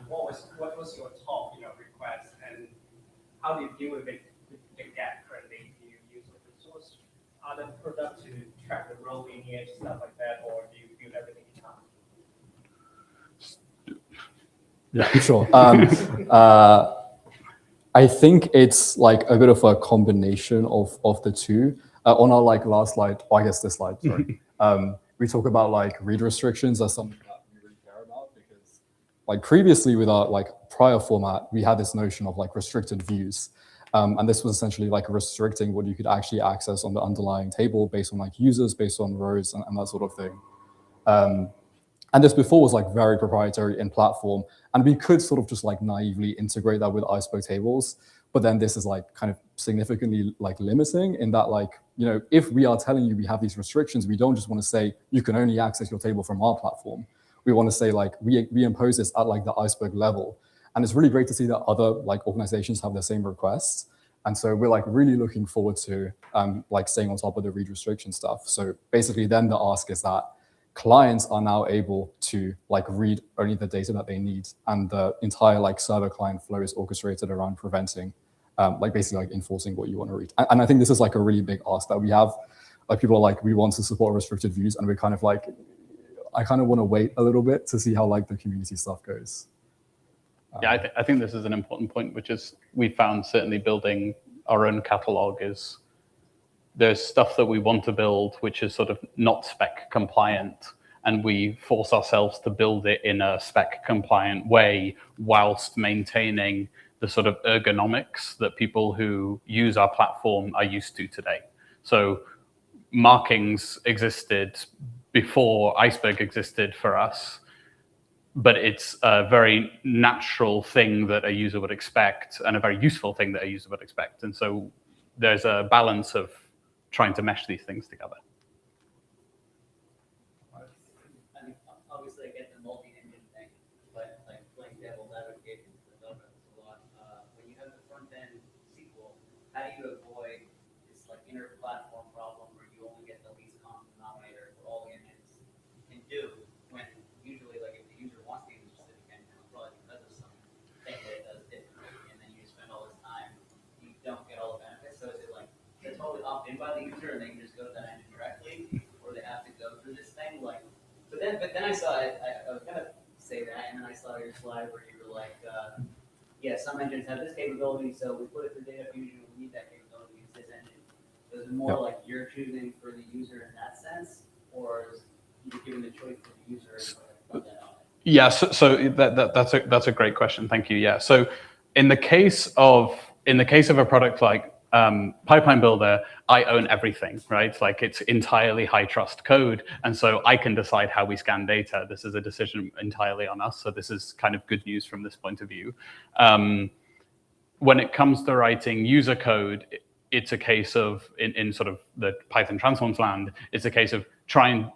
What was your top request, and how do you deal with the gap currently? Do you use open source other product to track the row lineage, stuff like that, or do you build everything in house? Yeah, sure. I think it's a bit of a combination of the two. On our last slide, or I guess this slide, sorry, we talk about read restrictions as something that we really care about, because previously with our prior format, we had this notion of restricted views. And this was essentially restricting what you could actually access on the underlying table based on users, based on rows and that sort of thing. And this before was very proprietary in platform, and we could sort of just naively integrate that with Iceberg tables. But then this is kind of significantly limiting in that if we are telling you we have these restrictions, we don't just want to say you can only access your table from our platform. We want to say we impose this at the Iceberg level. And it's really great to see that other like organizations have the same requests. And so we're like really looking forward to like staying on top of the read restriction stuff. So basically then the ask is that clients are now able to like read only the data that they need, and the entire like server client flow is orchestrated around preventing, like basically like enforcing what you want to read. And I think this is like a really big ask that we have. Like people are like, we want to support restricted views, and we're kind of like, I kind of want to wait a little bit to see how like the community stuff goes. Yeah, I think this is an important point, which is we found certainly building our own catalog is there's stuff that we want to build, which is sort of not spec compliant, and we force ourselves to build it in a spec compliant way whilst maintaining the sort of ergonomics that people who use our platform are used to today. So markings existed before Iceberg existed for us, but it's a very natural thing that a user would expect and a very useful thing that a user would expect. And so there's a balance of trying to mesh these things together. I mean, obviously I get the multi-engine thing, but like playing devil's advocate for developers a lot. When you have the front end SQL, how do you avoid this like inter-platform problem where you only get the least common denominator for all the engines can do, when usually like if the user wants to use a specific engine, probably because of some thing that it does differently, and then you spend all this time, you don't get all the benefits. So is it like they're totally opt in by the user and they can just go to that engine directly, or they have to go through this thing? Like, but then I saw it. I was gonna say that, and then I saw your slide where you were like, yeah, some engines have this capability, so we put it through data fusion. We need that capability. Use this engine. So is it more like you're choosing for the user in that sense, or is you're giving the choice to the user? Yeah, so that's a great question. Thank you. Yeah, so in the case of a product like Pipeline Builder, I own everything, right? Like it's entirely high trust code, and so I can decide how we scan data. This is a decision entirely on us. So this is kind of good news from this point of view. When it comes to writing user code, it's a case of in sort of the Python transforms land. It's a case of trying.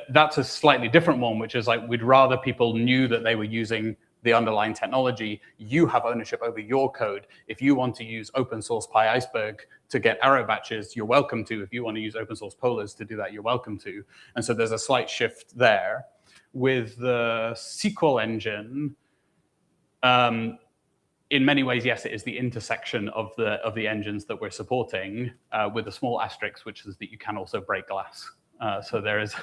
That's a slightly different one, which is like we'd rather people knew that they were using the underlying technology. You have ownership over your code. If you want to use open source PyIceberg to get arrow batches, you're welcome to. If you want to use open source polars to do that, you're welcome to. And so there's a slight shift there. With the SQL engine, in many ways, yes, it is the intersection of the engines that we're supporting, with a small asterisk, which is that you can also break glass. So there is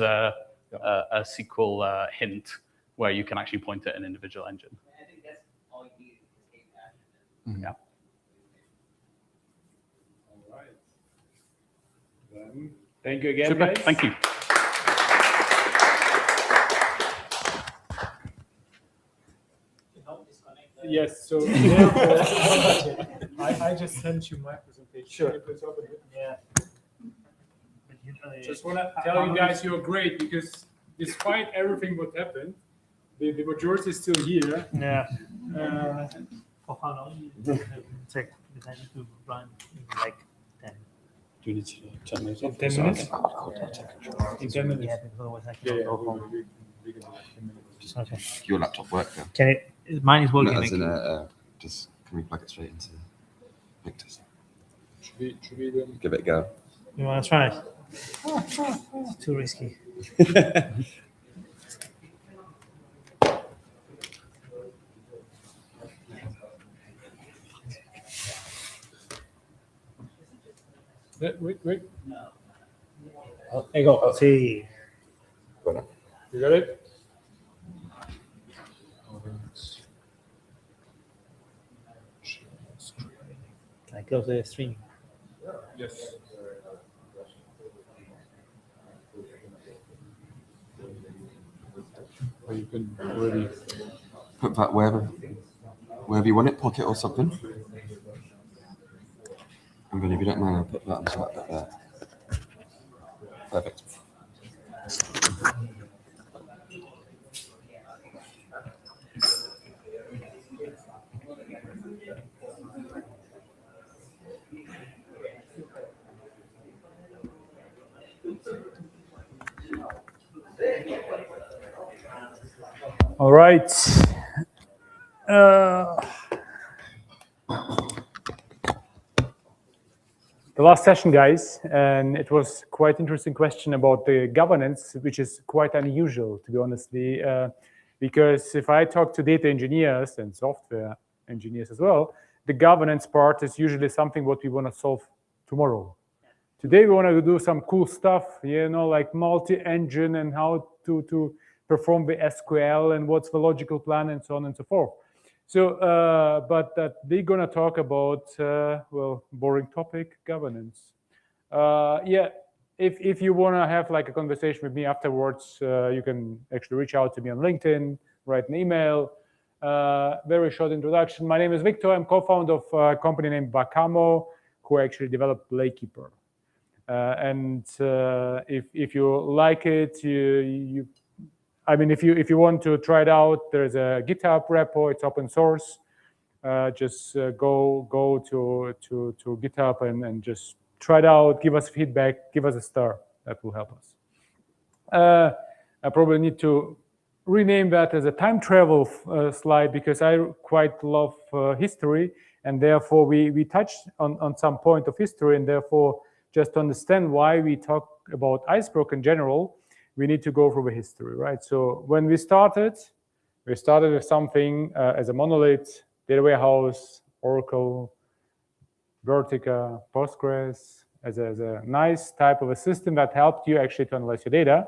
a SQL hint where you can actually point at an individual engine. I think that's all you need is escape action. Yeah. All right. Then, thank you again, Super. guys. Thank you. Yes, so therefore, I just sent you my presentation. Sure. You could open it. Yeah. Just want to tell you guys you're great, because despite everything what happened, the majority is still here. Yeah. For how long? Check, because I need to run in like 10. Do you need to check those In off? 10 So minutes? in 10 minutes. Yeah, because otherwise I Yeah, can't yeah, go home. we can do like 10 minutes. Okay. Your laptop work though? Can it? Mine is working. No, as like- in just can we plug it straight into Victor's? Should we then? Give it a go. You want to try it? It's too risky. Wait. There you go. See. You got it? Can I close the stream? Yes. Or you can already. Put that wherever you want it, pocket or something. And then if you don't mind, I'll put that on the top there. Perfect. All right. The last session, guys, and it was quite interesting question about the governance, which is quite unusual, to be honestly, because if I talk to data engineers and software engineers as well, the governance part is usually something what we want to solve tomorrow. Today we want to do some cool stuff, like multi-engine and how to perform the SQL and what's the logical plan and so on and so forth. So, but they're gonna talk about well, boring topic, governance. Yeah, if you wanna have like a conversation with me afterwards, you can actually reach out to me on LinkedIn, write an email. Very short introduction. My name is Victor. I'm co-founder of a company named Bacamo, who actually developed Lakekeeper. And if you like it, I mean, if you want to try it out, there's a GitHub repo. It's open source. Just go to GitHub and just try it out. Give us feedback. Give us a star. That will help us. I probably need to rename that as a time travel slide because I quite love history, and therefore we touched on some point of history, and therefore just to understand why we talk about Iceberg in general, we need to go through the history, right? So when we started with something as a monolith, data warehouse, Oracle, Vertica, Postgres, as a nice type of a system that helped you actually to analyze your data.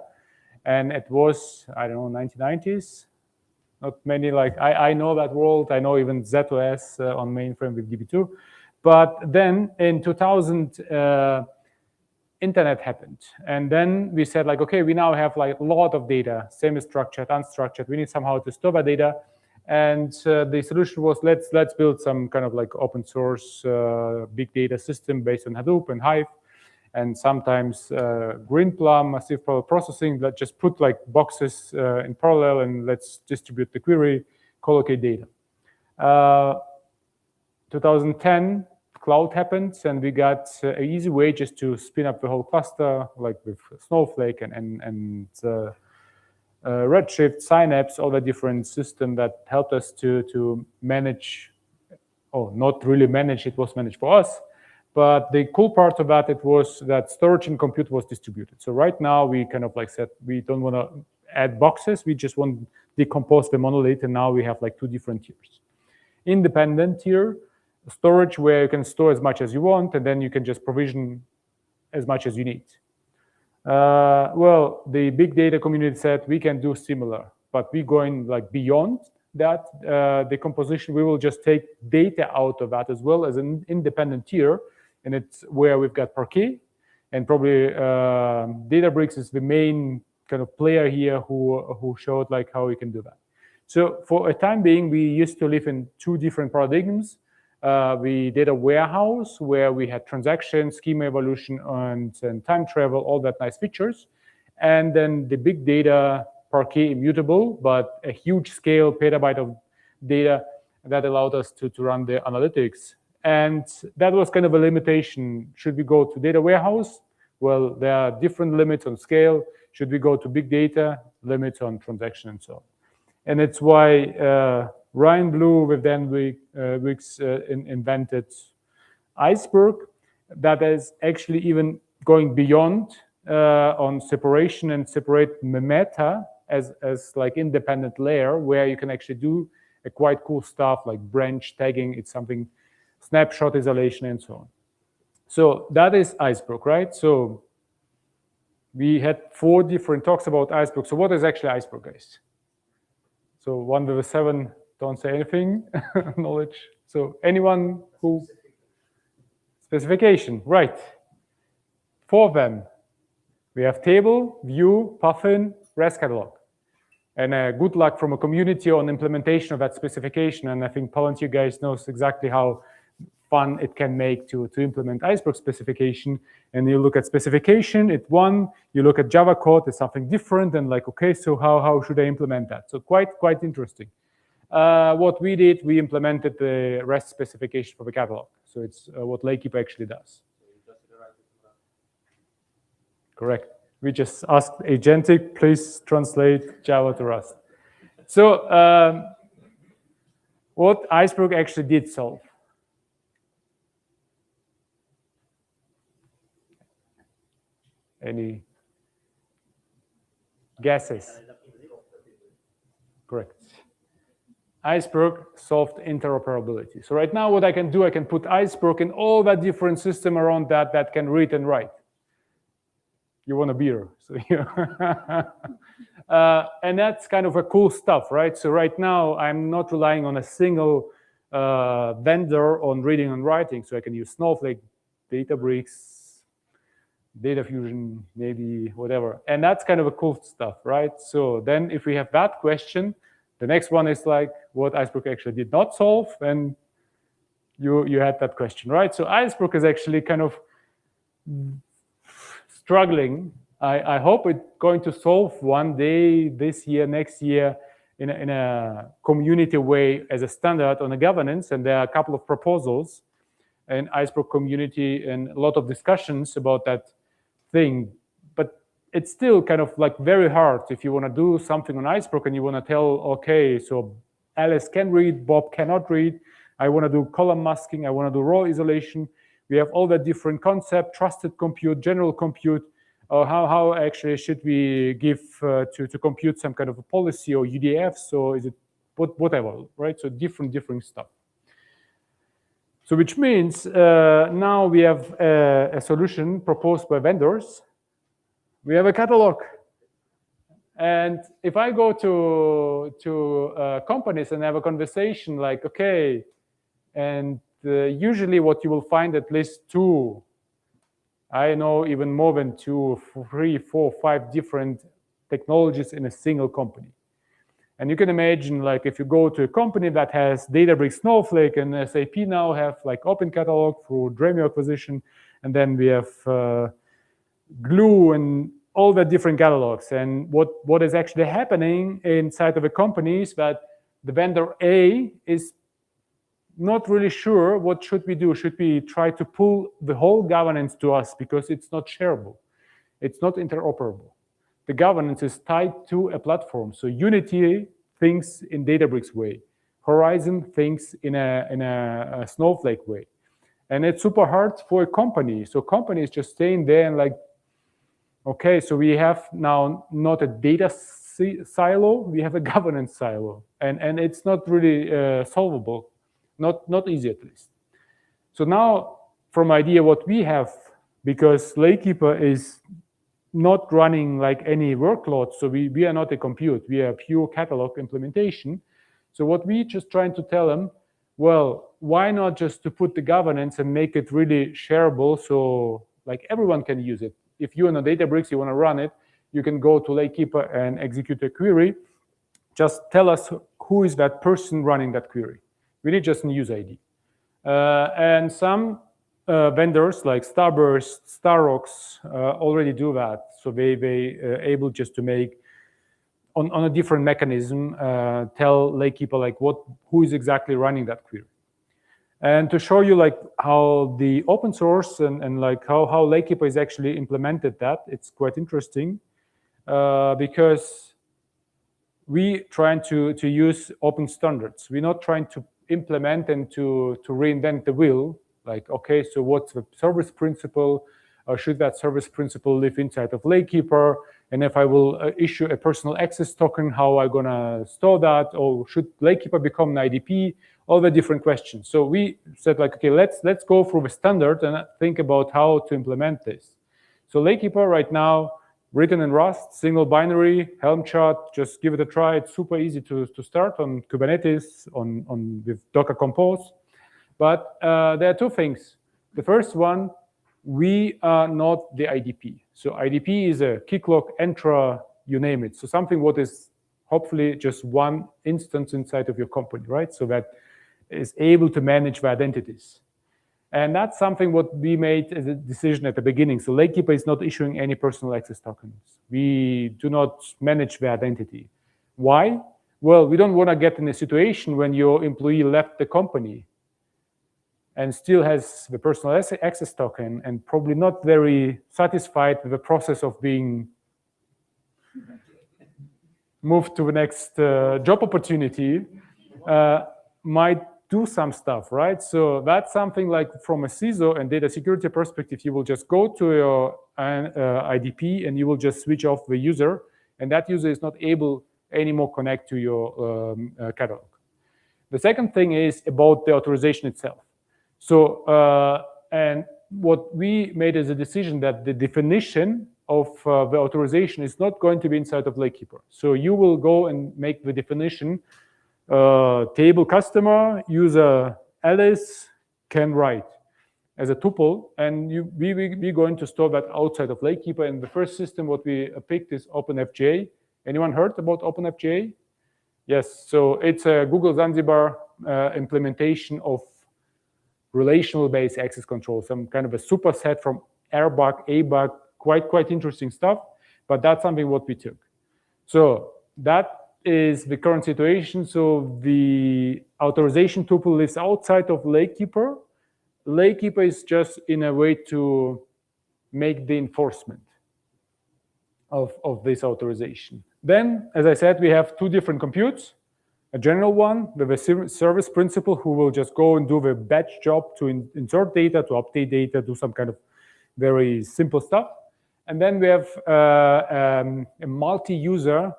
And it was, I don't know, 1990s. Not many, like, I know that world. I know even ZOS on mainframe with DB2. But then in 2000, internet happened. And then we said, like, okay, we now have like a lot of data, semi-structured, unstructured. We need somehow to store that data. And the solution was, let's build some kind of like open source big data system based on Hadoop and Hive. And sometimes Greenplum, massive parallel processing, that just put like boxes in parallel and let's distribute the query, collocate data. 2010, cloud happened, and we got an easy way just to spin up the whole cluster, like with Snowflake and Redshift, Synapse, all the different systems that helped us to manage, not really manage, it was managed for us. But the cool part of that, it was that storage and compute was distributed. So right now we kind of like said, we don't want to add boxes, we just want to decompose the monolith, and now we have like two different tiers. Independent tier, storage where you can store as much as you want, and then you can just provision as much as you need. Well, the big data community said we can do similar, but we're going like beyond that decomposition. We will just take data out of that as well as an independent tier, and it's where we've got Parquet, and probably Databricks is the main kind of player here who showed like how we can do that. So for a time being, we used to live in two different paradigms. We did a warehouse where we had transactions, schema evolution, and time travel, all that nice features. And then the big data, Parquet immutable, but a huge scale, petabyte of data that allowed us to run the analytics. And that was kind of a limitation. Should we go to data warehouse? Well, there are different limits on scale. Should we go to big data? Limits on transaction and so on. And it's why Ryan Blue with Dan Wicks invented Iceberg, that is actually even going beyond on separation and separate meta as like independent layer where you can actually do a quite cool stuff like branch tagging. It's something snapshot isolation and so on. So that is Iceberg, right? So we had 4 different talks about Iceberg. So what is actually Iceberg, guys? So 1 with a 7, don't say anything, knowledge. So anyone who, specification, right. 4 of them. We have table, view, puffin, REST catalog. And good luck from a community on implementation of that specification. And I think Palantir guys knows exactly how fun it can make to implement Iceberg specification. And you look at specification, it's one. You look at Java code, it's something different. And like, okay, so how should I implement that? So quite interesting. What we did, we implemented the REST specification for the catalog. So it's what Lakekeeper actually does. Correct. We just asked Agentic, please translate Java to Rust. So what Iceberg actually did solve. Any guesses? Correct. Iceberg solved interoperability. So right now what I can do, I can put Iceberg in all that different system around that can read and write. You want a beer, so and that's kind of a cool stuff, right? So right now I'm not relying on a single vendor on reading and writing. So I can use Snowflake, Databricks, Data Fusion, maybe whatever. And that's kind of a cool stuff, right? So then if we have that question, the next one is like what Iceberg actually did not solve, and you had that question, right? So Iceberg is actually kind of struggling. I hope it's going to solve one day, this year, next year, in a community way as a standard on a governance. And there are a couple of proposals in Iceberg community and a lot of discussions about that thing. But it's still kind of like very hard if you want to do something on Iceberg and you want to tell, okay, so Alice can read, Bob cannot read. I want to do column masking. I want to do row isolation. We have all that different concept, trusted compute, general compute. How actually should we give to compute some kind of a policy or UDF? So is it whatever, right? So different stuff. So which means now we have a solution proposed by vendors. We have a catalog. And if I go to companies and have a conversation like, okay, and usually what you will find at least two, I know even more than 2, 3, 4, 5 different technologies in a single company. And you can imagine, like, if you go to a company that has Databricks, Snowflake, and SAP now have like Open Catalog through Dremio acquisition, and then we have Glue and all the different catalogs. And what is actually happening inside of a company is that the vendor A is not really sure what should we do. Should we try to pull the whole governance to us because it's not shareable? It's not interoperable. The governance is tied to a platform. So Unity thinks in Databricks way. Horizon thinks in a Snowflake way. And it's super hard for a company. So company is just staying there and like, okay, so we have now not a data silo, we have a governance silo. And it's not really solvable. Not easy at least. So now from idea what we have, because Lakekeeper is not running like any workload, so we are not a compute, we are a pure catalog implementation. So what we just trying to tell them, well, why not just to put the governance and make it really shareable so like everyone can use it. If you're in a Databricks, you want to run it, you can go to Lakekeeper and execute a query. Just tell us who is that person running that query. We need just a user ID. And some vendors like Starburst, Starox already do that. So they able just to make on a different mechanism, tell Lakekeeper like who is exactly running that query. And to show you like how the open source and like how Lakekeeper is actually implemented that, it's quite interesting because we trying to use open standards. We're not trying to implement and to reinvent the wheel. Like, okay, so what's the service principle? Should that service principle live inside of Lakekeeper? And if I will issue a personal access token, how am I gonna store that? Or should Lakekeeper become an IDP? All the different questions. So we said like, okay, let's go through the standard and think about how to implement this. So Lakekeeper right now, written in Rust, single binary, Helm chart, just give it a try. It's super easy to start on Kubernetes, on with Docker Compose. But there are two things. The first one, we are not the IDP. So IDP is a Keycloak, Entra, you name it. So something what is hopefully just one instance inside of your company, right? So that is able to manage the identities. And that's something what we made as a decision at the beginning. So Lakekeeper is not issuing any personal access tokens. We do not manage the identity. Why? Well, we don't want to get in a situation when your employee left the company and still has the personal access token and probably not very satisfied with the process of being moved to the next job opportunity. might do some stuff, right? So that's something like from a CISO and data security perspective, you will just go to your IDP and you will just switch off the user, and that user is not able anymore connect to your catalog. The second thing is about the authorization itself. So, and what we made is a decision that the definition of the authorization is not going to be inside of Lakekeeper. So you will go and make the definition, table customer, user Alice can write as a tuple, and we're going to store that outside of Lakekeeper. And the first system what we picked is OpenFJ. Anyone heard about OpenFJ? Yes, so it's a Google Zanzibar implementation of relational-based access control, some kind of a superset from Airbag, ABAG, quite interesting stuff, but that's something what we took. So that is the current situation. So the authorization tuple lives outside of Lakekeeper. Lakekeeper is just in a way to make the enforcement of this authorization. Then, as I said, we have two different computes. A general one with a service principal who will just go and do the batch job to insert data, to update data, do some kind of very simple stuff. And then we have a multi-user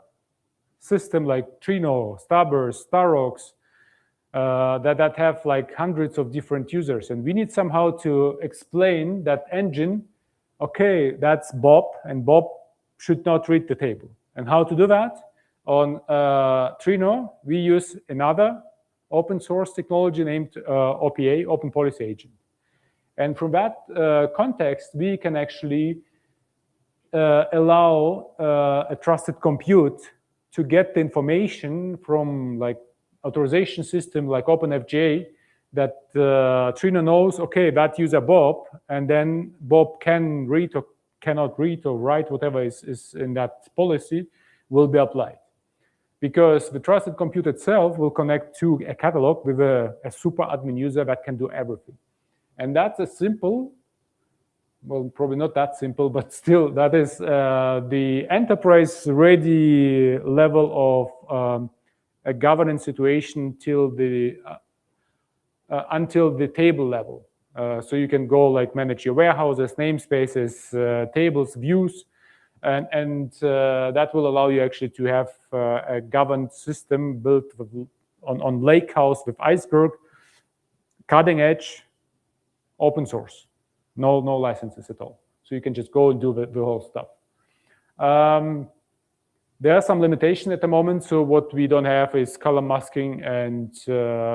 system like Trino, Starburst, Starox, that have like hundreds of different users. And we need somehow to explain that engine, okay, that's Bob, and Bob should not read the table. And how to do that? On Trino, we use another open source technology named OPA, Open Policy Agent. And from that context, we can actually allow a trusted compute to get the information from like authorization system like OpenFJ that Trino knows, okay, that user Bob, and then Bob can read or cannot read or write whatever is in that policy will be applied. Because the trusted compute itself will connect to a catalog with a super admin user that can do everything. And that's a simple, well, probably not that simple, but still that is the enterprise-ready level of a governance situation till the until the table level. So you can go like manage your warehouses, namespaces, tables, views, and that will allow you actually to have a governed system built on Lakehouse with Iceberg, cutting edge, open source, no licenses at all. So you can just go and do the whole stuff. There are some limitations at the moment. So what we don't have is column masking, and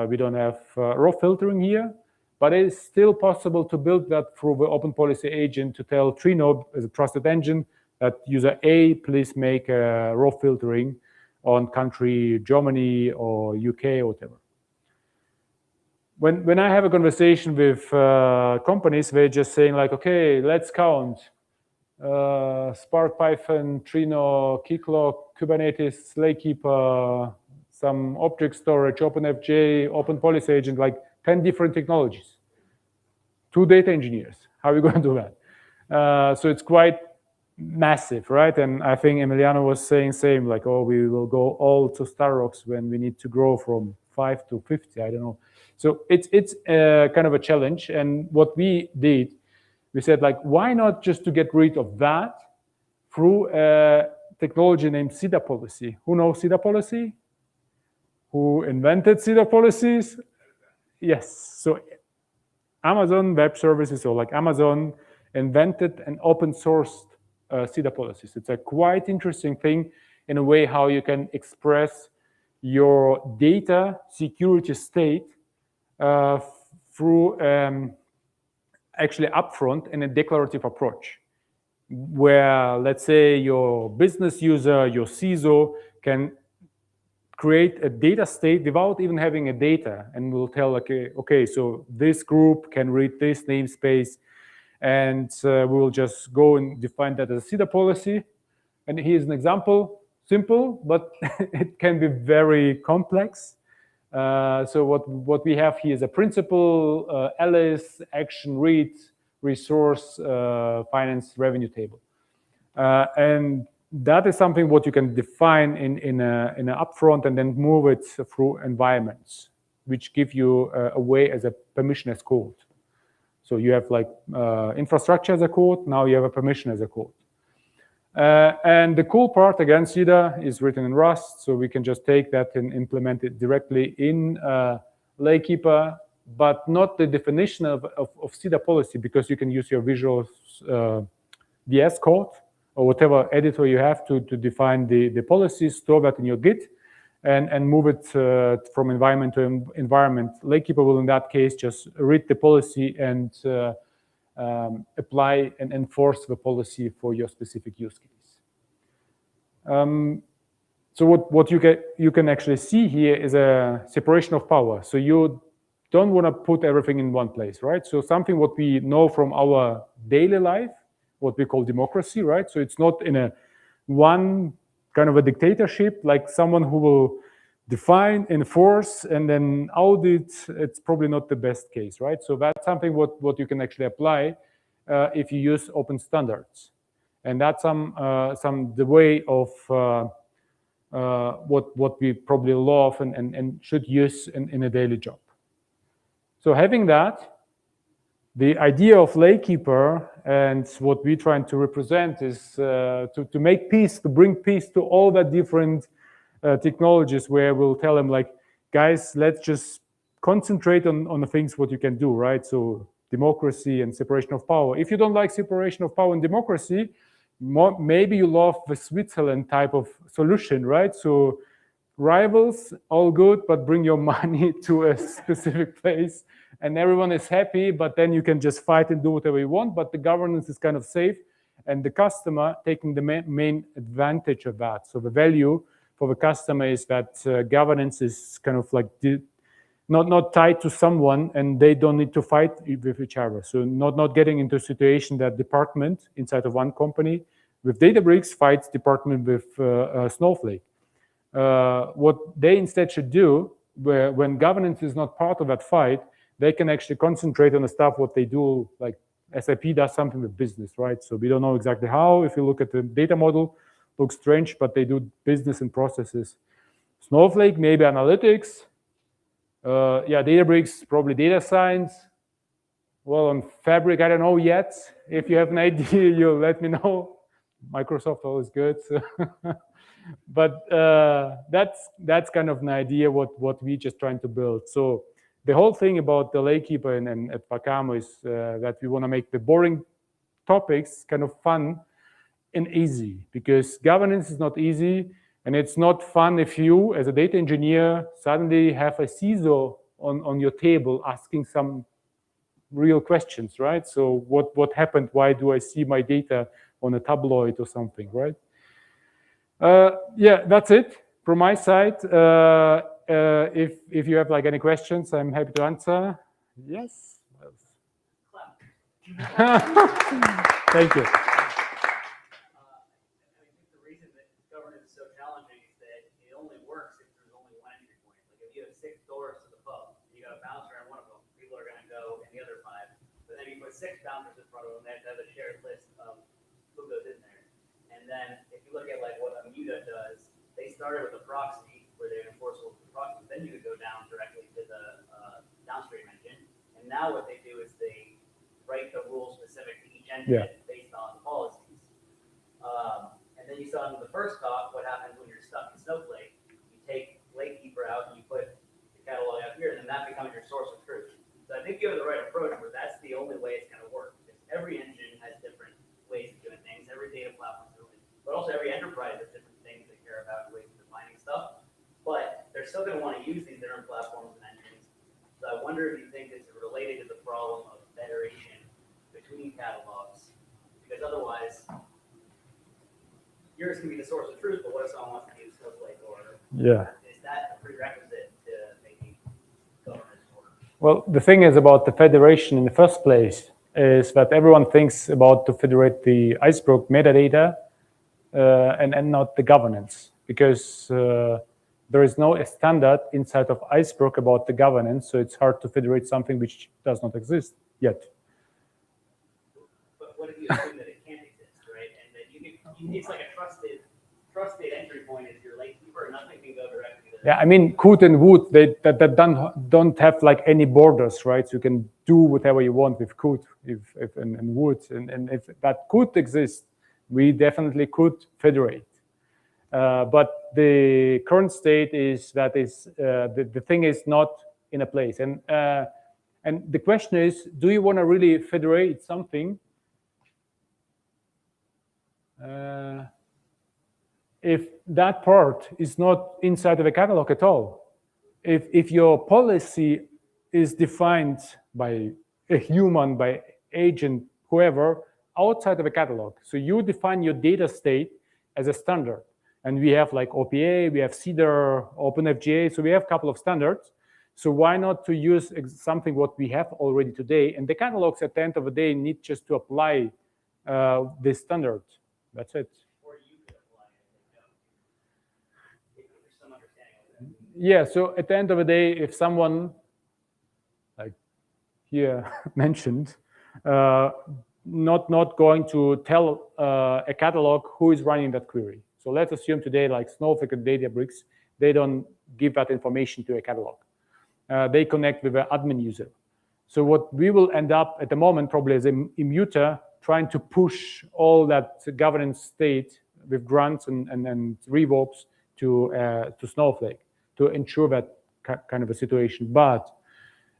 we don't have raw filtering here. But it is still possible to build that through the Open Policy Agent to tell Trino as a trusted engine that user A, please make a raw filtering on country Germany or UK or whatever. When I have a conversation with companies, they're just saying like, okay, let's count Spark, Python, Trino, Keycloak, Kubernetes, Lakekeeper, some object storage, OpenFJ, Open Policy Agent, like 10 different technologies. 2 data engineers. How are we going to do that? So it's quite massive, right? And I think Emiliano was saying same, like, oh, we will go all to Starox when we need to grow from 5 to 50. I don't know. So it's kind of a challenge. And what we did, we said, like, why not just to get rid of that through a technology named CIDR policy? Who knows CIDR policy? Who invented CIDR policies? Yes. So Amazon Web Services, or like Amazon, invented and open sourced CIDR policies. It's a quite interesting thing in a way how you can express your data security state through actually upfront in a declarative approach, where let's say your business user, your CISO can create a data state without even having a data, and we'll tell, okay, so this group can read this namespace, and we will just go and define that as a CIDR policy. And here's an example, simple, but it can be very complex. So what we have here is a principal, Alice, action, read, resource, finance, revenue table. And that is something what you can define in an upfront and then move it through environments which give you a way as a permission as code. So you have like infrastructure as a code, now you have a permission as a code. And the cool part, again, CEDA is written in Rust, so we can just take that and implement it directly in Lakekeeper, but not the definition of CEDA policy, because you can use your Visual VS Code or whatever editor you have to define the policies, store that in your Git, and move it from environment to environment. Lakekeeper will, in that case, just read the policy and apply and enforce the policy for your specific use case. So what you can actually see here is a separation of power. So you don't want to put everything in one place, right? So something what we know from our daily life, what we call democracy, right? So it's not in a one kind of a dictatorship, like someone who will define, enforce, and then audit. It's probably not the best case, right? So that's something what you can actually apply if you use open standards, and that's the way of what we probably love and should use in a daily job. So having that, the idea of Lakekeeper and what we're trying to represent is to make peace, to bring peace to all the different technologies, where we'll tell them, like, guys, let's just concentrate on the things what you can do, right? So democracy and separation of power. If you don't like separation of power and democracy, maybe you love the Switzerland type of solution, right? So rivals, all good, but bring your money to a specific place and everyone is happy, but then you can just fight and do whatever you want, but the governance is kind of safe and the customer taking the main advantage of that. So the value for the customer is that governance is kind of like not tied to someone and they don't need to fight with each other. So not getting into a situation that department inside of one company with Databricks fights department with Snowflake. What they instead should do, when governance is not part of that fight, they can actually concentrate on the stuff what they do. Like SAP does something with business, right? So we don't know exactly how. If you look at the data model, looks strange, but they do business and processes. Snowflake, maybe analytics. Yeah, Databricks, probably data science. Well, on Fabric, I don't know yet. If you have an idea, you'll let me know. Microsoft always good. So but that's kind of an idea what we're just trying to build. So the whole thing about the Lakekeeper and at Pacamo is that we want to make the boring topics kind of fun and easy, because governance is not easy, and it's not fun if you, as a data engineer, suddenly have a CISO on your table asking some real questions, right? So what happened? Why do I see my data on a tabloid or something, right? Yeah, that's it from my side. If you have like any questions, I'm happy to answer. Yes. Thank you. Six bouncers in front of them, they have a shared list of who goes in there. And then if you look at like what Amuda does, they started with a proxy where they enforce the proxy. Then you could go down directly to the downstream engine. And now what they do is they write the rules specific to each engine based on the policies. And then you saw in the first talk what happens when you're stuck in Snowflake. You take Lakekeeper out and you put the catalog out here, and then that becomes your source of truth. So I think you have the right approach where that's the only way it's going to work. Because every engine has different ways of doing things. Every data platform is different. But also every enterprise has different things they care about and ways of defining stuff. But they're still going to want to use these different platforms and engines. So I wonder if you think this is related to the problem of federation between catalogs. Because otherwise, yours can be the source of truth, but what if someone wants to use Snowflake? Or is that a prerequisite to making governance? Well, the thing is about the federation in the first place is that everyone thinks about to federate the Iceberg metadata and not the governance, because there is no standard inside of Iceberg about the governance, so it's hard to federate something which does not exist yet. But what if you assume that it can't exist, right? And that it's like a trusted entry point is your Lakekeeper, and nothing can go directly to Yeah, I mean, could and would, that don't have like any borders, right? So you can do whatever you want with could and would. And if that could exist, we definitely could federate. But the current state is that the thing is not in a place. And the question is, do you want to really federate something if that part is not inside of a catalog at all? If your policy is defined by a human, by agent, whoever, outside of a catalog, so you define your data state as a standard, and we have like OPA, we have CEDAR, OpenFGA, so we have a couple of standards. So why not to use something what we have already today? And the catalogs at the end of the day need just to apply this standard. That's it. Yeah, so at the end of the day, if someone, like here mentioned, not going to tell a catalog who is running that query. So let's assume today, like Snowflake and Databricks, they don't give that information to a catalog. They connect with an admin user. So what we will end up at the moment probably as an immuter trying to push all that governance state with grants and revokes to Snowflake to ensure that kind of a situation. But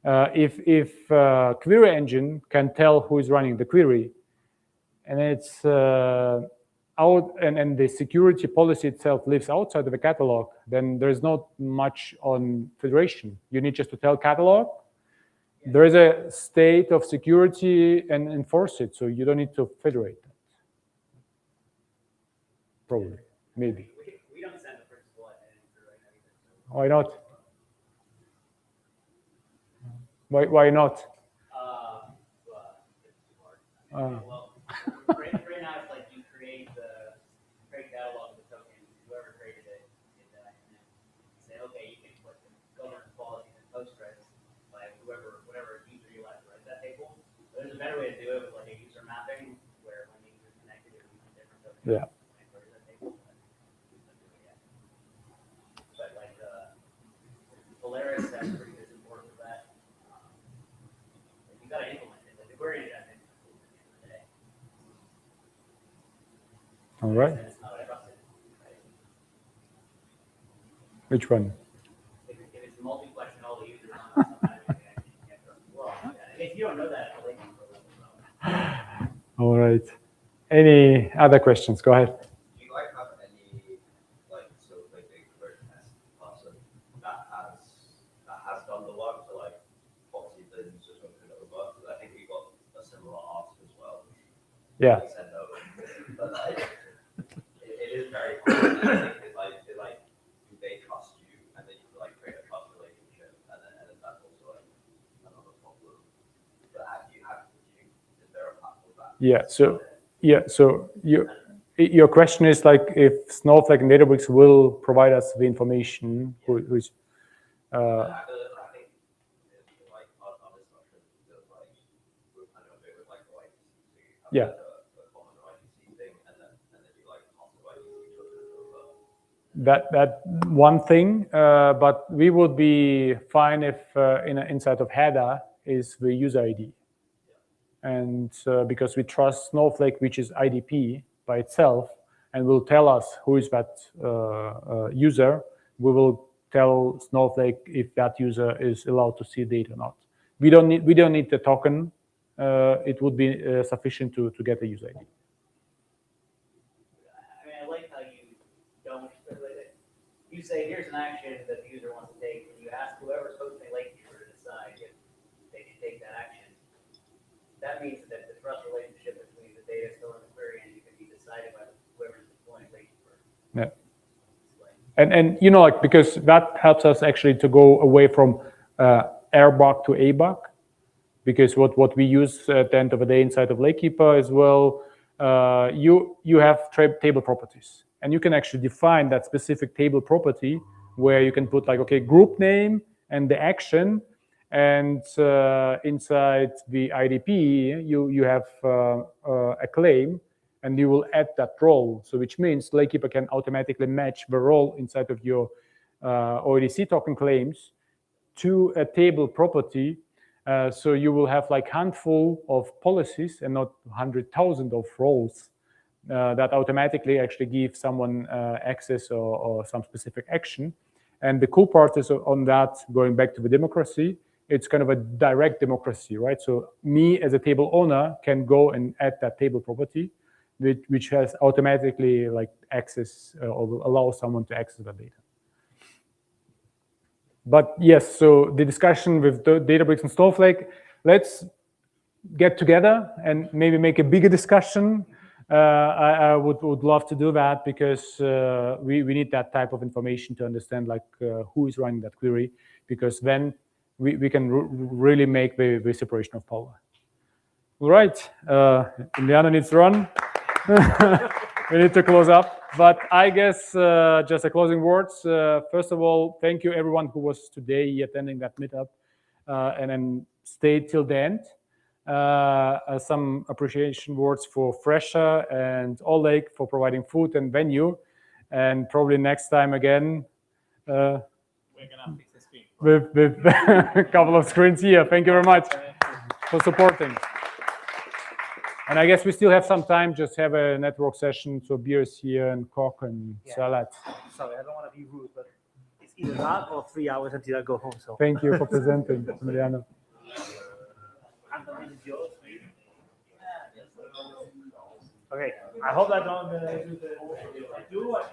if query engine can tell who is running the query, and it's out, and the security policy itself lives outside of the catalog, then there's not much on federation. You need just to tell catalog, there is a state of security and enforce it, so you don't need to federate that. Probably, maybe. We don't send the principal identity right now either. Why not? Why not? Well, right now it's like you create catalog of the token, whoever created it, and then say, okay, you can put the governance policies in Postgres by whatever user you like to write that table. But there's a better way to do it with like a user mapping where when the user is connected, it uses different tokens. Yeah. But like Polaris has pretty good support for that. You got to implement it. Like the query engine has to implement it at the end of the day. All right. Which one? If it's multiplexing all the users on sometimes you can't trust the law. If you don't know that, I'll let you know. All right. Any other questions? Go ahead. Do you like have any like sort of like big version test person that has done the work to like obviously the users won't put it over? Because I think we got a similar ask as well. Yeah. We sent over. But like it is very common. It's like do they trust you, and then you like create a trust relationship, and then that's also like another problem. But is there a path for that? Yeah. So your question is like if Snowflake and Databricks will provide us the information who's. I think like our discussion feels like we're kind of a bit with like the ITC. Yeah. A common ITC thing, and then you like also ITC children. That one thing, but we would be fine if inside of header is the user ID. And because we trust Snowflake, which is IDP by itself, and will tell us who is that user, we will tell Snowflake if that user is allowed to see data or not. We don't need the token. It would be sufficient to get a user ID. I mean, I like how you don't. You say here's an action that the user wants to take, and you ask whoever's hosting Lakekeeper to decide if they can take that action. That means that the trust relationship between the data still in the query engine can be decided by whoever's deploying Lakekeeper. Yeah. And you know, like because that helps us actually to go away from airbag to abag, because what we use at the end of the day inside of Lakekeeper as well, you have table properties, and you can actually define that specific table property where you can put like, okay, group name and the action. And inside the IDP, you have a claim, and you will add that role. So which means Lakekeeper can automatically match the role inside of your ODC token claims to a table property. So you will have like handful of policies and not 100,000 of roles that automatically actually give someone access or some specific action. And the cool part is on that, going back to the democracy, it's kind of a direct democracy, right? So me as a table owner can go and add that table property, which has automatically like access or will allow someone to access the data. But yes, so the discussion with the Databricks and Snowflake, let's get together and maybe make a bigger discussion. I would love to do that because we need that type of information to understand like who is running that query, because then we can really make the separation of power. All right, Indiana needs to run. We need to close up, but I guess just a closing words. First of all, thank you everyone who was today attending that meetup and then stayed till the end. Some appreciation words for Fresher and Oleg for providing food and venue, and probably next time again We're gonna fix the screen. With a couple of screens here. Thank you very much for supporting. And I guess we still have some time, just have a network session, so beers here and Coke and salad. Sorry, I don't want to be rude, but it's either that or 3 hours until I go home. So thank you for presenting, Emiliano. Okay, I hope I don't do the